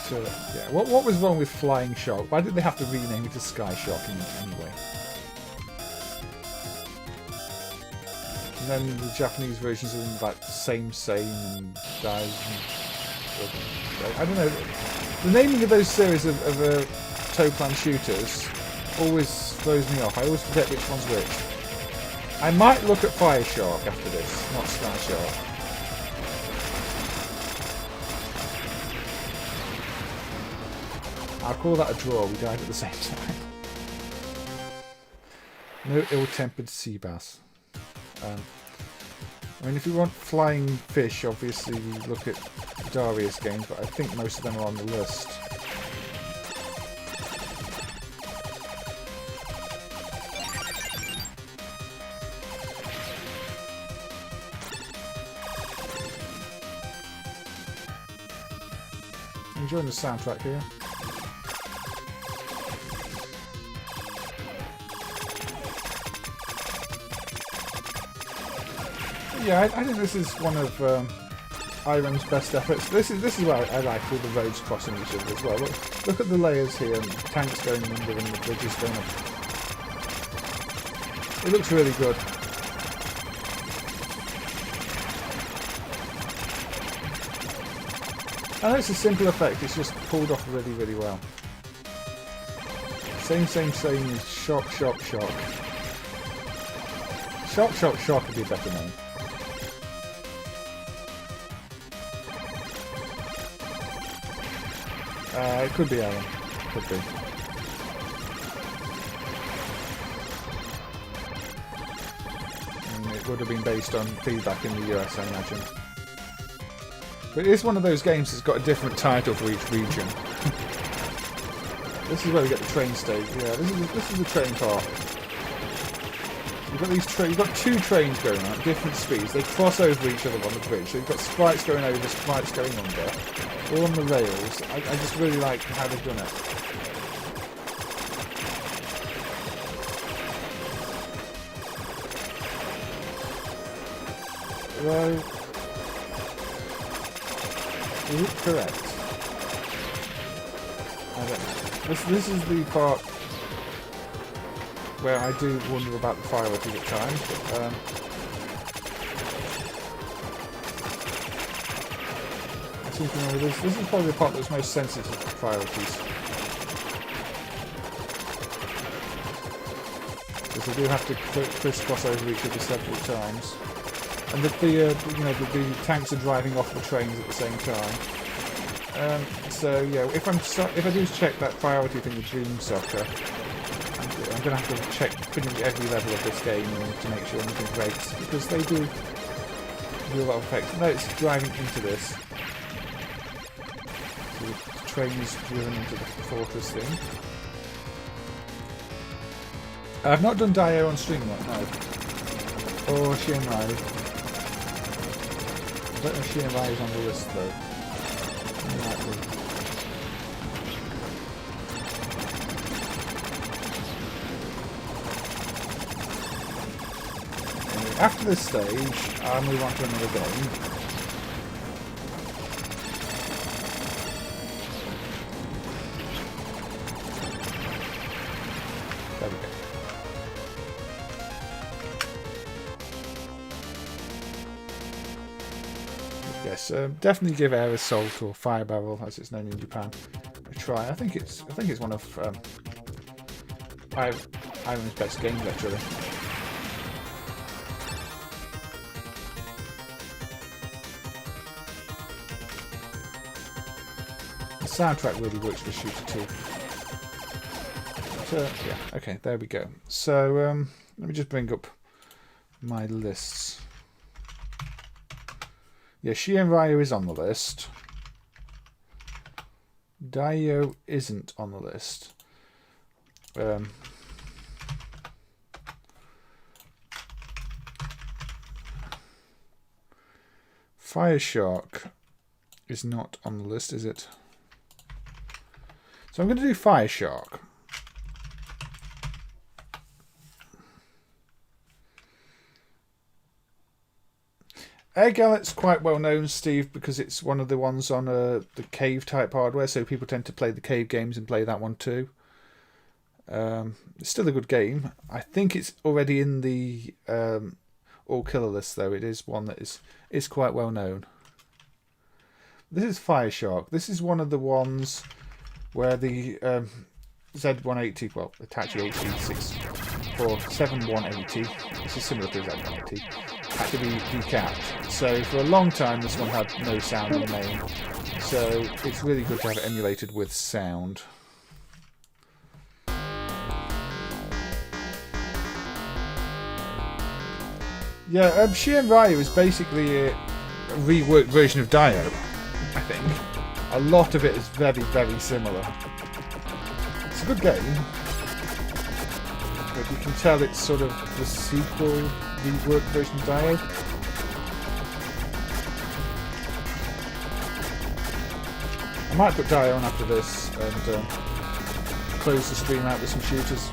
So, yeah. What was wrong with Flying Shark? Why did they have to rename it to Sky Shark anyway? And then the Japanese versions are in like same and dies. I don't know. The naming of those series of Toaplan shooters always throws me off. I always forget which one's which. I might look at Fire Shark after this, not Sky Shark. I'll call that a draw. We died at the same time. No ill-tempered sea bass. I mean, if you want flying fish, obviously we look at Darius games, but I think most of them are on the list. I'm enjoying the soundtrack here. Yeah, I think this is one of Irem's best efforts. This is where I like all the roads crossing each other as well. Look at the layers here, and the tanks going under and the bridges going up. It looks really good. I know it's a simple effect, it's just pulled off really, really well. Same as shock. Shock would be a better name. It could be Alan. Could be. And it would have been based on feedback in the US, I imagine. But it is one of those games that's got a different title for each region. This is where we get the train stage. Yeah, this is the train part. You've got these you've got 2 trains going on at different speeds. They cross over each other on the bridge. So you've got sprites going over, sprites going under. All on the rails. I just really like how they've done it. Right. Is it correct? I don't know. This is the part where I do wonder about the priorities at times, but I seem to remember this is probably the part that's most sensitive to priorities. Because they do have to crisscross over each other several times. And the tanks are driving off the trains at the same time. So yeah, if I do check that priority thing with Dream Soccer, I'm going to have to check pretty much every level of this game to make sure nothing breaks, because they do a lot of effects. No, it's driving into this. So the train is driven into the fortress thing. I've not done Daioh on stream yet, no. Or Shinobi. I don't know if Shinobi is on the list though. Anyway, after this stage, I'll move on to another game. There we go. Yes, definitely give Air Assault or Fire Barrel, as it's known in Japan, a try. I think it's one of Irem's best games actually. The soundtrack really works for Shooter 2. So yeah, okay, there we go. So let me just bring up my lists. Yeah, Shien Ryu is on the list. Daioh isn't on the list. Fire Shark is not on the list, is it? So I'm going to do Fire Shark. Air Gallet's quite well known, Steve, because it's one of the ones on the cave type hardware, so people tend to play the cave games and play that one too. It's still a good game. I think it's already in the all killer list though. It is one that is quite well known. This is Fire Shark. This is one of the ones where the Z180, well, Hitachi 86 or 7180, this is similar to Z180, had to be decapped. So for a long time this one had no sound in the main. So it's really good to have it emulated with sound. Yeah, Shien Ryu is basically a reworked version of Daioh, I think. A lot of it is very, very similar. It's a good game, but you can tell it's sort of the sequel, reworked version of Daioh. I might put Daioh on after this and close the stream out with some shooters.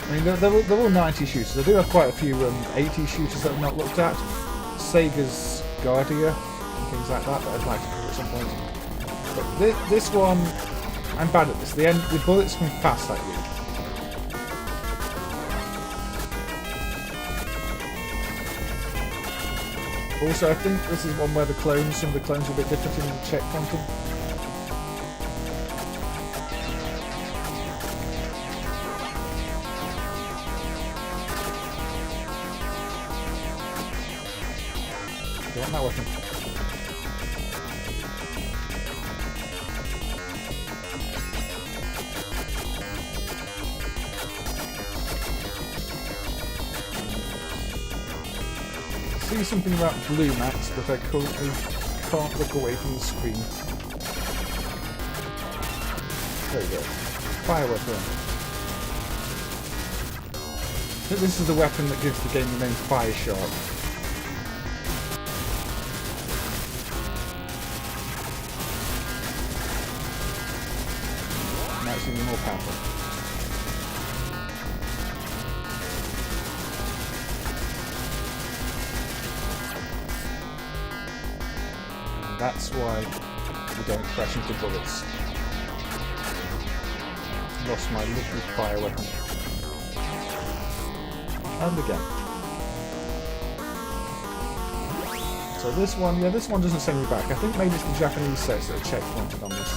I mean, they're all 90 shooters. I do have quite a few 80 shooters that I've not looked at. Sega's Guardia and things like that I'd like to cover at some point. But this one, I'm bad at this. The bullets come fast at you. Also, I think this is one where some of the clones are a bit different in the check quantum. Get that weapon. See something about blue mats, but I currently can't look away from the screen. There we go. Fire weapon. So this is the weapon that gives the game the name Fire Shark. Now it's even more powerful. That's why you don't crash into bullets. Lost my lovely fire weapon. And again. So this one, yeah, this one doesn't send you back. I think maybe it's the Japanese sets that are checkpointed on this.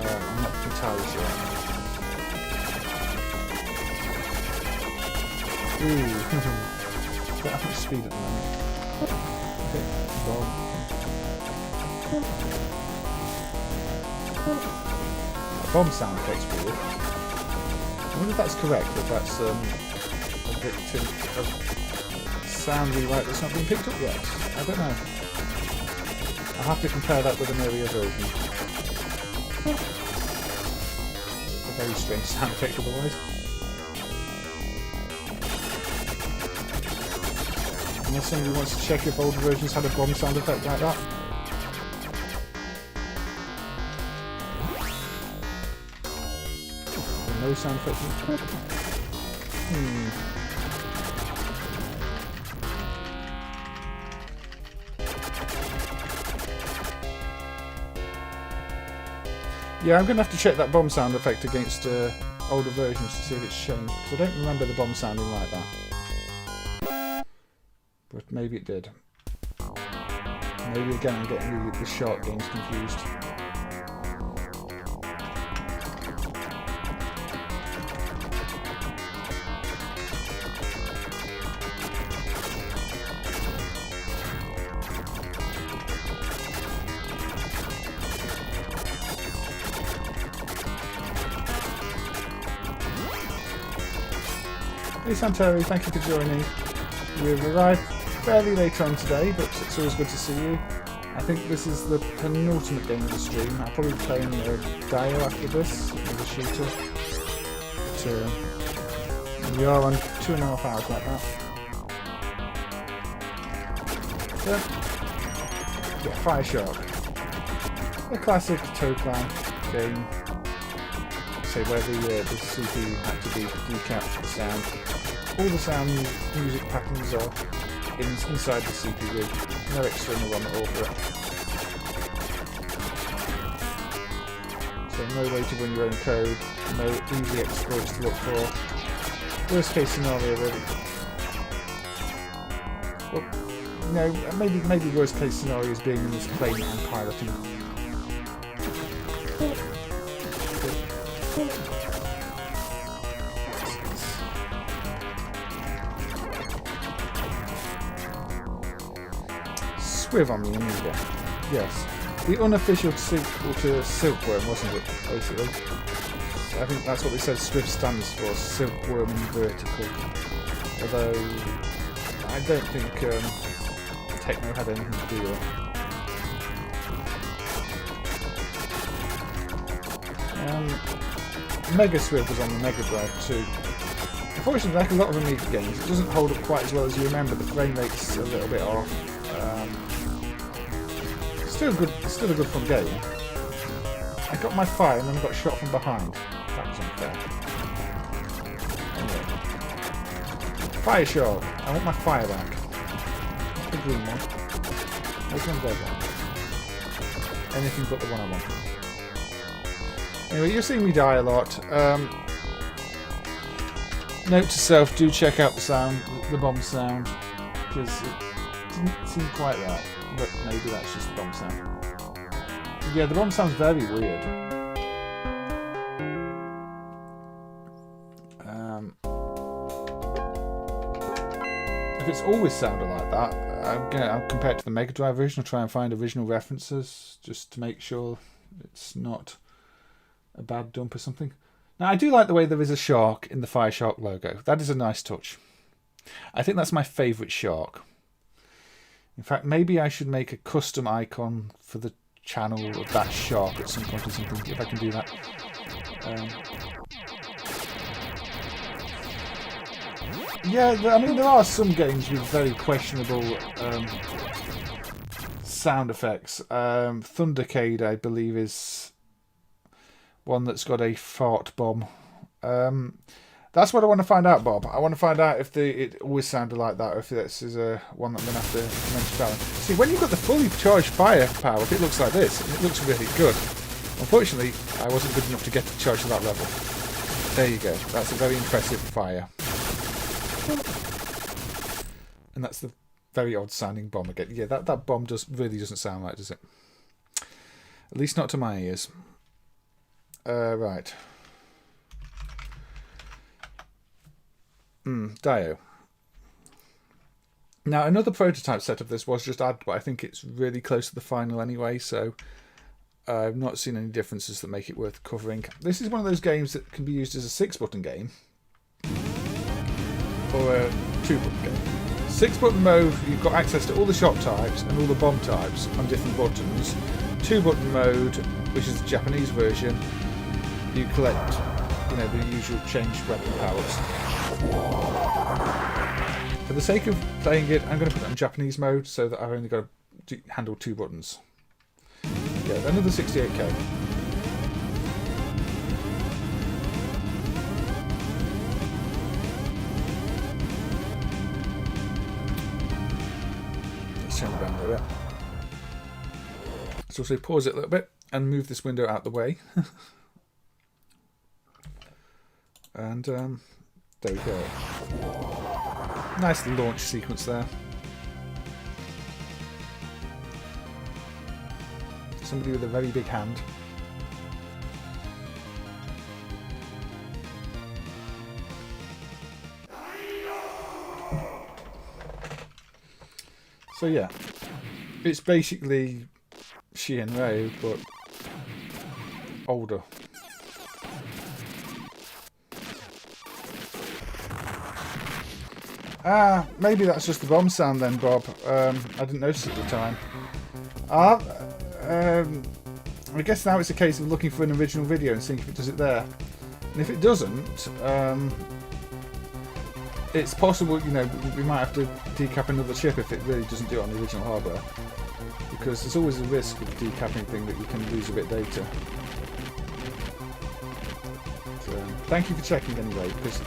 I'm not entirely sure. Ooh, don't have much speed at the moment. Okay, bomb. Bomb sound effect's weird. I wonder if that's correct, if that's a victim of sound rewrite that's not been picked up yet. I don't know. I'll have to compare that with an earlier version. It's a very strange sound effect otherwise. Unless somebody wants to check if older versions had a bomb sound effect like that. No sound effect. Yeah, I'm going to have to check that bomb sound effect against older versions to see if it's changed. Because I don't remember the bomb sounding like that. But maybe it did. Maybe again I'm getting the shark games confused. Hey Santeri, thank you for joining. We've arrived fairly late on today, but it's always good to see you. I think this is the penultimate game of the stream. I'll probably be playing Daioh after this, with a shooter. But, we are on 2.5 hours like that. Yeah, Fire Shark. A classic Toaplan game. Say where the CPU had to be decapped for the sound. All the sound music patterns are inside the CPU. No external one at all for it. So no way to run your own code. No easy exploits to look for. Worst case scenario really. Well, no, maybe worst case scenario is being in this plane and piloting. Swiv on the Amiga. Yes. The unofficial sequel to Silkworm, wasn't it, basically? I think that's what they said Swiv stands for, Silkworm in vertical. Although, I don't think Tecmo had anything to do with it. Mega Swiv was on the Mega Drive too. Unfortunately, like a lot of Amiga games, it doesn't hold up quite as well as you remember. The frame rate's a little bit off. Still a good fun game. I got my fire and then I got shot from behind. That was unfair. Anyway. Fire Shark. I want my fire back. Not the green one. Which one's red one? Anything but the one I want. Anyway, you're seeing me die a lot. Note to self, do check out the sound, the bomb sound, because it didn't seem quite right. But maybe that's just the bomb sound. Yeah, the bomb sound's very weird. If it's always sounded like that, I'll compare it to the Mega Drive version. I'll try and find original references just to make sure it's not a bad dump or something. Now, I do like the way there is a shark in the Fire Shark logo. That is a nice touch. I think that's my favourite shark. In fact, maybe I should make a custom icon for the channel of that shark at some point or something, if I can do that. Yeah, I mean, there are some games with very questionable sound effects. Thundercade, I believe, is one that's got a fart bomb. That's what I want to find out, Bob. I want to find out if it always sounded like that, or if this is one that I'm going to have to mention balance. See, when you've got the fully charged firepower, it looks like this. It looks really good. Unfortunately, I wasn't good enough to get to charge to that level. There you go. That's a very impressive fire. And that's the very odd sounding bomb again. Yeah, that bomb really doesn't sound right, does it? At least not to my ears. Right. Daioh. Now, another prototype set of this was just added, but I think it's really close to the final anyway, so I've not seen any differences that make it worth covering. This is one of those games that can be used as a 6-button game or a 2-button game. 6-button mode, you've got access to all the shot types and all the bomb types on different buttons. 2-button mode, which is the Japanese version, you collect, the usual changed weapon powers. For the sake of playing it, I'm going to put it on Japanese mode so that I've only got to handle 2 buttons. Yeah, another 68k. Let's turn it down a little bit. Let's also pause it a little bit and move this window out the way. And there we go. Nice launch sequence there. Somebody with a very big hand. So yeah, it's basically Shinryu, but older. Maybe that's just the bomb sound then, Bob. I didn't notice it at the time. I guess now it's a case of looking for an original video and seeing if it does it there. And if it doesn't, it's possible, we might have to decap another chip if it really doesn't do it on the original hardware. Because there's always a risk of decapping thing that you can lose a bit of data. So, thank you for checking anyway, because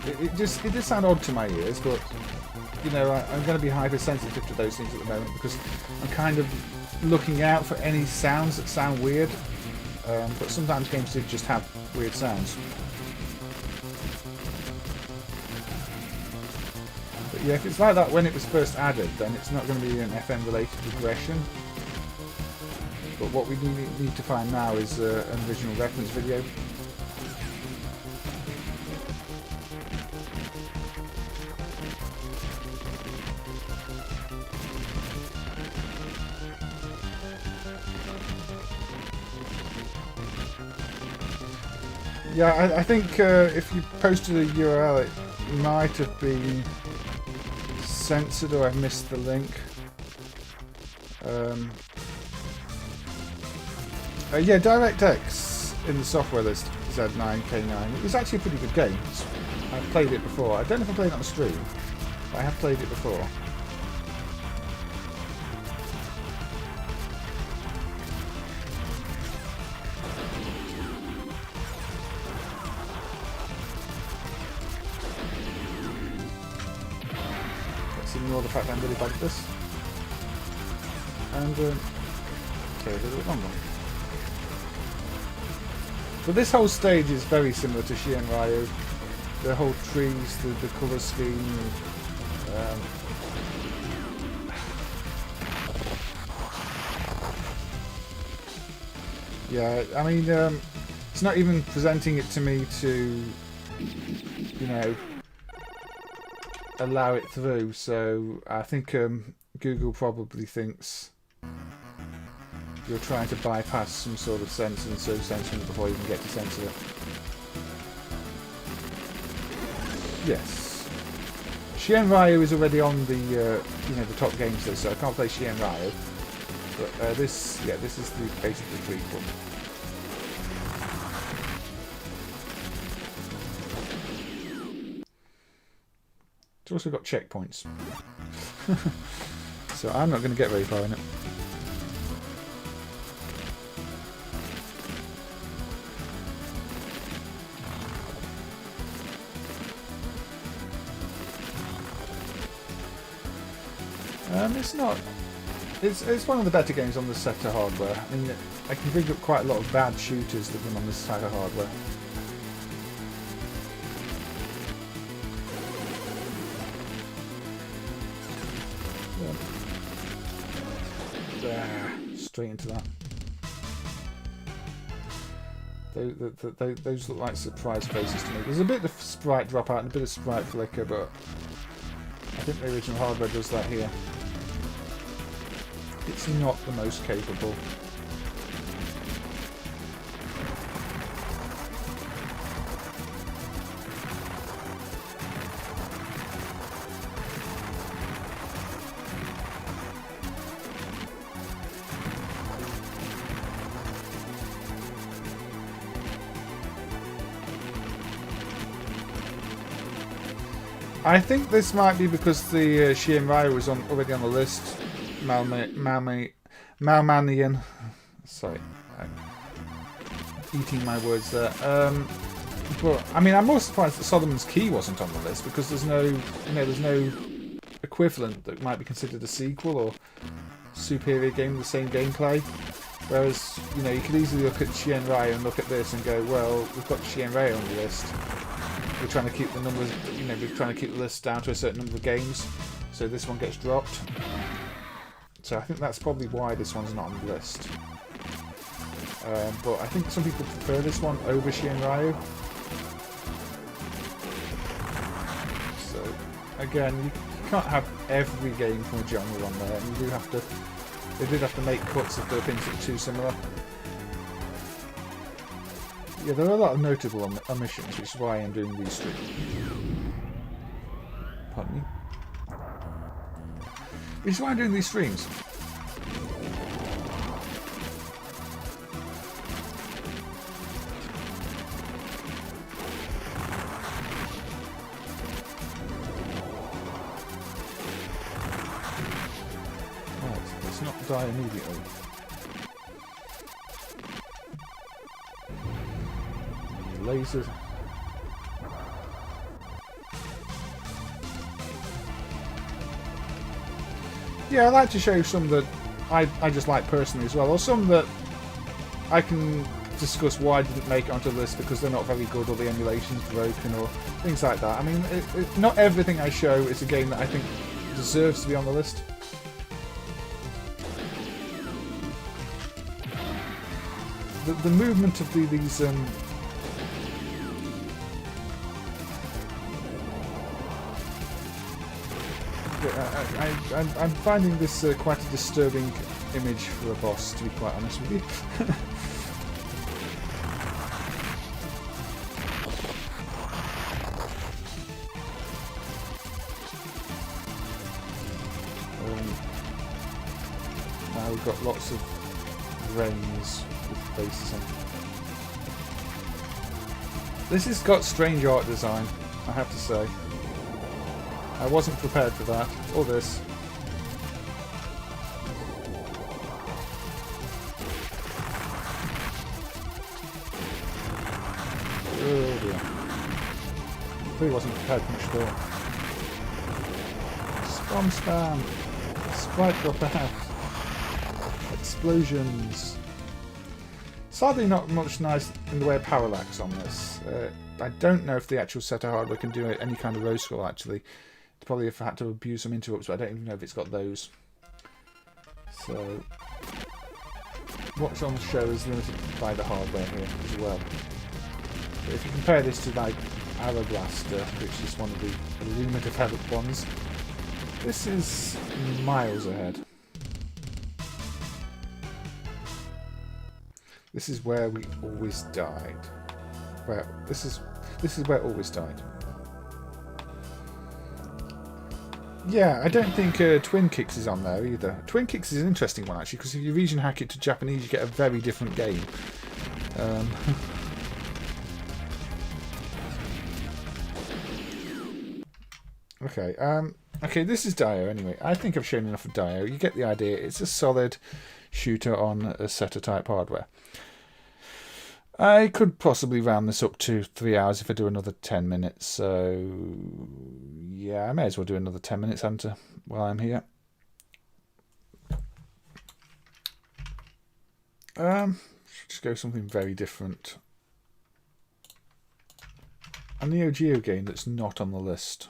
it did sound odd to my ears, but I'm going to be hypersensitive to those things at the moment because I'm kind of looking out for any sounds that sound weird. But sometimes games do just have weird sounds. But yeah, if it's like that when it was first added, then it's not going to be an FM related regression. But what we need to find now is an original reference video. Yeah, I think if you posted a URL, it might have been censored or I've missed the link. Yeah, DirectX in the software list Z9K9. It was actually a pretty good game. I've played it before. I don't know if I played it on stream, but I have played it before. Ignore the fact I'm really bad at this. And okay, a little bit longer. But this whole stage is very similar to Shinryu. The whole trees, the colour scheme. Yeah, I mean, it's not even presenting it to me to, allow it through, so I think Google probably thinks you're trying to bypass some sort of censor and so censoring it before you can get to censor it. Yes. Shinryu is already on the the top games list, so I can't play Shinryu. But this is basically the prequel. It's also got checkpoints. So I'm not going to get very far in it. It's not. It's one of the better games on this set of hardware. I mean, I can bring up quite a lot of bad shooters that run on this type of hardware. Straight into that. Those look like surprise faces to me. There's a bit of sprite dropout and a bit of sprite flicker, but I think the original hardware does that here. It's not the most capable. I think this might be because the Chimera was already on the list. Malmanian. Sorry, I'm eating my words there. But I mean, I'm more surprised that Soldam's Key wasn't on the list because there's no equivalent that might be considered a sequel or superior game with the same gameplay. Whereas, you could easily look at Chimera and look at this and go, well, we've got Chimera on the list. We're trying to keep the numbers, we're trying to keep the list down to a certain number of games, so this one gets dropped. So I think that's probably why this one's not on the list. But I think some people prefer this one over Shinryu. So again, you can't have every game from a genre on there, and you do have to. They did have to make cuts if there were things that were too similar. Yeah, there are a lot of notable omissions, which is why I'm doing these streams. Pardon me. Which is why I'm doing these streams. Right, let's not die immediately. Lasers. Yeah, I like to show some that I just like personally as well, or some that I can discuss why I didn't make it onto the list because they're not very good or the emulation's broken or things like that. I mean, not everything I show is a game that I think deserves to be on the list. The movement of these I'm finding this quite a disturbing image for a boss, to be quite honest with you. Now we've got lots of rains with faces on. This has got strange art design, I have to say. I wasn't prepared for that, or this. Oh dear. Really wasn't prepared for much at all. Spam! Sprite drop out. Explosions. Sadly not much nice in the way of parallax on this. I don't know if the actual set of hardware can do any kind of row scroll actually. Probably if I had to abuse some interrupts, but I don't even know if it's got those. So, what's on show is limited by the hardware here as well. But if you compare this to like Arrow Blaster, which is one of the Illuma developed ones, this is miles ahead. This is where we always died. Well, this is where it always died. Yeah, I don't think Twin Kicks is on there either. Twin Kicks is an interesting one actually, because if you region hack it to Japanese, you get a very different game. Okay, okay, this is Daioh anyway. I think I've shown enough of Daioh. You get the idea. It's a solid shooter on a SETA type hardware. I could possibly round this up to 3 hours if I do another 10 minutes. So, yeah, I may as well do another 10 minutes while I'm here. Just go something very different. A Neo Geo game that's not on the list.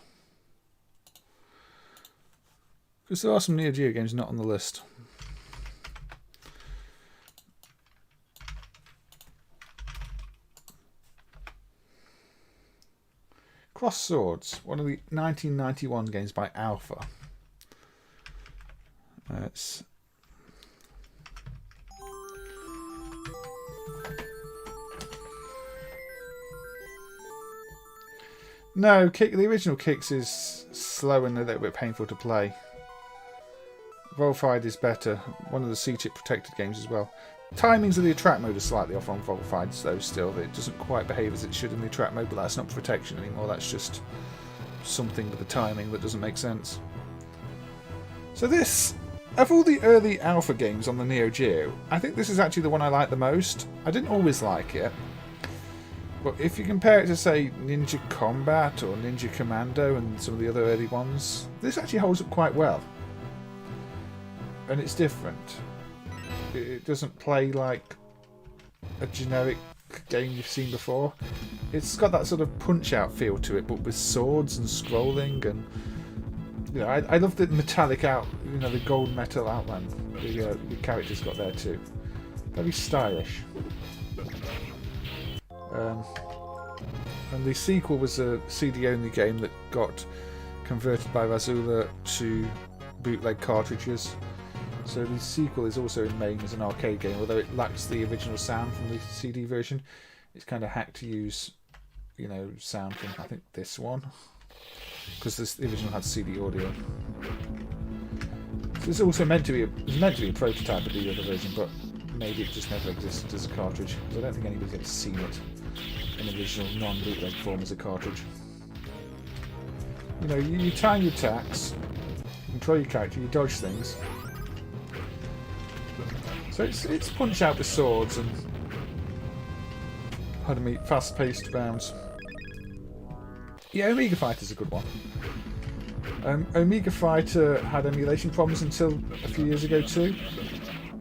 Because there are some Neo Geo games not on the list. Cross Swords, one of the 1991 games by Alpha. No, the original Kicks is slow and a little bit painful to play. Volfied is better. One of the C-chip protected games as well. Timings of the attract mode are slightly off on Volfied, though still. It doesn't quite behave as it should in the attract mode, but that's not protection anymore. That's just something with the timing that doesn't make sense. So this, of all the early Alpha games on the Neo Geo, I think this is actually the one I like the most. I didn't always like it. But if you compare it to, say, Ninja Combat or Ninja Commando and some of the other early ones, this actually holds up quite well. And it's different. It doesn't play like a generic game you've seen before. It's got that sort of punch-out feel to it, but with swords and scrolling, and you know, I love the metallic the gold metal outline the characters got there too. Very stylish. And the sequel was a CD-only game that got converted by Razula to bootleg cartridges. So the sequel is also in MAME as an arcade game, although it lacks the original sound from the CD version. It's kind of hacked to use, sound from I think this one, because the original had CD audio. So it's also meant to be a prototype of the other version, but maybe it just never existed as a cartridge, because I don't think anybody's ever seen it in original non-bootleg form as a cartridge. You time your attacks, control your character, you dodge things. So it's punch out with swords and fast-paced rounds. Yeah, Omega Fighter's a good one. Omega Fighter had emulation problems until a few years ago too,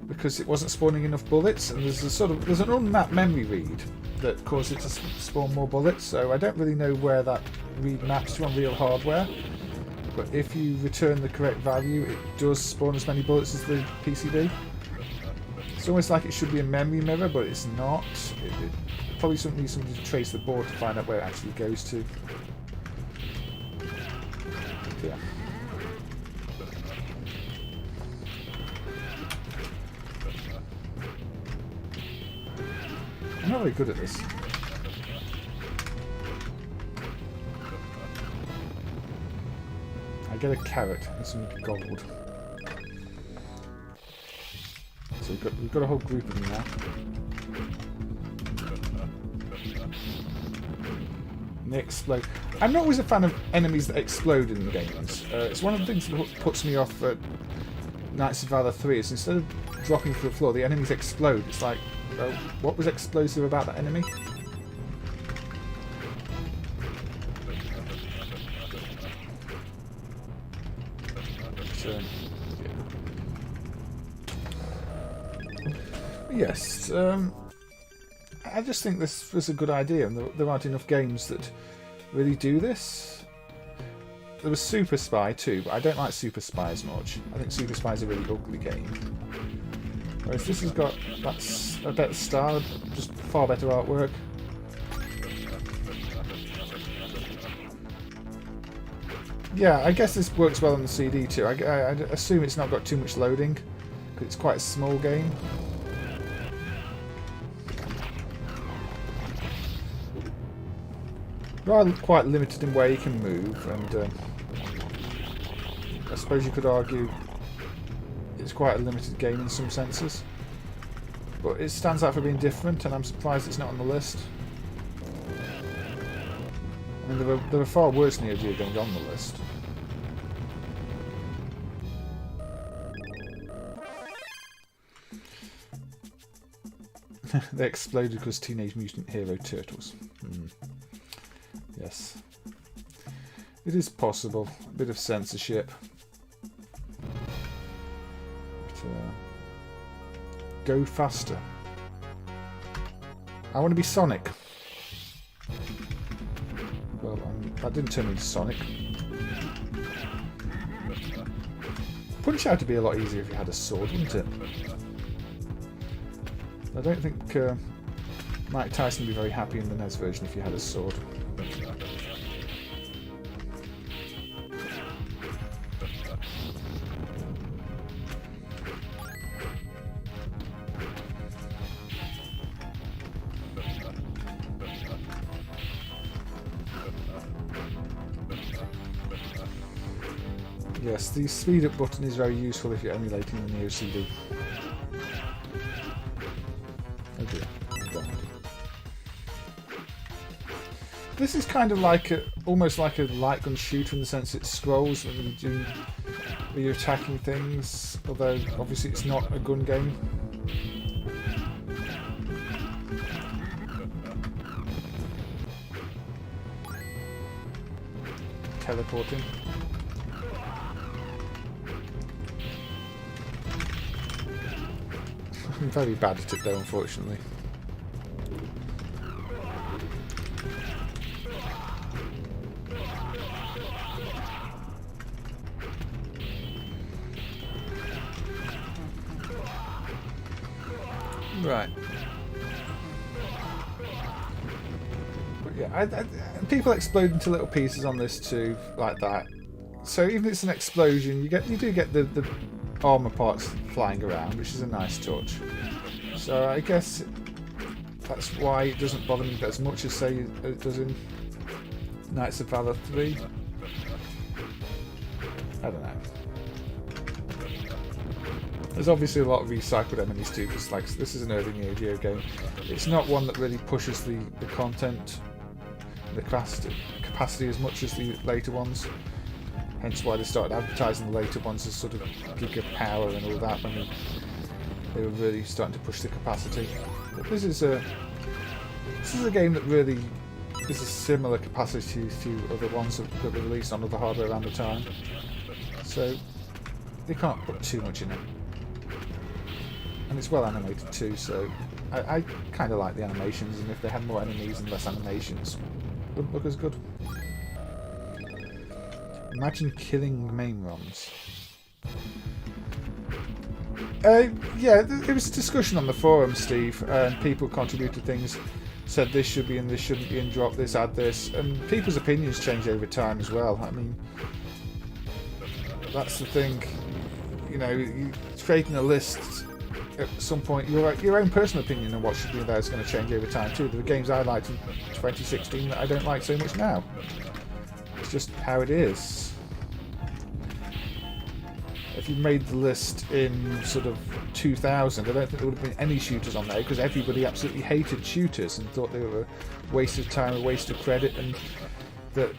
because it wasn't spawning enough bullets, and there's an unmapped memory read that caused it to spawn more bullets. So I don't really know where that read maps to on real hardware. But if you return the correct value, it does spawn as many bullets as the PCB. It's almost like it should be a memory mirror, but it's not. It probably needs somebody to trace the board to find out where it actually goes to. Yeah. I'm not very good at this. I get a carrot and some gold. So we've got a whole group of them now. They explode. I'm not always a fan of enemies that explode in the games. It's one of the things that puts me off at Knights of Valor 3 is instead of dropping to the floor, the enemies explode. It's like, what was explosive about that enemy? So, yes, I just think this was a good idea, and there aren't enough games that really do this. There was Super Spy too, but I don't like Super Spy as much. I think Super Spy is a really ugly game. Whereas this has got a better style, just far better artwork. Yeah, I guess this works well on the CD too. I assume it's not got too much loading, because it's quite a small game. You are quite limited in where you can move, and I suppose you could argue it's quite a limited game in some senses. But it stands out for being different, and I'm surprised it's not on the list. I mean, there are far worse Neo Geo games on the list. They exploded because Teenage Mutant Hero Turtles. Yes. It is possible. A bit of censorship. But, go faster. I want to be Sonic. Well, that didn't turn me into Sonic. Punch Out would be a lot easier if you had a sword, wouldn't it? I don't think Mike Tyson would be very happy in the NES version if you had a sword. Yes, the speed up button is very useful if you're emulating the Neo CD. Oh dear. This is kind of like almost like a light gun shooter in the sense it scrolls when you're attacking things, although obviously it's not a gun game. Teleporting. I'm very bad at it though, unfortunately. Right. But yeah, people explode into little pieces on this too, like that. So even if it's an explosion, you do get the armor parts flying around, which is a nice touch. So I guess that's why it doesn't bother me as much as say it does in Knights of Valor 3. I don't know. There's obviously a lot of recycled enemies too, because like this is an early Neo Geo game. It's not one that really pushes the content, the capacity as much as the later ones. Hence why they started advertising the later ones as sort of giga power and all that when they were really starting to push the capacity. But this is a game that really is a similar capacity to other ones that were released on other hardware around the time. So they can't put too much in it. And it's well animated too, so I kind of like the animations, and if they had more enemies and less animations, it wouldn't look as good. Imagine killing MAME ROMs. Yeah, there was a discussion on the forum, Steve, and people contributed things, said this should be in, this shouldn't be in, drop this, add this, and people's opinions change over time as well. I mean, that's the thing, you know, you creating a list at some point, your own personal opinion on what should be in there is going to change over time too. There were games I liked in 2016 that I don't like so much now. It's just how it is. If you made the list in sort of 2000, I don't think there would have been any shooters on there because everybody absolutely hated shooters and thought they were a waste of time, a waste of credit, and that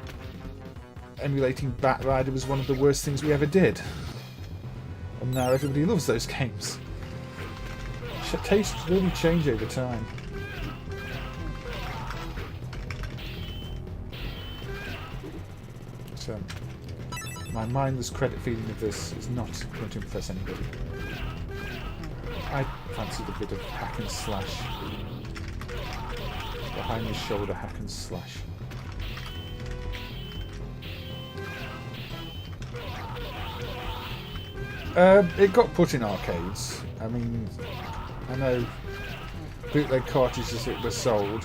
emulating Batrider was one of the worst things we ever did. And now everybody loves those games. Tastes really change over time. So, my mindless credit feeling of this is not going to impress anybody. I fancied a bit of hack and slash. Behind the shoulder hack and slash. It got put in arcades. I mean, I know bootleg cartridges it was sold.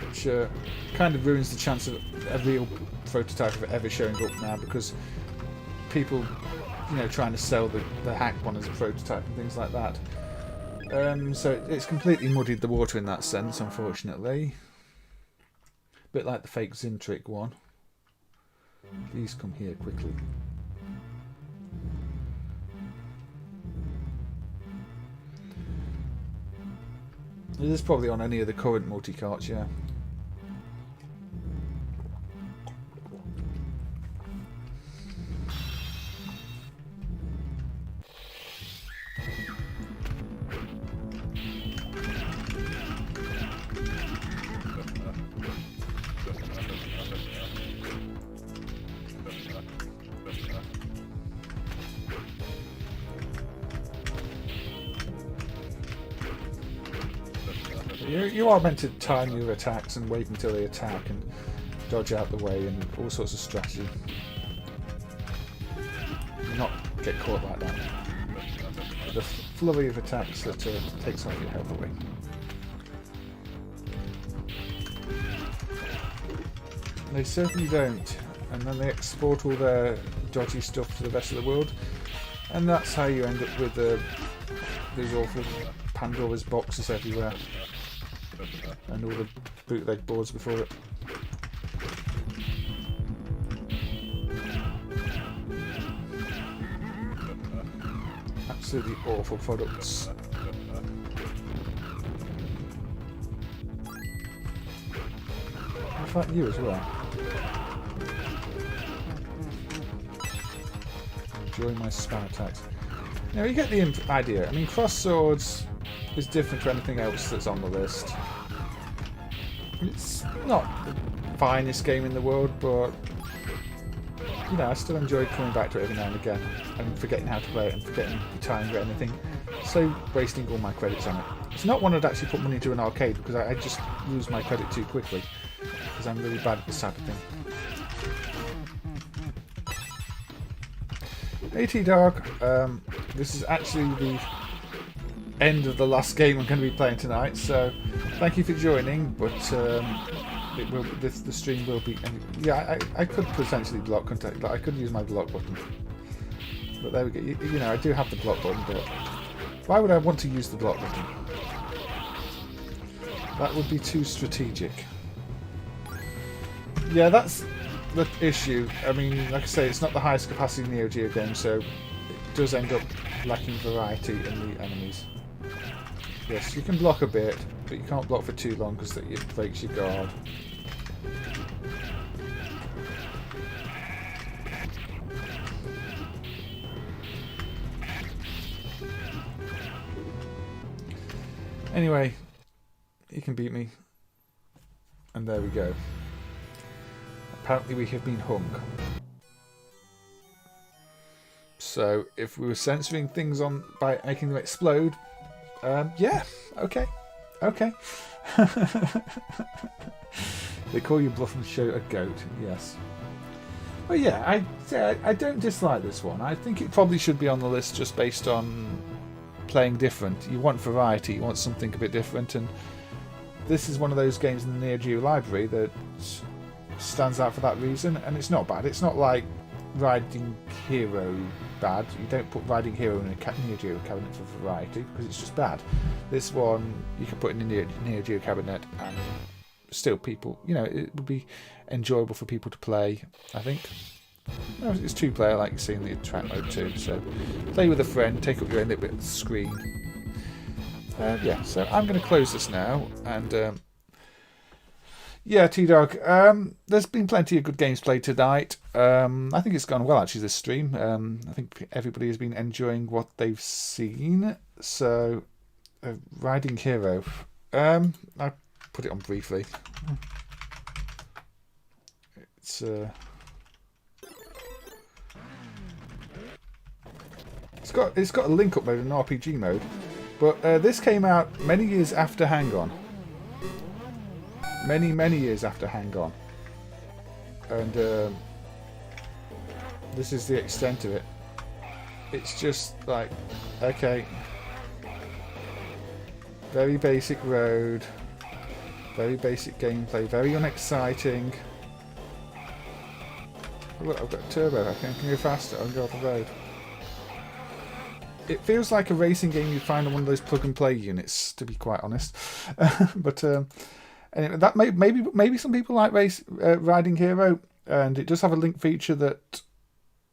Which kind of ruins the chance of a real prototype of it ever showing up now, because people, you know, trying to sell the hack one as a prototype and things like that. So it's completely muddied the water in that sense, unfortunately. A bit like the fake Zintrick one. Please come here quickly. It is probably on any of the current multi-carts, yeah. You are meant to time your attacks and wait until they attack and dodge out the way and all sorts of strategy. Not get caught like that. The flurry of attacks that takes all your health away. They certainly don't. And then they export all their dodgy stuff to the rest of the world. And that's how you end up with these awful Pandora's boxes everywhere. And all the bootleg boards before it. Absolutely awful products. In fact, you as well. Enjoy my spam attacks. Now you get the idea. I mean, cross swords is different to anything else that's on the list. It's not the finest game in the world, but you know, I still enjoy coming back to it every now and again and forgetting how to play it and forgetting the time or anything. So wasting all my credits on it. It's not one I'd actually put money into an arcade because I just lose my credit too quickly because I'm really bad at this type of thing. Hey T-Dog, this is actually the end of the last game I'm going to be playing tonight, so thank you for joining, but the stream will be... Yeah, I could potentially block contact, I could use my block button. But there we go, you know, I do have the block button, but why would I want to use the block button? That would be too strategic. Yeah, that's the issue. I mean, like I say, it's not the highest capacity Neo Geo game, so it does end up lacking variety in the enemies. Yes, you can block a bit, but you can't block for too long because it breaks your guard. Anyway, he can beat me. And there we go. Apparently we have been hung. So if we were censoring things on by making them explode, yeah, okay. They call you bluff and show a goat, yes. Well, yeah, I don't dislike this one. I think it probably should be on the list just based on playing different. You want variety, you want something a bit different, and this is one of those games in the Neo Geo library that stands out for that reason, and it's not bad. It's not like Riding Hero bad. You don't put Riding Hero in a Neo Geo cabinet for variety because it's just bad. This one you can put in a Neo Geo cabinet and still people, you know, it would be enjoyable for people to play, I think. No, it's two-player like you see in the track mode too, so play with a friend, take up your own little bit of the screen. Yeah, so I'm going to close this now, and yeah, T-Dog, there's been plenty of good games played tonight. I think it's gone well, actually, this stream. I think everybody has been enjoying what they've seen. So, Riding Hero. I put it on briefly. It's got a link-up mode and an RPG mode. But this came out many years after Hang On. Many years after Hang On. And this is the extent of it. It's just like, okay, very basic road, very basic gameplay, very unexciting. Oh, look, I've got turbo, I can go faster, I can go off the road. It feels like a racing game you'd find on one of those plug and play units, to be quite honest. But anyway, that maybe some people like Riding Hero, and it does have a link feature that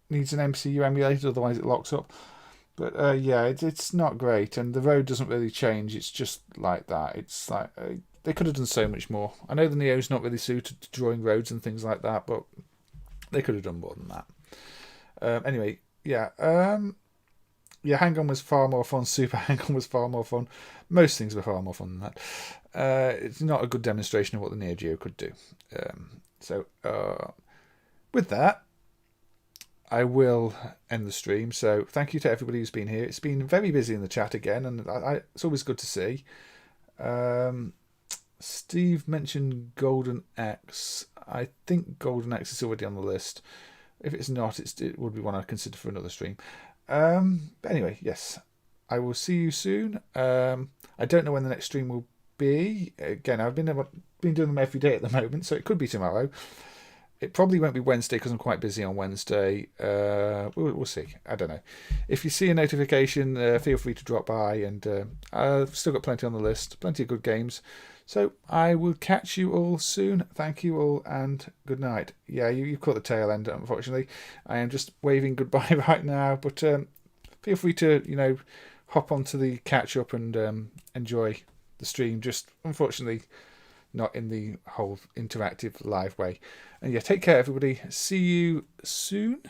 needs an MCU emulated, otherwise it locks up. But yeah, it's not great, and the road doesn't really change. It's just like that. It's like they could have done so much more. I know the Neo's not really suited to drawing roads and things like that, but they could have done more than that. Anyway, yeah. Yeah, Hang On was far more fun. Super Hang On was far more fun. Most things were far more fun than that. It's not a good demonstration of what the Neo Geo could do. So, with that, I will end the stream. So, thank you to everybody who's been here. It's been very busy in the chat again, and it's always good to see. Steve mentioned Golden X. I think Golden X is already on the list. If it's not, it would be one I'd consider for another stream. But anyway, yes, I will see you soon. I don't know when the next stream will be. Again, I've been doing them every day at the moment, so it could be tomorrow. It probably won't be Wednesday because I'm quite busy on Wednesday. We'll see. I don't know. If you see a notification, feel free to drop by. And I've still got plenty on the list. Plenty of good games. So I will catch you all soon. Thank you all and good night. Yeah, you caught the tail end, unfortunately. I am just waving goodbye right now. But feel free to, hop onto the catch up and enjoy the stream. Just unfortunately not in the whole interactive live way. And yeah, take care everybody. See you soon.